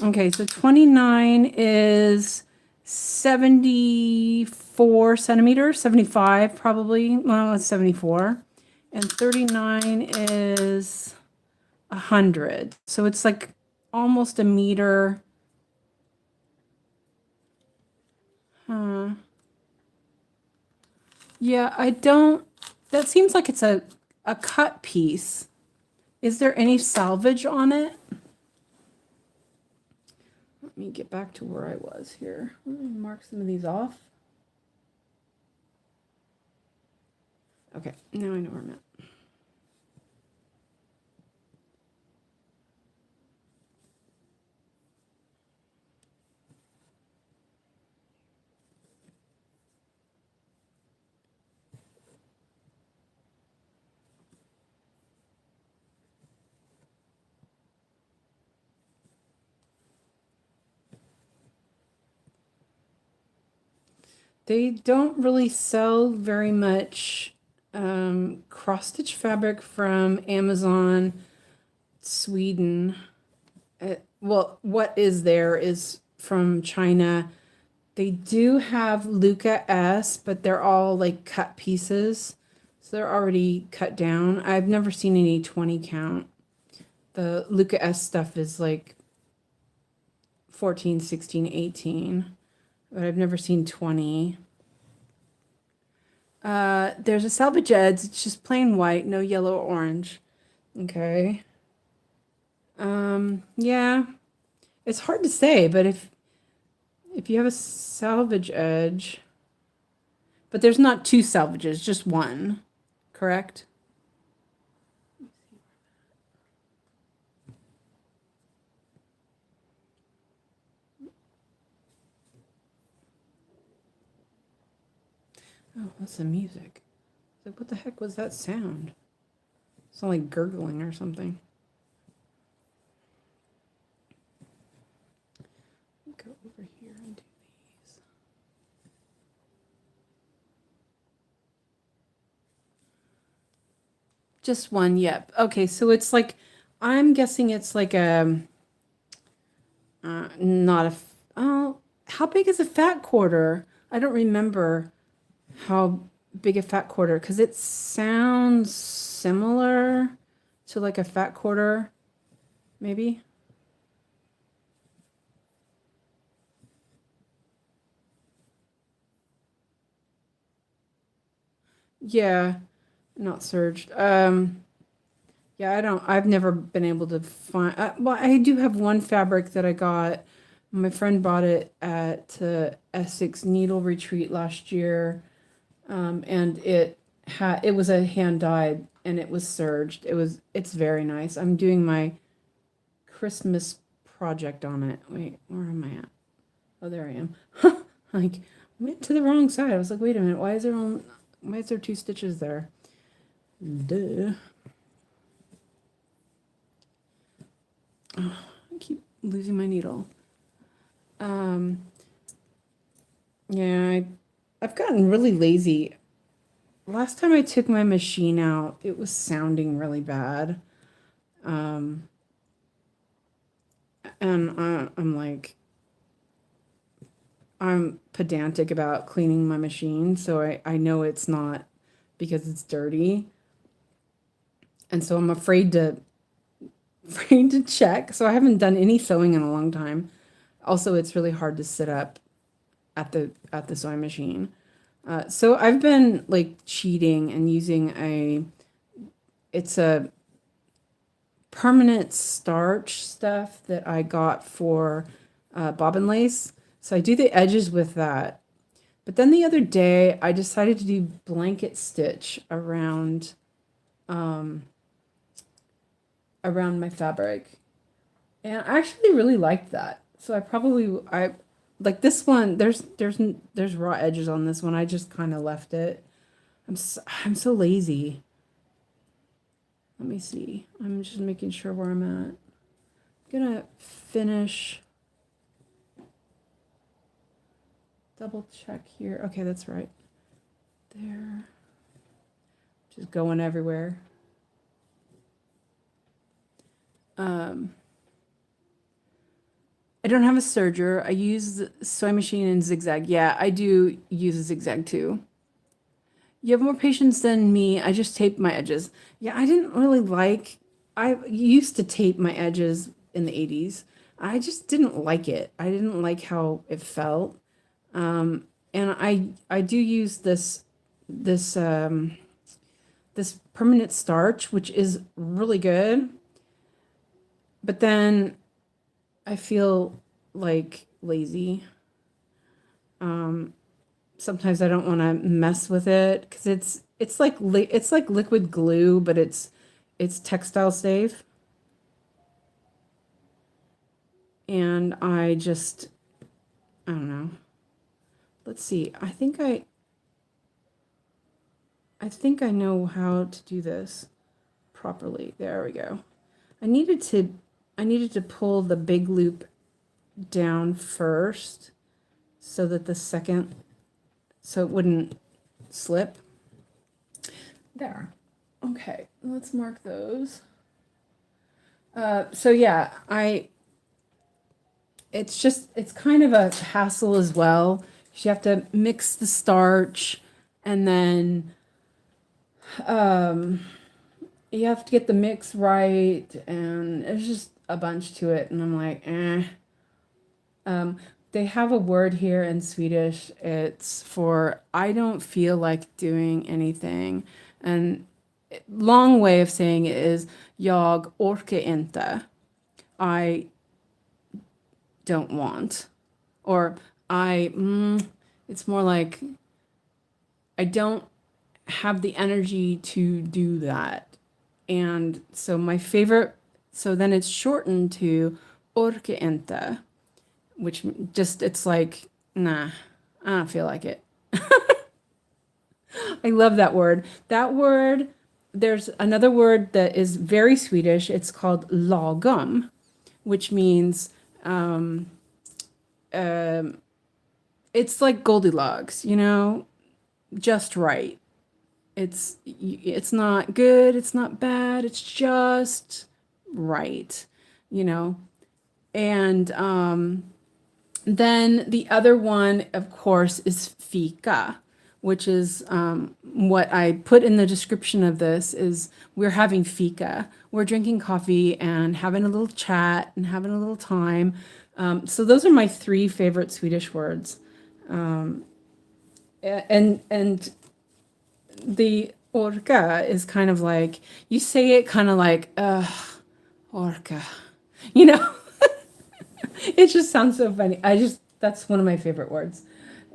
Okay, so 29 is 74 centimeters, 75 probably. Well, it's 74. And 39 is 100. So it's like almost a meter. Yeah, that seems like it's a cut piece. Is there any salvage on it? Let me get back to where I was here. Let me mark some of these off. Okay, now I know where I'm at. They don't really sell very much cross stitch fabric from Amazon, Sweden. Well, what is there is from China. They do have Luca S, but they're all like cut pieces. So they're already cut down. I've never seen any 20 count. The Luca S stuff is like 14, 16, 18. But I've never seen 20. There's a salvage edge. It's just plain white, no yellow or orange. Okay. Yeah. It's hard to say, but if you have a salvage edge, but there's not two salvages, just one, correct? Oh, that's the music. Like, what the heck was that sound? It's like gurgling or something. Go over here and do these. Just one, yep. Okay, so it's like, I'm guessing it's like a, not a, oh, how big is a fat quarter? I don't remember how big a fat quarter, because it sounds similar to like a fat quarter, maybe. Yeah, not surged. Yeah, I've never been able to find, well, I do have one fabric that I got. My friend bought it at Essex Needle Retreat last year. And it was a hand dyed and it was serged. It's very nice. I'm doing my Christmas project on it. Wait, where am I at? Oh, there I am. Like, went to the wrong side. I was like, wait a minute, why is there two stitches there? Duh. Oh, I keep losing my needle. Yeah, I've gotten really lazy. Last time I took my machine out, it was sounding really bad. Um, and I'm like, I'm pedantic about cleaning my machine, so I know it's not because it's dirty. And so I'm afraid to check. So I haven't done any sewing in a long time. Also, it's really hard to sit up at the sewing machine. So I've been like cheating and using it's a permanent starch stuff that I got for bobbin lace. So I do the edges with that. But then the other day, I decided to do blanket stitch around my fabric, and I actually really liked that. So I like this one. There's raw edges on this one. I just kind of left it. I'm so lazy. Let me see. I'm just making sure where I'm at. I'm gonna finish. Double check here. Okay, that's right. There. Just going everywhere. Um, I don't have a serger. I use the sewing machine in zigzag. Yeah, I do use a zigzag too. You have more patience than me. I just tape my edges. Yeah, I didn't really like, I used to tape my edges in the 80s. I just didn't like it. I didn't like how it felt. And I do use this this permanent starch, which is really good. But then I feel like lazy. Sometimes I don't want to mess with it because it's like liquid glue, but it's textile safe. And I don't know. Let's see. I think I know how to do this properly. There we go. I needed to I needed to pull the big loop down first so that so it wouldn't slip. There. Okay, let's mark those. So yeah, it's kind of a hassle as well. You have to mix the starch and then um, you have to get the mix right, and there's just a bunch to it. And I'm like, eh. Um, they have a word here in Swedish. It's for I don't feel like doing anything. And long way of saying it is jag orkar inte. I don't want. Or it's more like I don't have the energy to do that. And so so then it's shortened to orkar inte, which just, it's like, nah, I don't feel like it. I love that word. That word, there's another word that is very Swedish. It's called lagom, which means um, it's like Goldilocks, just right. It's not good, it's not bad, it's just right, you know. And then the other one, of course, is fika, which is what I put in the description of this is we're having fika. We're drinking coffee and having a little chat and having a little time. So those are my three favorite Swedish words. And the orka is kind of like you say it kind of like orka, you know. It just sounds so funny. That's one of my favorite words.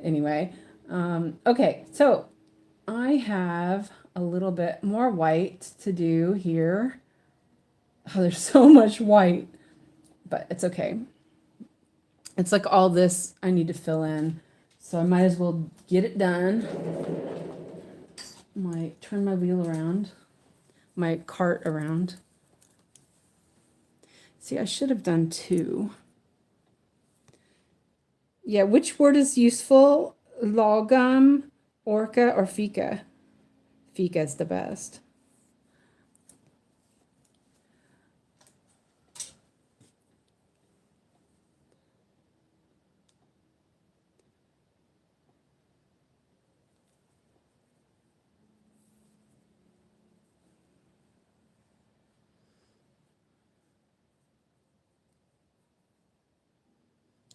Anyway, okay, so I have a little bit more white to do here. Oh, there's so much white, but it's okay. It's like all this I need to fill in. So I might as well get it done. Turn my wheel around, my cart around. See, I should have done two. Yeah, which word is useful? Lagom, orca, or fika? Fika is the best.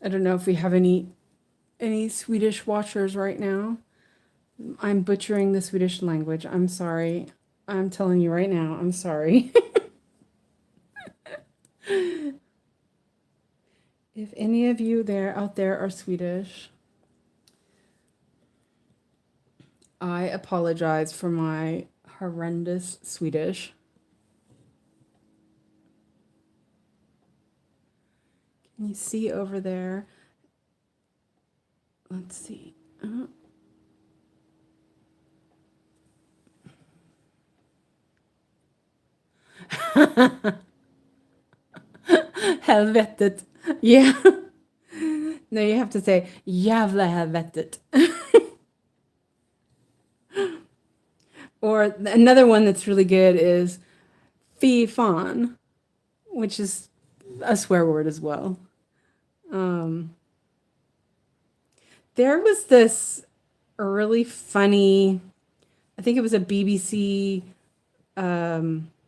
I don't know if we have any Swedish watchers right now. I'm butchering the Swedish language. I'm sorry. I'm telling you right now, I'm sorry. If any of you out there are Swedish, I apologize for my horrendous Swedish. Can you see over there? Let's see. Helvetet. Yeah. No, you have to say jävla helvetet. Or another one that's really good is fy fan, which is a swear word as well. There was this really funny, I think it was a BBC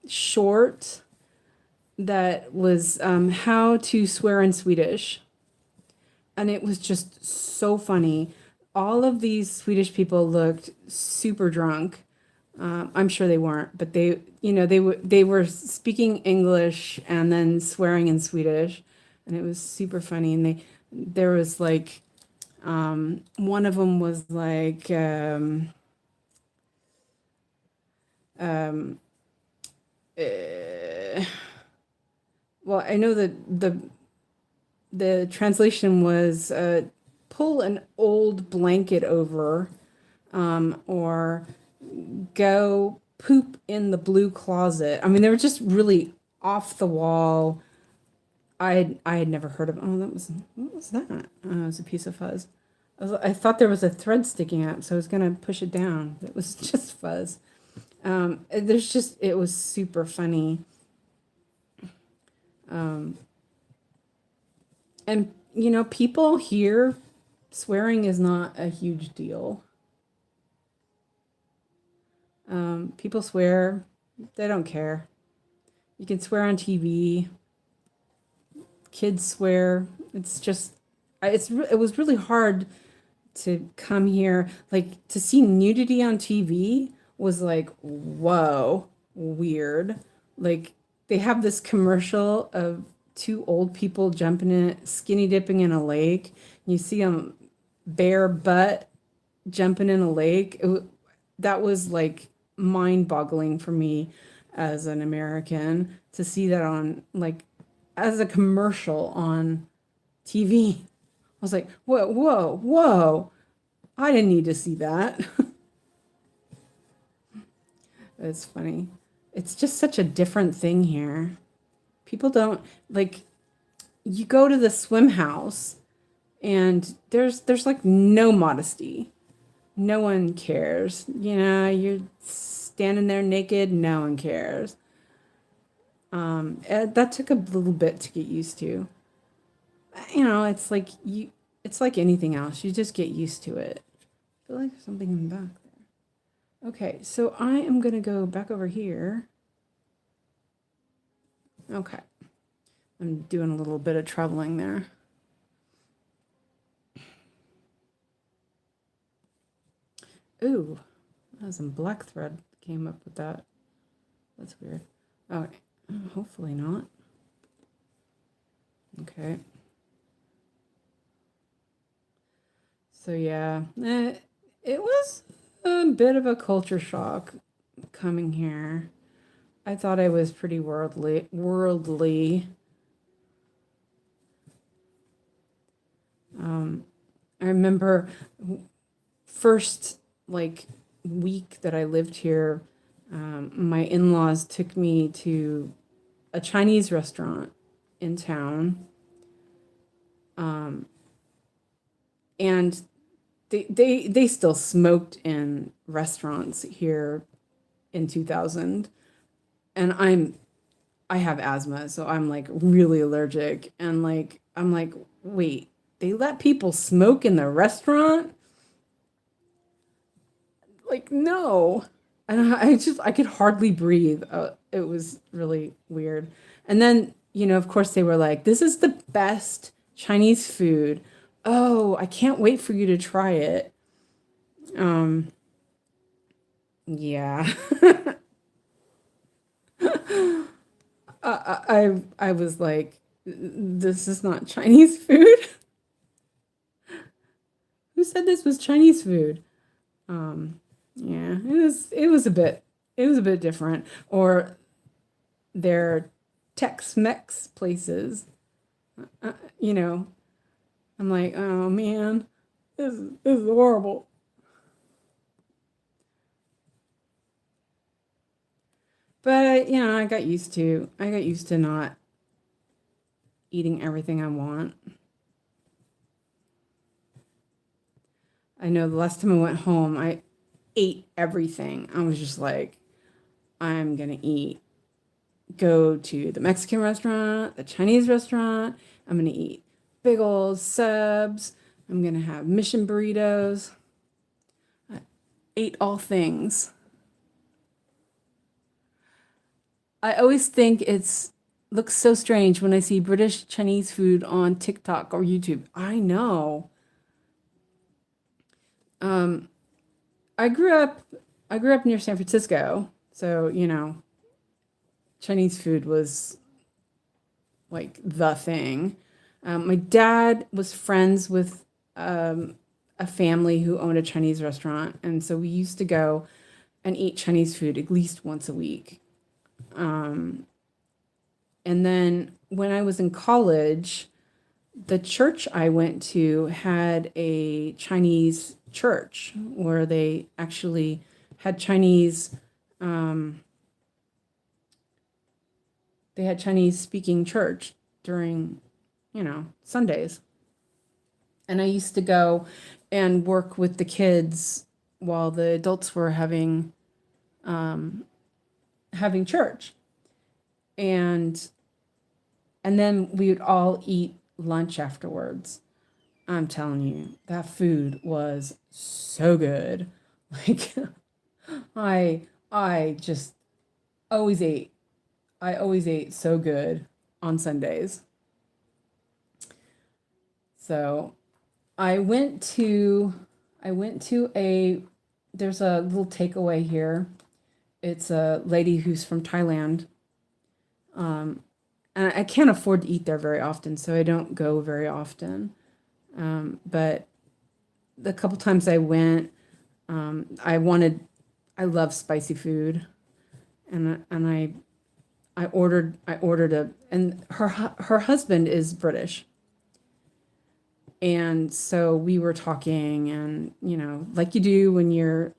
short that was how to swear in Swedish. And it was just so funny. All of these Swedish people looked super drunk. I'm sure they weren't, but they were speaking English and then swearing in Swedish, and it was super funny. And there was like one of them was like well, I know that the translation was pull an old blanket over, or go poop in the blue closet. I mean, they were just really off the wall. I had never heard of. Oh, what was that? Oh, it was a piece of fuzz. I thought there was a thread sticking out, so I was gonna push it down. It was just fuzz. It was super funny. And people here swearing is not a huge deal. People swear, they don't care. You can swear on TV. Kids swear. It was really hard to come here. Like to see nudity on TV was like, whoa, weird. Like they have this commercial of two old people jumping in, skinny dipping in a lake. You see them bare butt jumping in a lake. That was like mind boggling for me as an American to see that on like as a commercial on TV. I was like, whoa, whoa, whoa. I didn't need to see that. It's funny. It's just such a different thing here. People don't like you go to the swim house and there's like no modesty. No one cares. You know, you're standing there naked, no one cares. That took a little bit to get used to. You know, it's like anything else. You just get used to it. I feel like there's something in the back there. Okay, so I am gonna go back over here. Okay, I'm doing a little bit of traveling there. Ooh, that was some black thread came up with that. That's weird. Okay, hopefully not. Okay. So yeah, it was a bit of a culture shock coming here. I thought I was pretty worldly. I remember first like week that I lived here, my in-laws took me to a Chinese restaurant in town, and they still smoked in restaurants here in 2000, and I have asthma, so I'm like really allergic, and like I'm like, wait, they let people smoke in the restaurant? Like, no. And I could hardly breathe. It was really weird. And then, you know, of course they were like, this is the best Chinese food. Oh, I can't wait for you to try it. Um, yeah. I was like, this is not Chinese food. Who said this was Chinese food? Um, yeah, it was a bit different. Or their Tex-Mex places. You know, I'm like, oh man, this is horrible. But you know, I got used to not eating everything I want. I know the last time I went home, I ate everything. I was just like, I'm gonna eat. Go to the Mexican restaurant, the Chinese restaurant. I'm gonna eat big old subs. I'm gonna have mission burritos. I ate all things. I always think it's looks so strange when I see British Chinese food on TikTok or YouTube. I know. Um, I grew up I grew up near San Francisco, so you know, Chinese food was like the thing. My dad was friends with a family who owned a Chinese restaurant, and so we used to go and eat Chinese food at least once a week. Um, and then when I was in college, the church I went to had a Chinese church where they actually had um, they had Chinese speaking church during, you know, Sundays. And I used to go and work with the kids while the adults were um, having church. And then we would all eat lunch afterwards. I'm telling you, that food was so good. Like I I just always ate. I always ate so good on Sundays. So I went to I went to a there's a little takeaway here. It's a lady who's from Thailand. Um, and I can't afford to eat there very often, so I don't go very often. But the couple times I went, I wanted, I love spicy food, and I ordered and her husband is British, and so we were talking, and you know, like you do when you're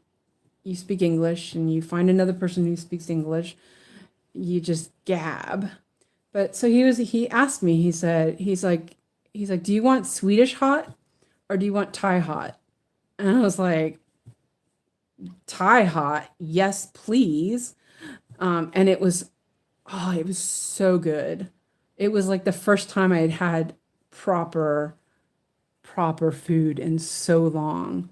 you speak English and you find another person who speaks English, you just gab. But so he asked me, he's like, do you want Swedish hot or do you want Thai hot? And I was like, Thai hot, yes, please. And it was so good. It was like the first time I had had proper food in so long.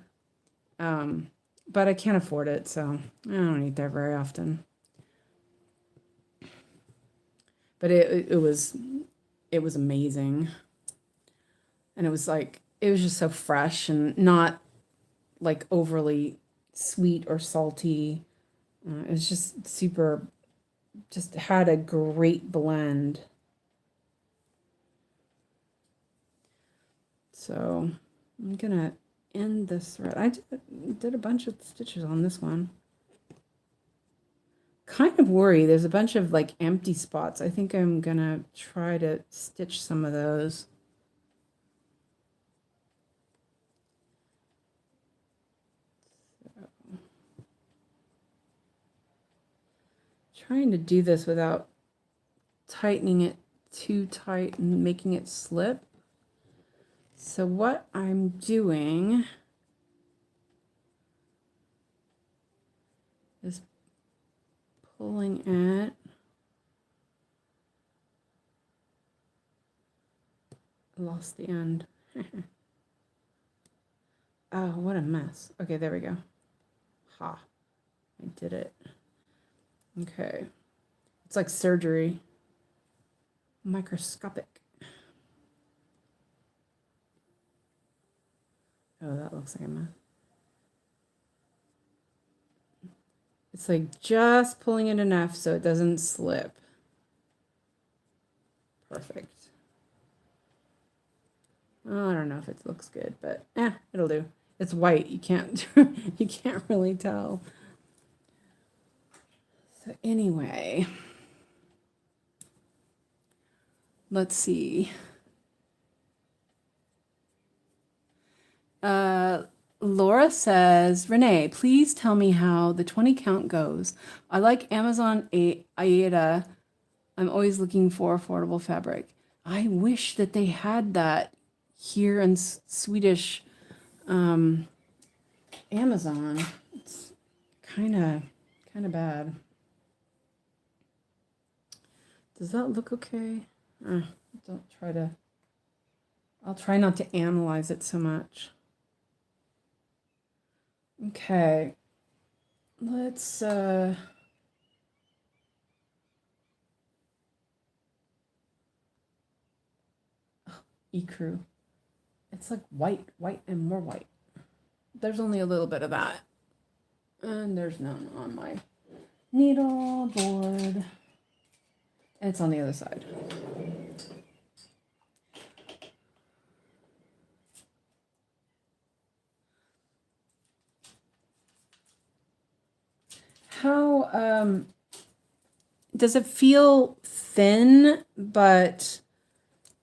But I can't afford it, so I don't eat there very often. But it was amazing. And it was just so fresh and not like overly sweet or salty. It was just just had a great blend. So I'm gonna end this thread. I did a bunch of stitches on this one. Kind of worry. There's a bunch of like empty spots. I think I'm gonna try to stitch some of those. Trying to do this without tightening it too tight and making it slip. So what I'm doing is pulling it. I lost the end. Oh, what a mess. Okay, there we go. Ha, I did it. Okay. It's like surgery. Microscopic. Oh, that looks like a mess. It's like just pulling it enough so it doesn't slip. Perfect. Oh, I don't know if it looks good, but it'll do. It's white. You can't you can't really tell. So anyway, let's see. Laura says, Renee, please tell me how the 20 count goes. I like Amazon Aida. I'm always looking for affordable fabric. I wish that they had that here in Swedish Amazon. It's kind of bad. Does that look okay? Don't try to. I'll try not to analyze it so much. Okay. Let's ecru. It's like white and more white. There's only a little bit of that. And there's none on my needle board. It's on the other side. How does it feel thin but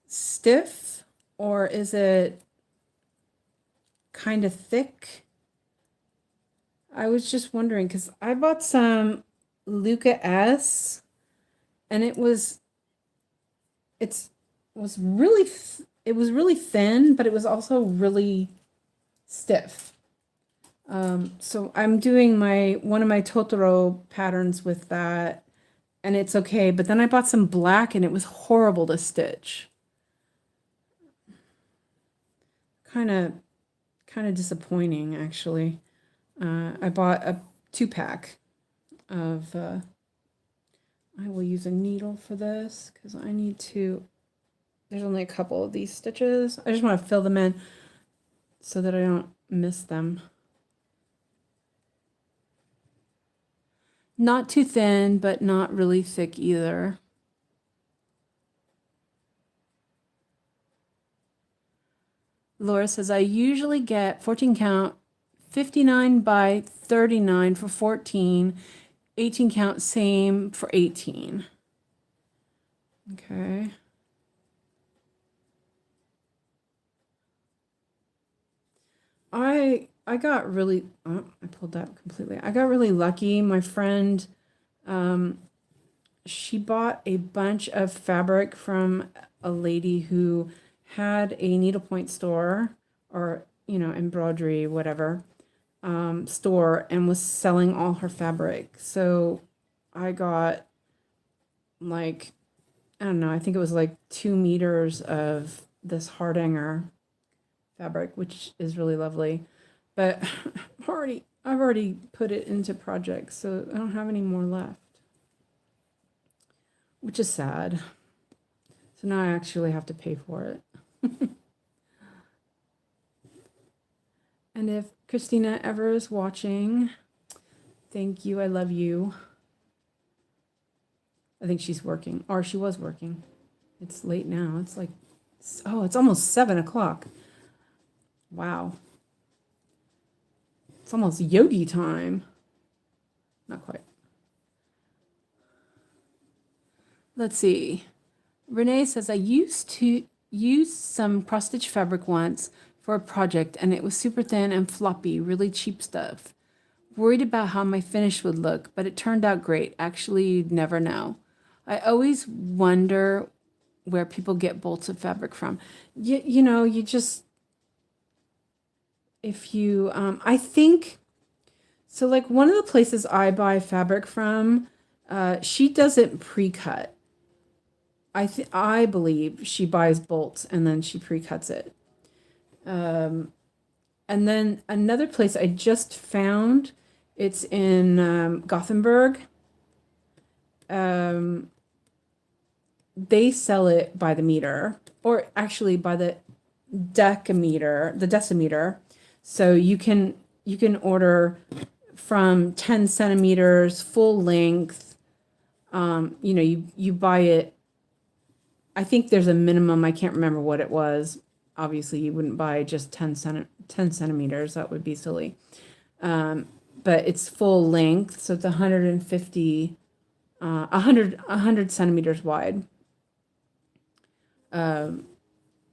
stiff, or is it kind of thick? I was just wondering because I bought some Luca S, and it was really thin, but it was also really stiff. So I'm doing one of my Totoro patterns with that, and it's okay. But then I bought some black, and it was horrible to stitch. Kind of disappointing, actually. I bought a 2-pack of. I will use a needle for this because I need to. There's only a couple of these stitches. I just want to fill them in so that I don't miss them. Not too thin, but not really thick either. Laura says, I usually get 14 count, 59 by 39 for 14, 18 count, same for 18. Okay. I got really, oh, I pulled that completely. I got really lucky. My friend, um, she bought a bunch of fabric from a lady who had a needlepoint store or, embroidery, whatever, store and was selling all her fabric. So I got like, I don't know, I think it was like 2 meters of this hardanger fabric, which is really lovely. But I've already put it into projects, so I don't have any more left, which is sad. So now I actually have to pay for it. And if Christina ever is watching, thank you. I love you. I think she's working, or she was working. It's late now. It's like, oh, it's almost 7 o'clock. Wow. It's almost yogi time. Not quite. Let's see. Renee says, I used to use some cross stitch fabric once for a project and it was super thin and floppy, really cheap stuff. Worried about how my finish would look, but it turned out great. Actually, you'd never know. I always wonder where people get bolts of fabric from. You just, if you, I think, so like one of the places I buy fabric from, she doesn't pre-cut. I believe she buys bolts and then she pre-cuts it. And then another place I just found, it's in Gothenburg. They sell it by the meter, or actually by the decimeter. So you can order from 10 centimeters full length. You buy it. I think there's a minimum. I can't remember what it was. Obviously, you wouldn't buy just 10 centimeters. That would be silly. But it's full length, so it's 150, 100 centimeters wide. And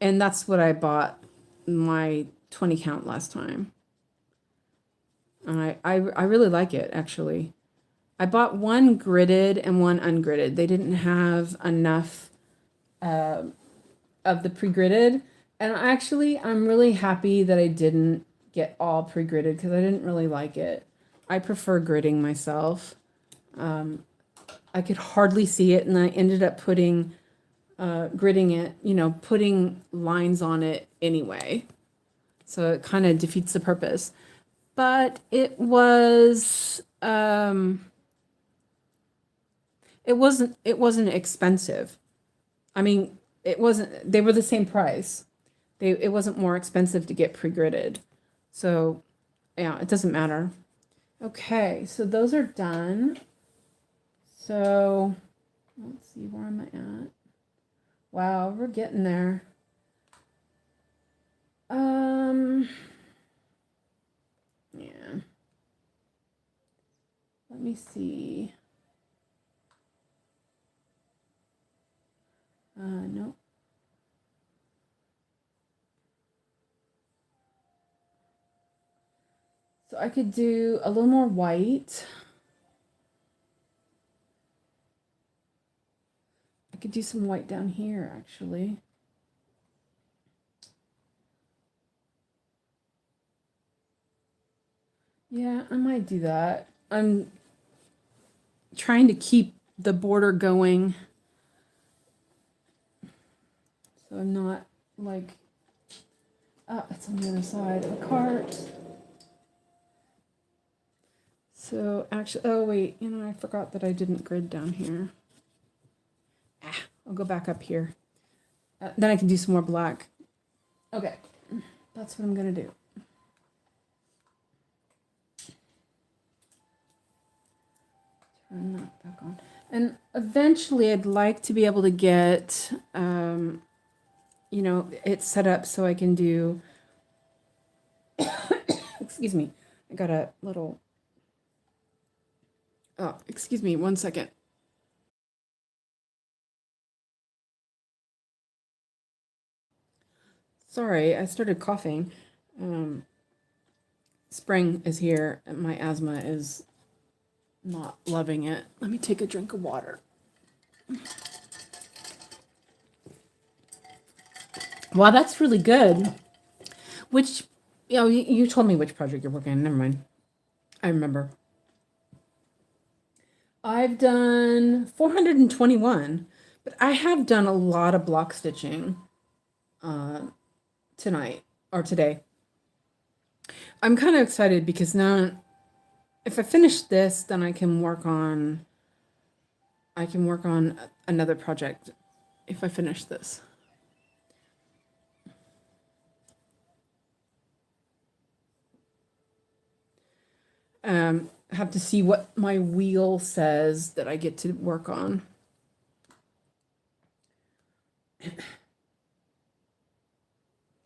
that's what I bought my 20 count last time. And I really like it, actually. I bought one gridded and one ungridded. They didn't have enough of the pre-gridded. And actually, I'm really happy that I didn't get all pre-gridded because I didn't really like it. I prefer gridding myself. I could hardly see it, and I ended up putting gridding it, putting lines on it anyway. So it kind of defeats the purpose. But it wasn't expensive. I mean, it wasn't, they were the same price. It wasn't more expensive to get pre-gridded. So yeah, it doesn't matter. Okay, so those are done. So let's see, where am I at? Wow, we're getting there. Yeah. Let me see. No. So I could do a little more white. I could do some white down here, actually. Yeah, I might do that. I'm trying to keep the border going. So I'm not like, it's on the other side of the cart. So actually, oh wait, I forgot that I didn't grid down here. I'll go back up here. Then I can do some more black. Okay, that's what I'm gonna do. Turn that back on. And eventually I'd like to be able to get, it set up so I can do, excuse me, I got a little, oh, excuse me, 1 second. Sorry, I started coughing. spring is here and my asthma is not loving it. Let me take a drink of water. Wow, that's really good. Which, you told me which project you're working on. Never mind. I remember. I've done 421, but I have done a lot of block stitching tonight or today. I'm kind of excited because now if I finish this, then I can work on another project if I finish this. I have to see what my wheel says that I get to work on.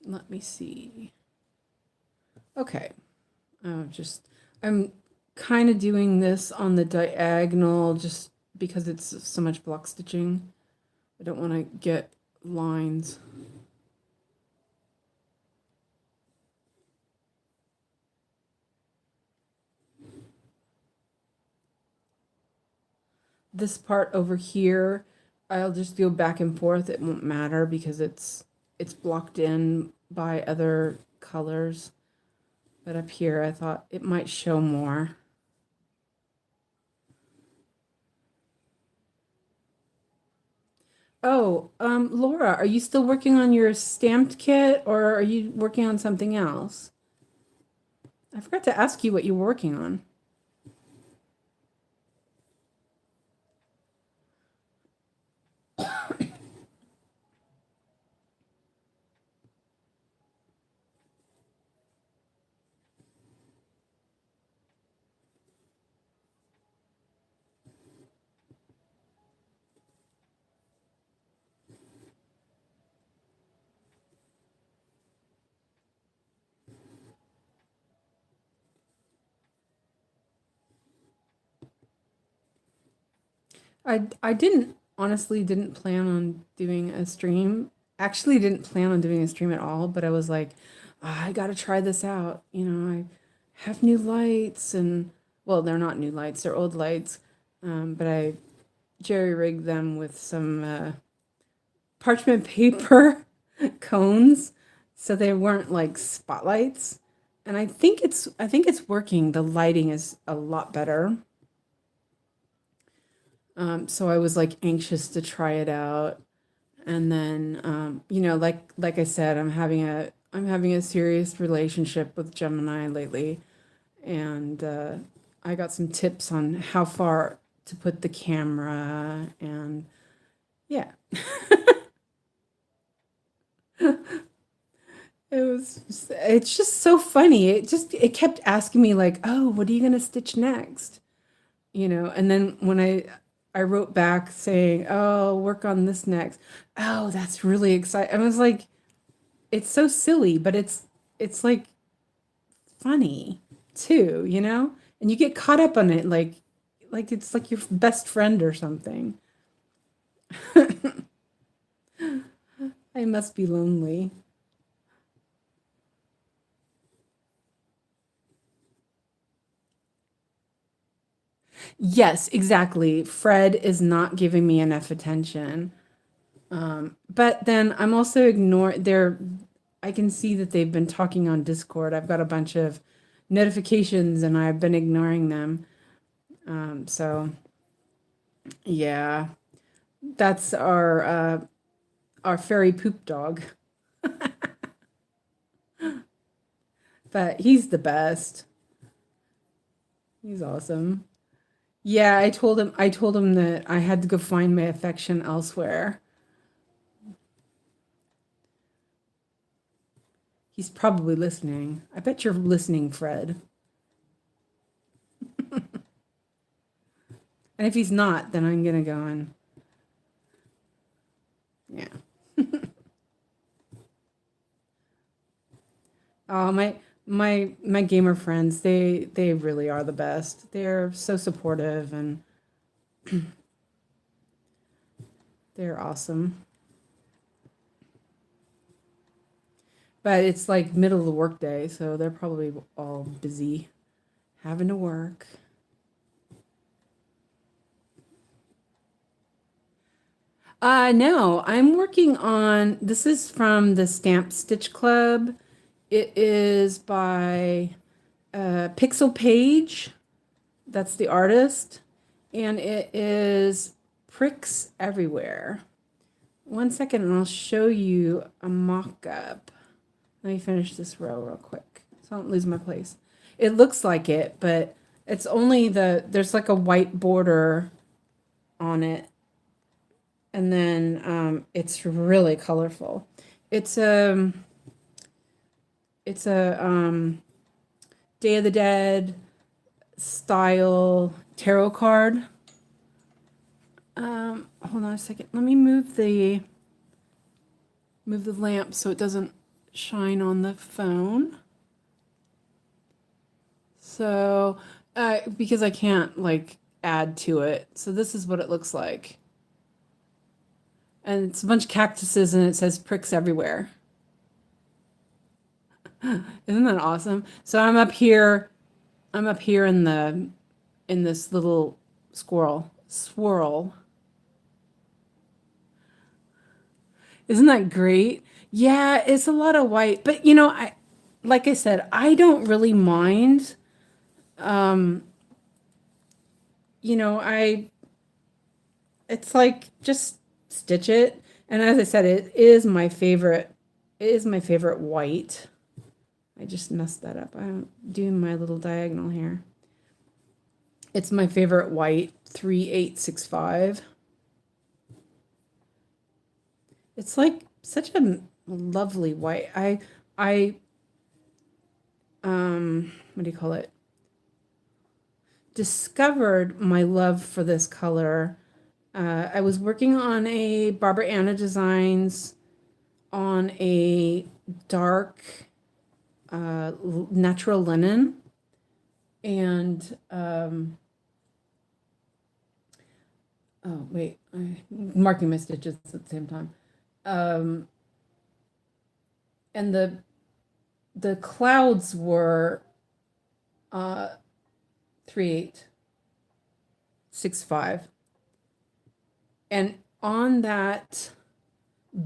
Let me see. Okay. I'm kind of doing this on the diagonal just because it's so much block stitching. I don't want to get lines. This part over here, I'll just go back and forth. It won't matter because it's blocked in by other colors. But up here, I thought it might show more. Oh, Laura, are you still working on your stamped kit or are you working on something else? I forgot to ask you what you were working on. I didn't honestly didn't plan on doing a stream. Actually didn't plan on doing a stream at all, but I was like, "Ah, I gotta try this out. I have new lights and well, they're not new lights, they're old lights. But I jerry rigged them with some parchment paper cones so they weren't like spotlights. And I think it's working. The lighting is a lot better. So I was like anxious to try it out. And then like I said, I'm having a serious relationship with Gemini lately, and I got some tips on how far to put the camera, and yeah. It's just so funny. It kept asking me like, "Oh, what are you going to stitch next?" And then when I wrote back saying, "Oh, work on this next." Oh, that's really exciting. I was like, it's so silly, but it's like funny too. And you get caught up on it like it's like your best friend or something. I must be lonely. Yes, exactly. Fred is not giving me enough attention. But then I'm also ignoring their I can see that they've been talking on Discord. I've got a bunch of notifications and I've been ignoring them. So yeah, that's our fairy poop dog. But he's the best. He's awesome. Yeah, I told him that I had to go find my affection elsewhere. He's probably listening. I bet you're listening, Fred. And if he's not, then I'm gonna go and yeah. Oh, my gamer friends, they really are the best. They're so supportive and they're awesome. But it's like middle of the workday, so they're probably all busy having to work. No, I'm working on, this is from the Stamp Stitch Club. It is by Pixel Page. That's the artist. And it is pricks everywhere. One second and I'll show you a mock-up. Let me finish this row real quick so I don't lose my place. It looks like it, but it's only there's like a white border on it. And then it's really colorful. It's a Day of the Dead style tarot card. Hold on a second. Let me move the lamp so it doesn't shine on the phone. So, because I can't like add to it. So this is what it looks like. And it's a bunch of cactuses and it says pricks everywhere. Isn't that awesome? So I'm up here in this little swirl. Isn't that great? Yeah, it's a lot of white, but like I said, I don't really mind. It's like just stitch it. And as I said, it is my favorite. It is my favorite white. I just messed that up. I'm doing my little diagonal here. It's my favorite white, 3865. It's like such a lovely white. What do you call it? Discovered my love for this color. I was working on a Barbara Anna Designs on a dark natural linen, and oh wait, I'm marking my stitches at the same time. And the clouds were 3865, and on that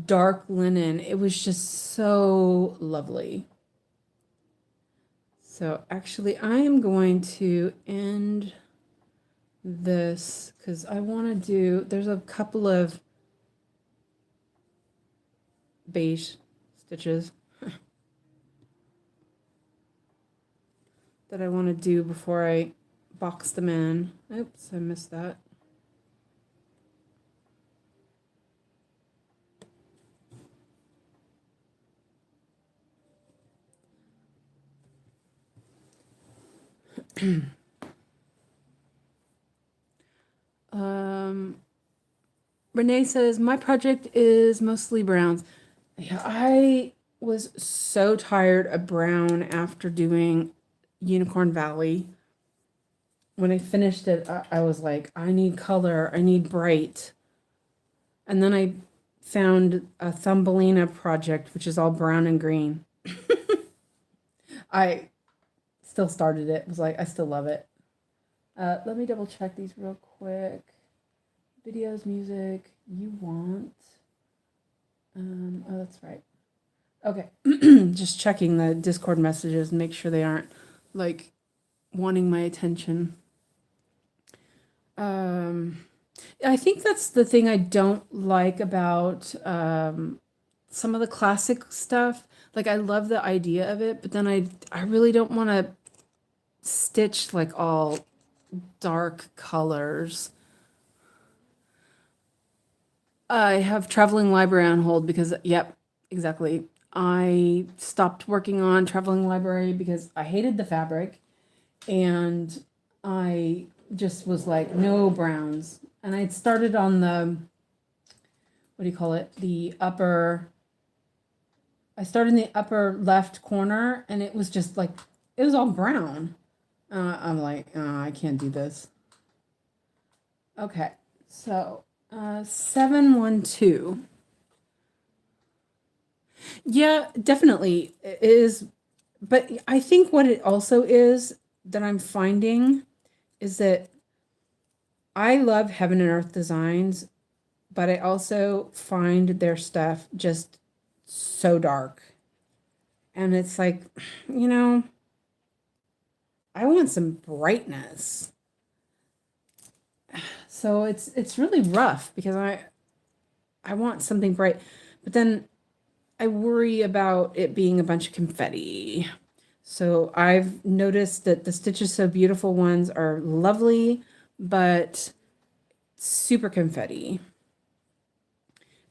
dark linen, it was just so lovely. So actually, I am going to end this because I want to do, there's a couple of beige stitches that I want to do before I box them in. Oops, I missed that. Renee says, my project is mostly browns. Yeah, I was so tired of brown after doing Unicorn Valley. When I finished it, I was like, I need color, I need bright. And then I found a Thumbelina project, which is all brown and green. I still started it. It was like, I still love it. Let me double check these real quick. Videos, music, you want. Oh, that's right. Okay. Just checking the Discord messages and make sure they aren't like wanting my attention. I think that's the thing I don't like about some of the classic stuff. Like I love the idea of it, but then I really don't want to stitch like all dark colors. I have Traveling Library on hold because, yep, exactly. I stopped working on Traveling Library because I hated the fabric and I just was like, no browns. And I'd started on the, what do you call it? I started in the upper left corner and it was just like, it was all brown. I'm like, I can't do this. Okay, so 712. Yeah, definitely it is. But I think what it also is that I'm finding is that I love Heaven and Earth Designs, but I also find their stuff just so dark. And it's like, you know, I want some brightness. So it's really rough because I want something bright. But then I worry about it being a bunch of confetti. So I've noticed that the Stitches So Beautiful ones are lovely, but super confetti.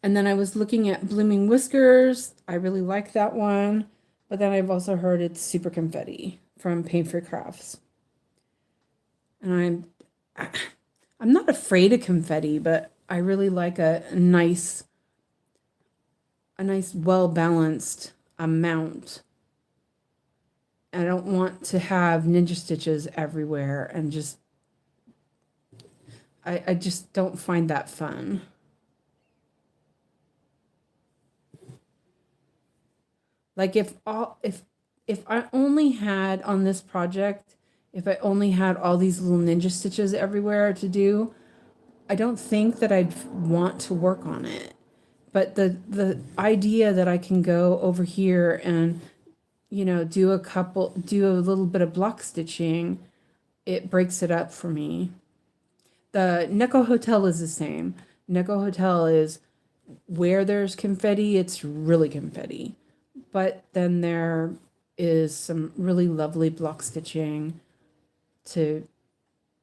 And then I was looking at Blooming Whiskers. I really like that one. But then I've also heard it's super confetti from Paint for Crafts. And I'm not afraid of confetti, but I really like a nice well balanced amount. I don't want to have ninja stitches everywhere and just I just don't find that fun. Like if I only had on this project, if I only had all these little ninja stitches everywhere to do, I don't think that I'd want to work on it. But the idea that I can go over here and do a little bit of block stitching, it breaks it up for me. The Neko Hotel is the same. Neko Hotel is where there's confetti, it's really confetti. But then there is some really lovely block stitching to,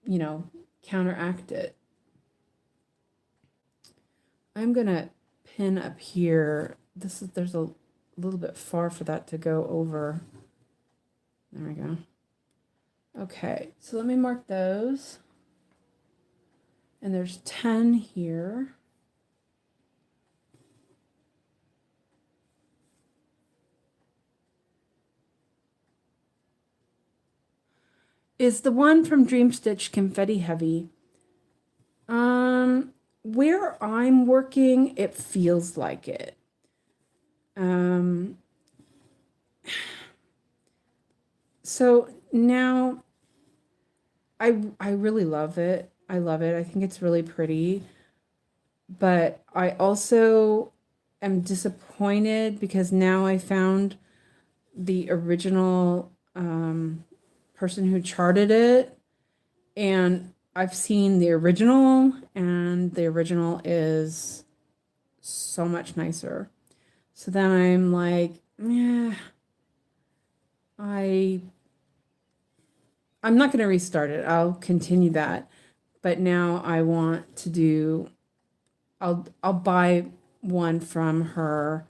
you know, counteract it. I'm gonna pin up here. There's a little bit far for that to go over. There we go. Okay, so let me mark those. And there's 10 here. Is the one from Dream Stitch confetti heavy? Where I'm working, it feels like it. So now I really love it. I love it. I think it's really pretty. But I also am disappointed because now I found the original person who charted it, and I've seen the original, and the original is so much nicer. So then I'm like, yeah, I'm not going to restart it. I'll continue that. But now I want to do I'll buy one from her.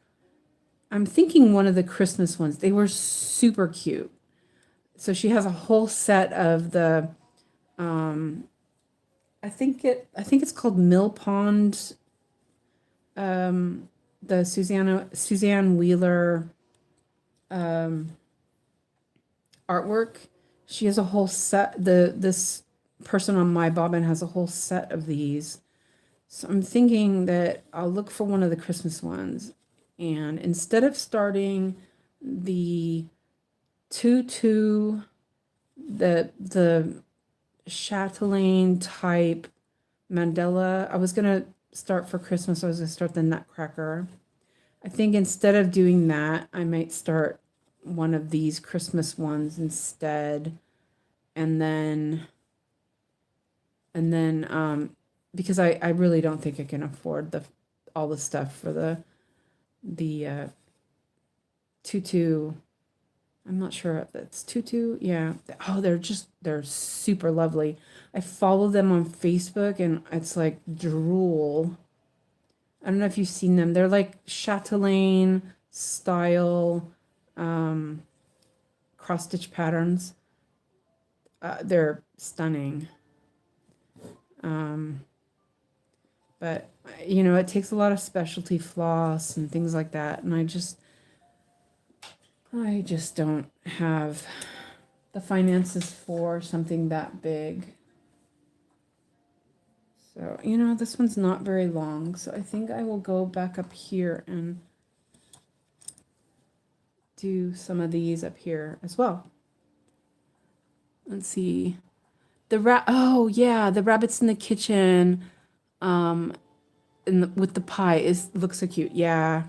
I'm thinking one of the Christmas ones. They were super cute. So she has a whole set of the I think it's called Mill Pond, the Suzanne Wheeler artwork. She has a whole set. This person on my bobbin has a whole set of these. So I'm thinking that I'll look for one of the Christmas ones, and instead of starting the tutu, the chatelaine type mandala, I was gonna start for Christmas. I was gonna start the Nutcracker. I think instead of doing that, I might start one of these Christmas ones instead, and then because I really don't think I can afford all the stuff for the tutu. I'm not sure if it's tutu. Yeah. Oh, they're super lovely. I follow them on Facebook, and it's like drool. I don't know if you've seen them. They're like chatelaine style cross stitch patterns. They're stunning. But it takes a lot of specialty floss and things like that, and I just don't have the finances for something that big. So, this one's not very long, so I think I will go back up here and do some of these up here as well. Let's see. Oh yeah, the rabbits in the kitchen, um, with the pie looks so cute. Yeah.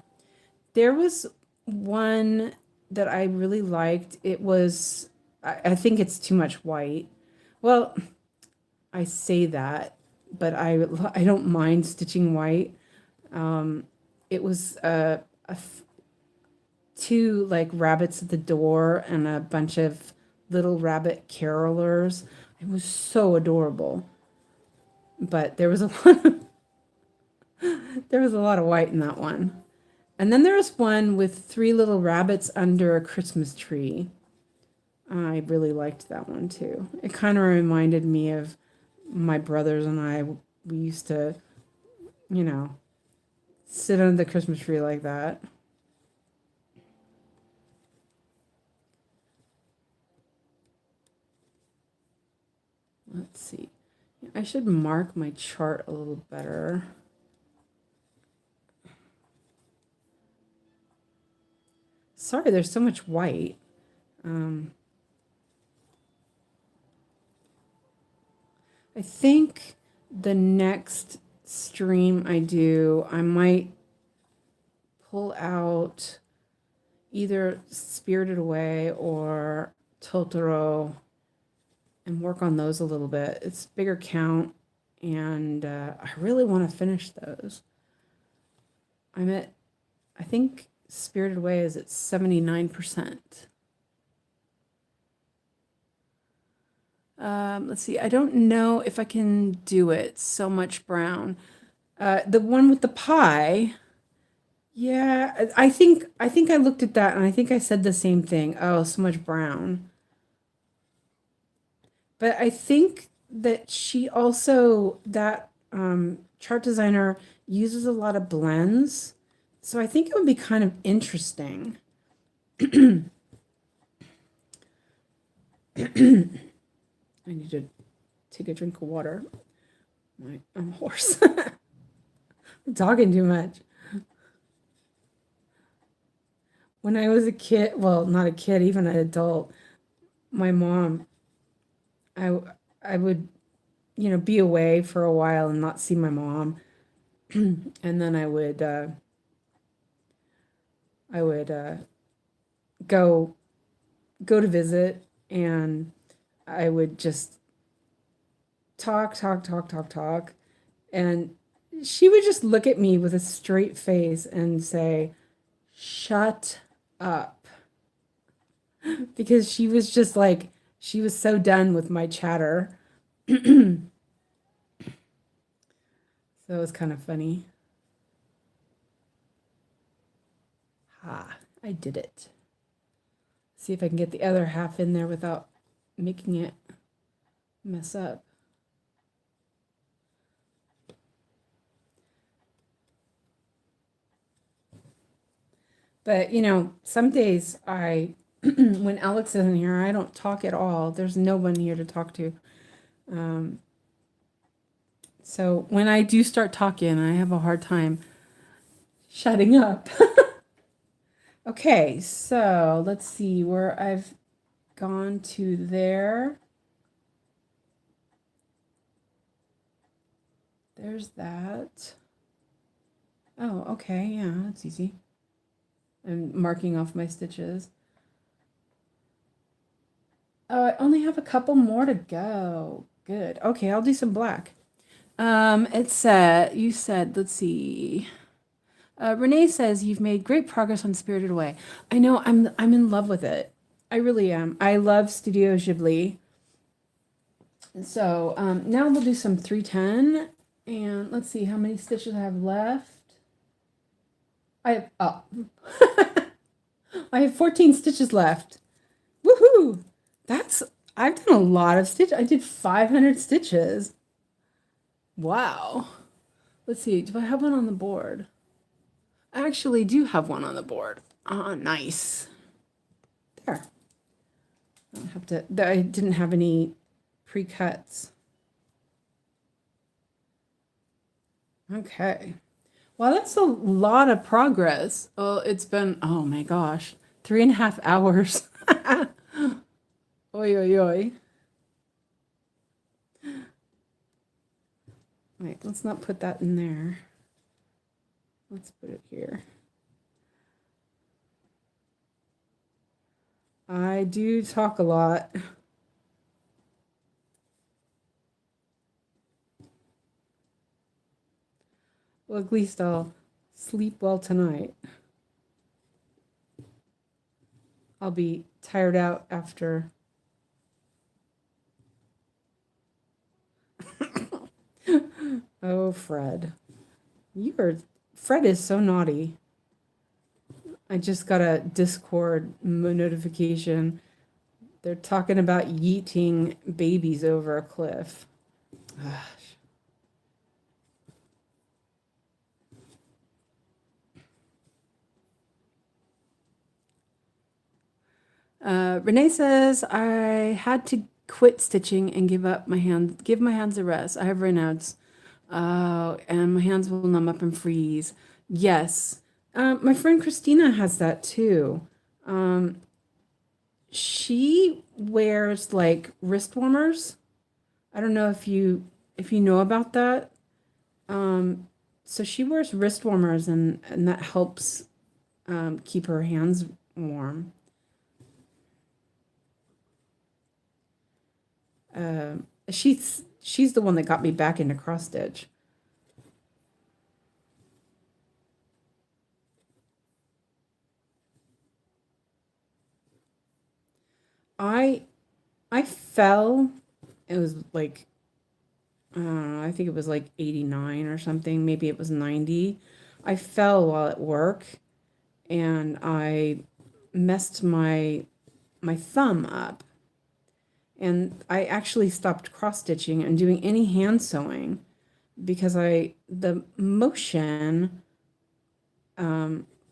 There was one that I really liked. It was, I think it's too much white. Well, I say that, but I don't mind stitching white. It was two like rabbits at the door and a bunch of little rabbit carolers. It was so adorable. But there was a lot of, there was a lot of white in that one. And then there was one with three little rabbits under a Christmas tree. I really liked that one too. It kind of reminded me of my brothers and I. We used to, you know, sit under the Christmas tree like that. Let's see. I should mark my chart a little better. Sorry, there's so much white. I think the next stream I do, I might pull out either Spirited Away or Totoro and work on those a little bit. It's bigger count, and I really want to finish those. I think Spirited Away is at 79%. Let's see. I don't know if I can do it. So much brown. The one with the pie. Yeah, I think I looked at that and I think I said the same thing. Oh, so much brown. But I think that she also, that chart designer uses a lot of blends. So I think it would be kind of interesting. I need to take a drink of water. I'm a horse. I'm talking too much. When I was a kid, well, not a kid, even an adult, my mom, I would, be away for a while and not see my mom. And then I would go to visit, and I would just talk, and she would just look at me with a straight face and say, "Shut up." Because she was just like, she was so done with my chatter. So it was kind of funny. I did it. See if I can get the other half in there without making it mess up. But, some days when Alex isn't here, I don't talk at all. There's no one here to talk to. So when I do start talking, I have a hard time shutting up. Okay, so let's see where I've gone to there. There's that. Oh, okay, yeah, that's easy. I'm marking off my stitches. Oh, I only have a couple more to go. Good. Okay, I'll do some black. It said, you said, let's see. Renee says you've made great progress on Spirited Away. I know, I'm in love with it. I really am. I love Studio Ghibli. So now we'll do some 310, and let's see how many stitches I have left. I have 14 stitches left. Woohoo! I've done a lot of stitches. I did 500 stitches. Wow. Let's see, do I have one on the board? I actually do have one on the board. Ah, nice. There. I didn't have any pre-cuts. Okay. Well, that's a lot of progress. Well, it's been, oh my gosh, 3.5 hours. Oi, oi, oi. Wait, let's not put that in there. Let's put it here. I do talk a lot. Well, at least I'll sleep well tonight. I'll be tired out after. Oh, Fred. Fred is so naughty. I just got a Discord notification. They're talking about yeeting babies over a cliff. Gosh. Renee says I had to quit stitching and give my hands a rest. I have Raynaud's, and my hands will numb up and freeze. Yes, my friend Christina has that too. She wears like wrist warmers. I don't know if you know about that. So she wears wrist warmers and that helps keep her hands warm. She's the one that got me back into cross stitch. I I fell. It was like I don't know, I think it was like 89 or something. Maybe it was 90. I fell while at work and I messed my thumb up. And I actually stopped cross stitching and doing any hand sewing because the motion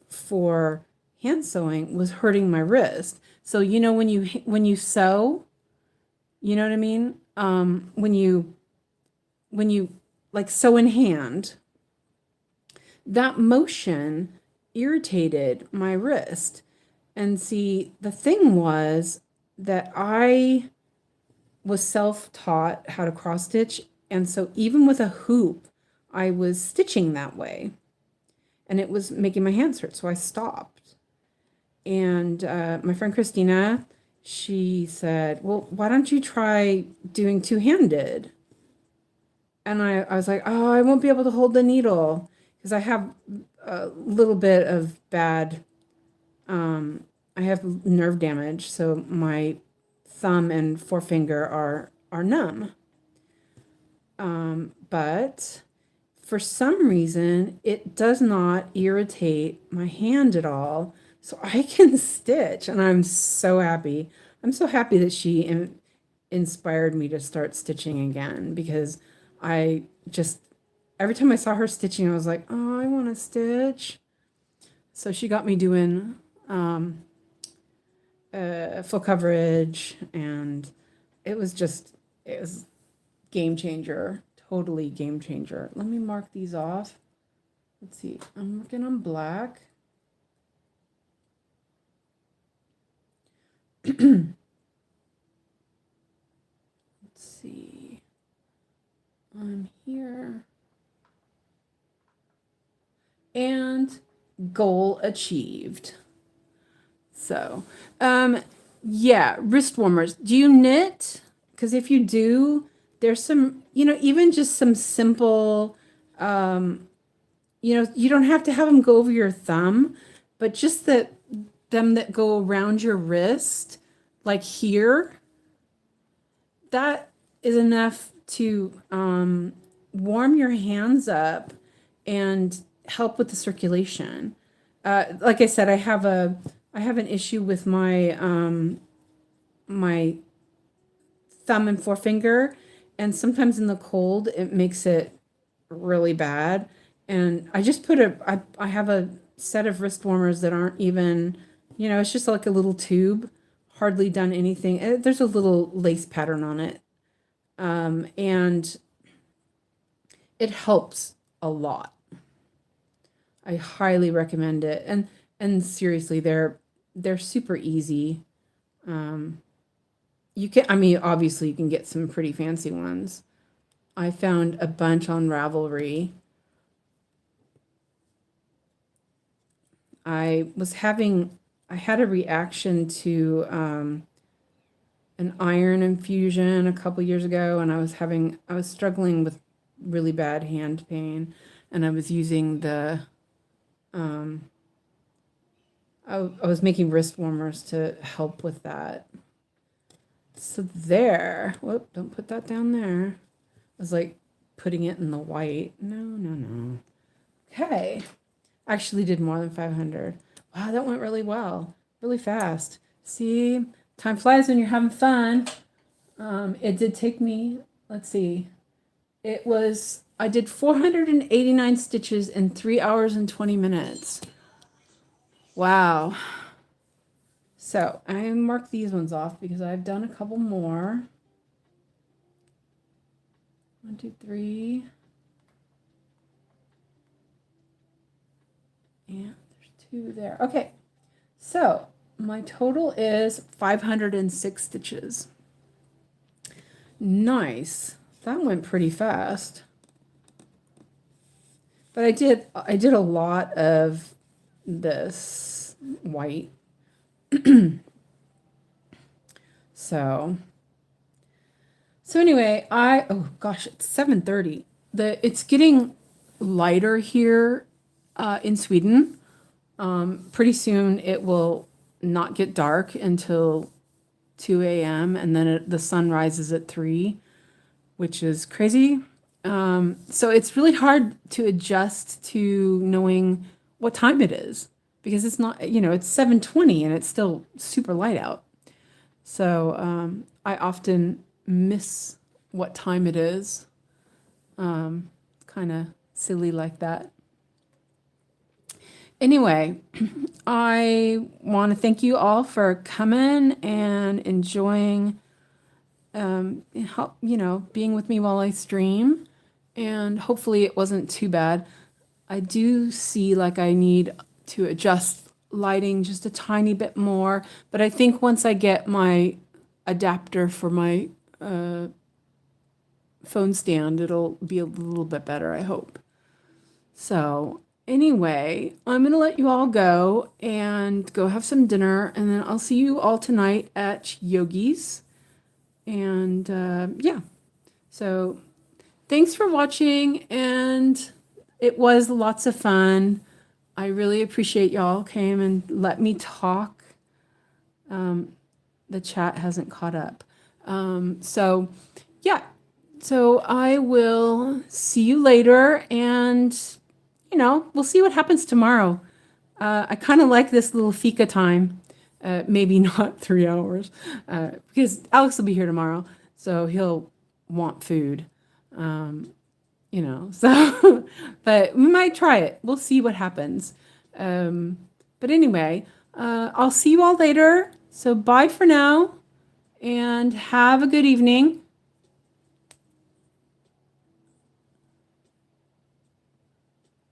for hand sewing was hurting my wrist. So you know when you sew, you know what I mean? When you like sew in hand, that motion irritated my wrist. And see, the thing was that I was self-taught how to cross stitch, and so even with a hoop, I was stitching that way, and it was making my hands hurt, so I stopped. And my friend Christina, she said, well, why don't you try doing two-handed? And I was like, oh, I won't be able to hold the needle because I have a little bit of bad, I have nerve damage, so my thumb and forefinger are numb. But for some reason, it does not irritate my hand at all. So I can stitch, and I'm so happy. I'm so happy that she inspired me to start stitching again because I just, every time I saw her stitching, I was like, oh, I want to stitch. So she got me doing full coverage, and it was game changer, totally game changer. Let me mark these off. Let's see, I'm working on black. Let's see, I'm here. And goal achieved. So, yeah, wrist warmers. Do you knit? Because if you do, there's some, even just some simple, you don't have to have them go over your thumb, but just them that go around your wrist, like here, that is enough to warm your hands up and help with the circulation. Like I said, I have an issue with my my thumb and forefinger, and sometimes in the cold it makes it really bad. And I just I have a set of wrist warmers that aren't even, it's just like a little tube, hardly done anything. There's a little lace pattern on it, and it helps a lot. I highly recommend it. And seriously, they're super easy. You can, I mean, obviously you can get some pretty fancy ones. I found a bunch on Ravelry. I had a reaction to an iron infusion a couple years ago, and I was struggling with really bad hand pain, and I was using I was making wrist warmers to help with that. So there, whoop, don't put that down there. I was like putting it in the white. No. Okay. Actually did more than 500. Wow, that went really well, really fast. See, time flies when you're having fun. It did take me, let's see, I did 489 stitches in 3 hours and 20 minutes. Wow. So I marked these ones off because I've done a couple more. 1, 2, 3. And there's 2 there. Okay. So my total is 506 stitches. Nice. That went pretty fast. But I did a lot of this white. So anyway, oh gosh, it's 7:30. It's getting lighter here in Sweden. Pretty soon it will not get dark until 2 a.m. and then the sun rises at 3, which is crazy. So it's really hard to adjust to knowing what time it is because it's not, it's 7:20 and it's still super light out. So I often miss what time it is. Kind of silly like that. Anyway, I want to thank you all for coming and enjoying, being with me while I stream. And hopefully it wasn't too bad. I do see like I need to adjust lighting just a tiny bit more, but I think once I get my adapter for my phone stand, it'll be a little bit better, I hope. So anyway, I'm going to let you all go and go have some dinner, and then I'll see you all tonight at Yogi's. And yeah, so thanks for watching, and it was lots of fun. I really appreciate y'all came and let me talk. The chat hasn't caught up. So yeah, so I will see you later, and we'll see what happens tomorrow. I kind of like this little fika time. Maybe not 3 hours, because Alex will be here tomorrow, so he'll want food. So, but we might try it. We'll see what happens. But anyway, I'll see you all later. So bye for now, and have a good evening.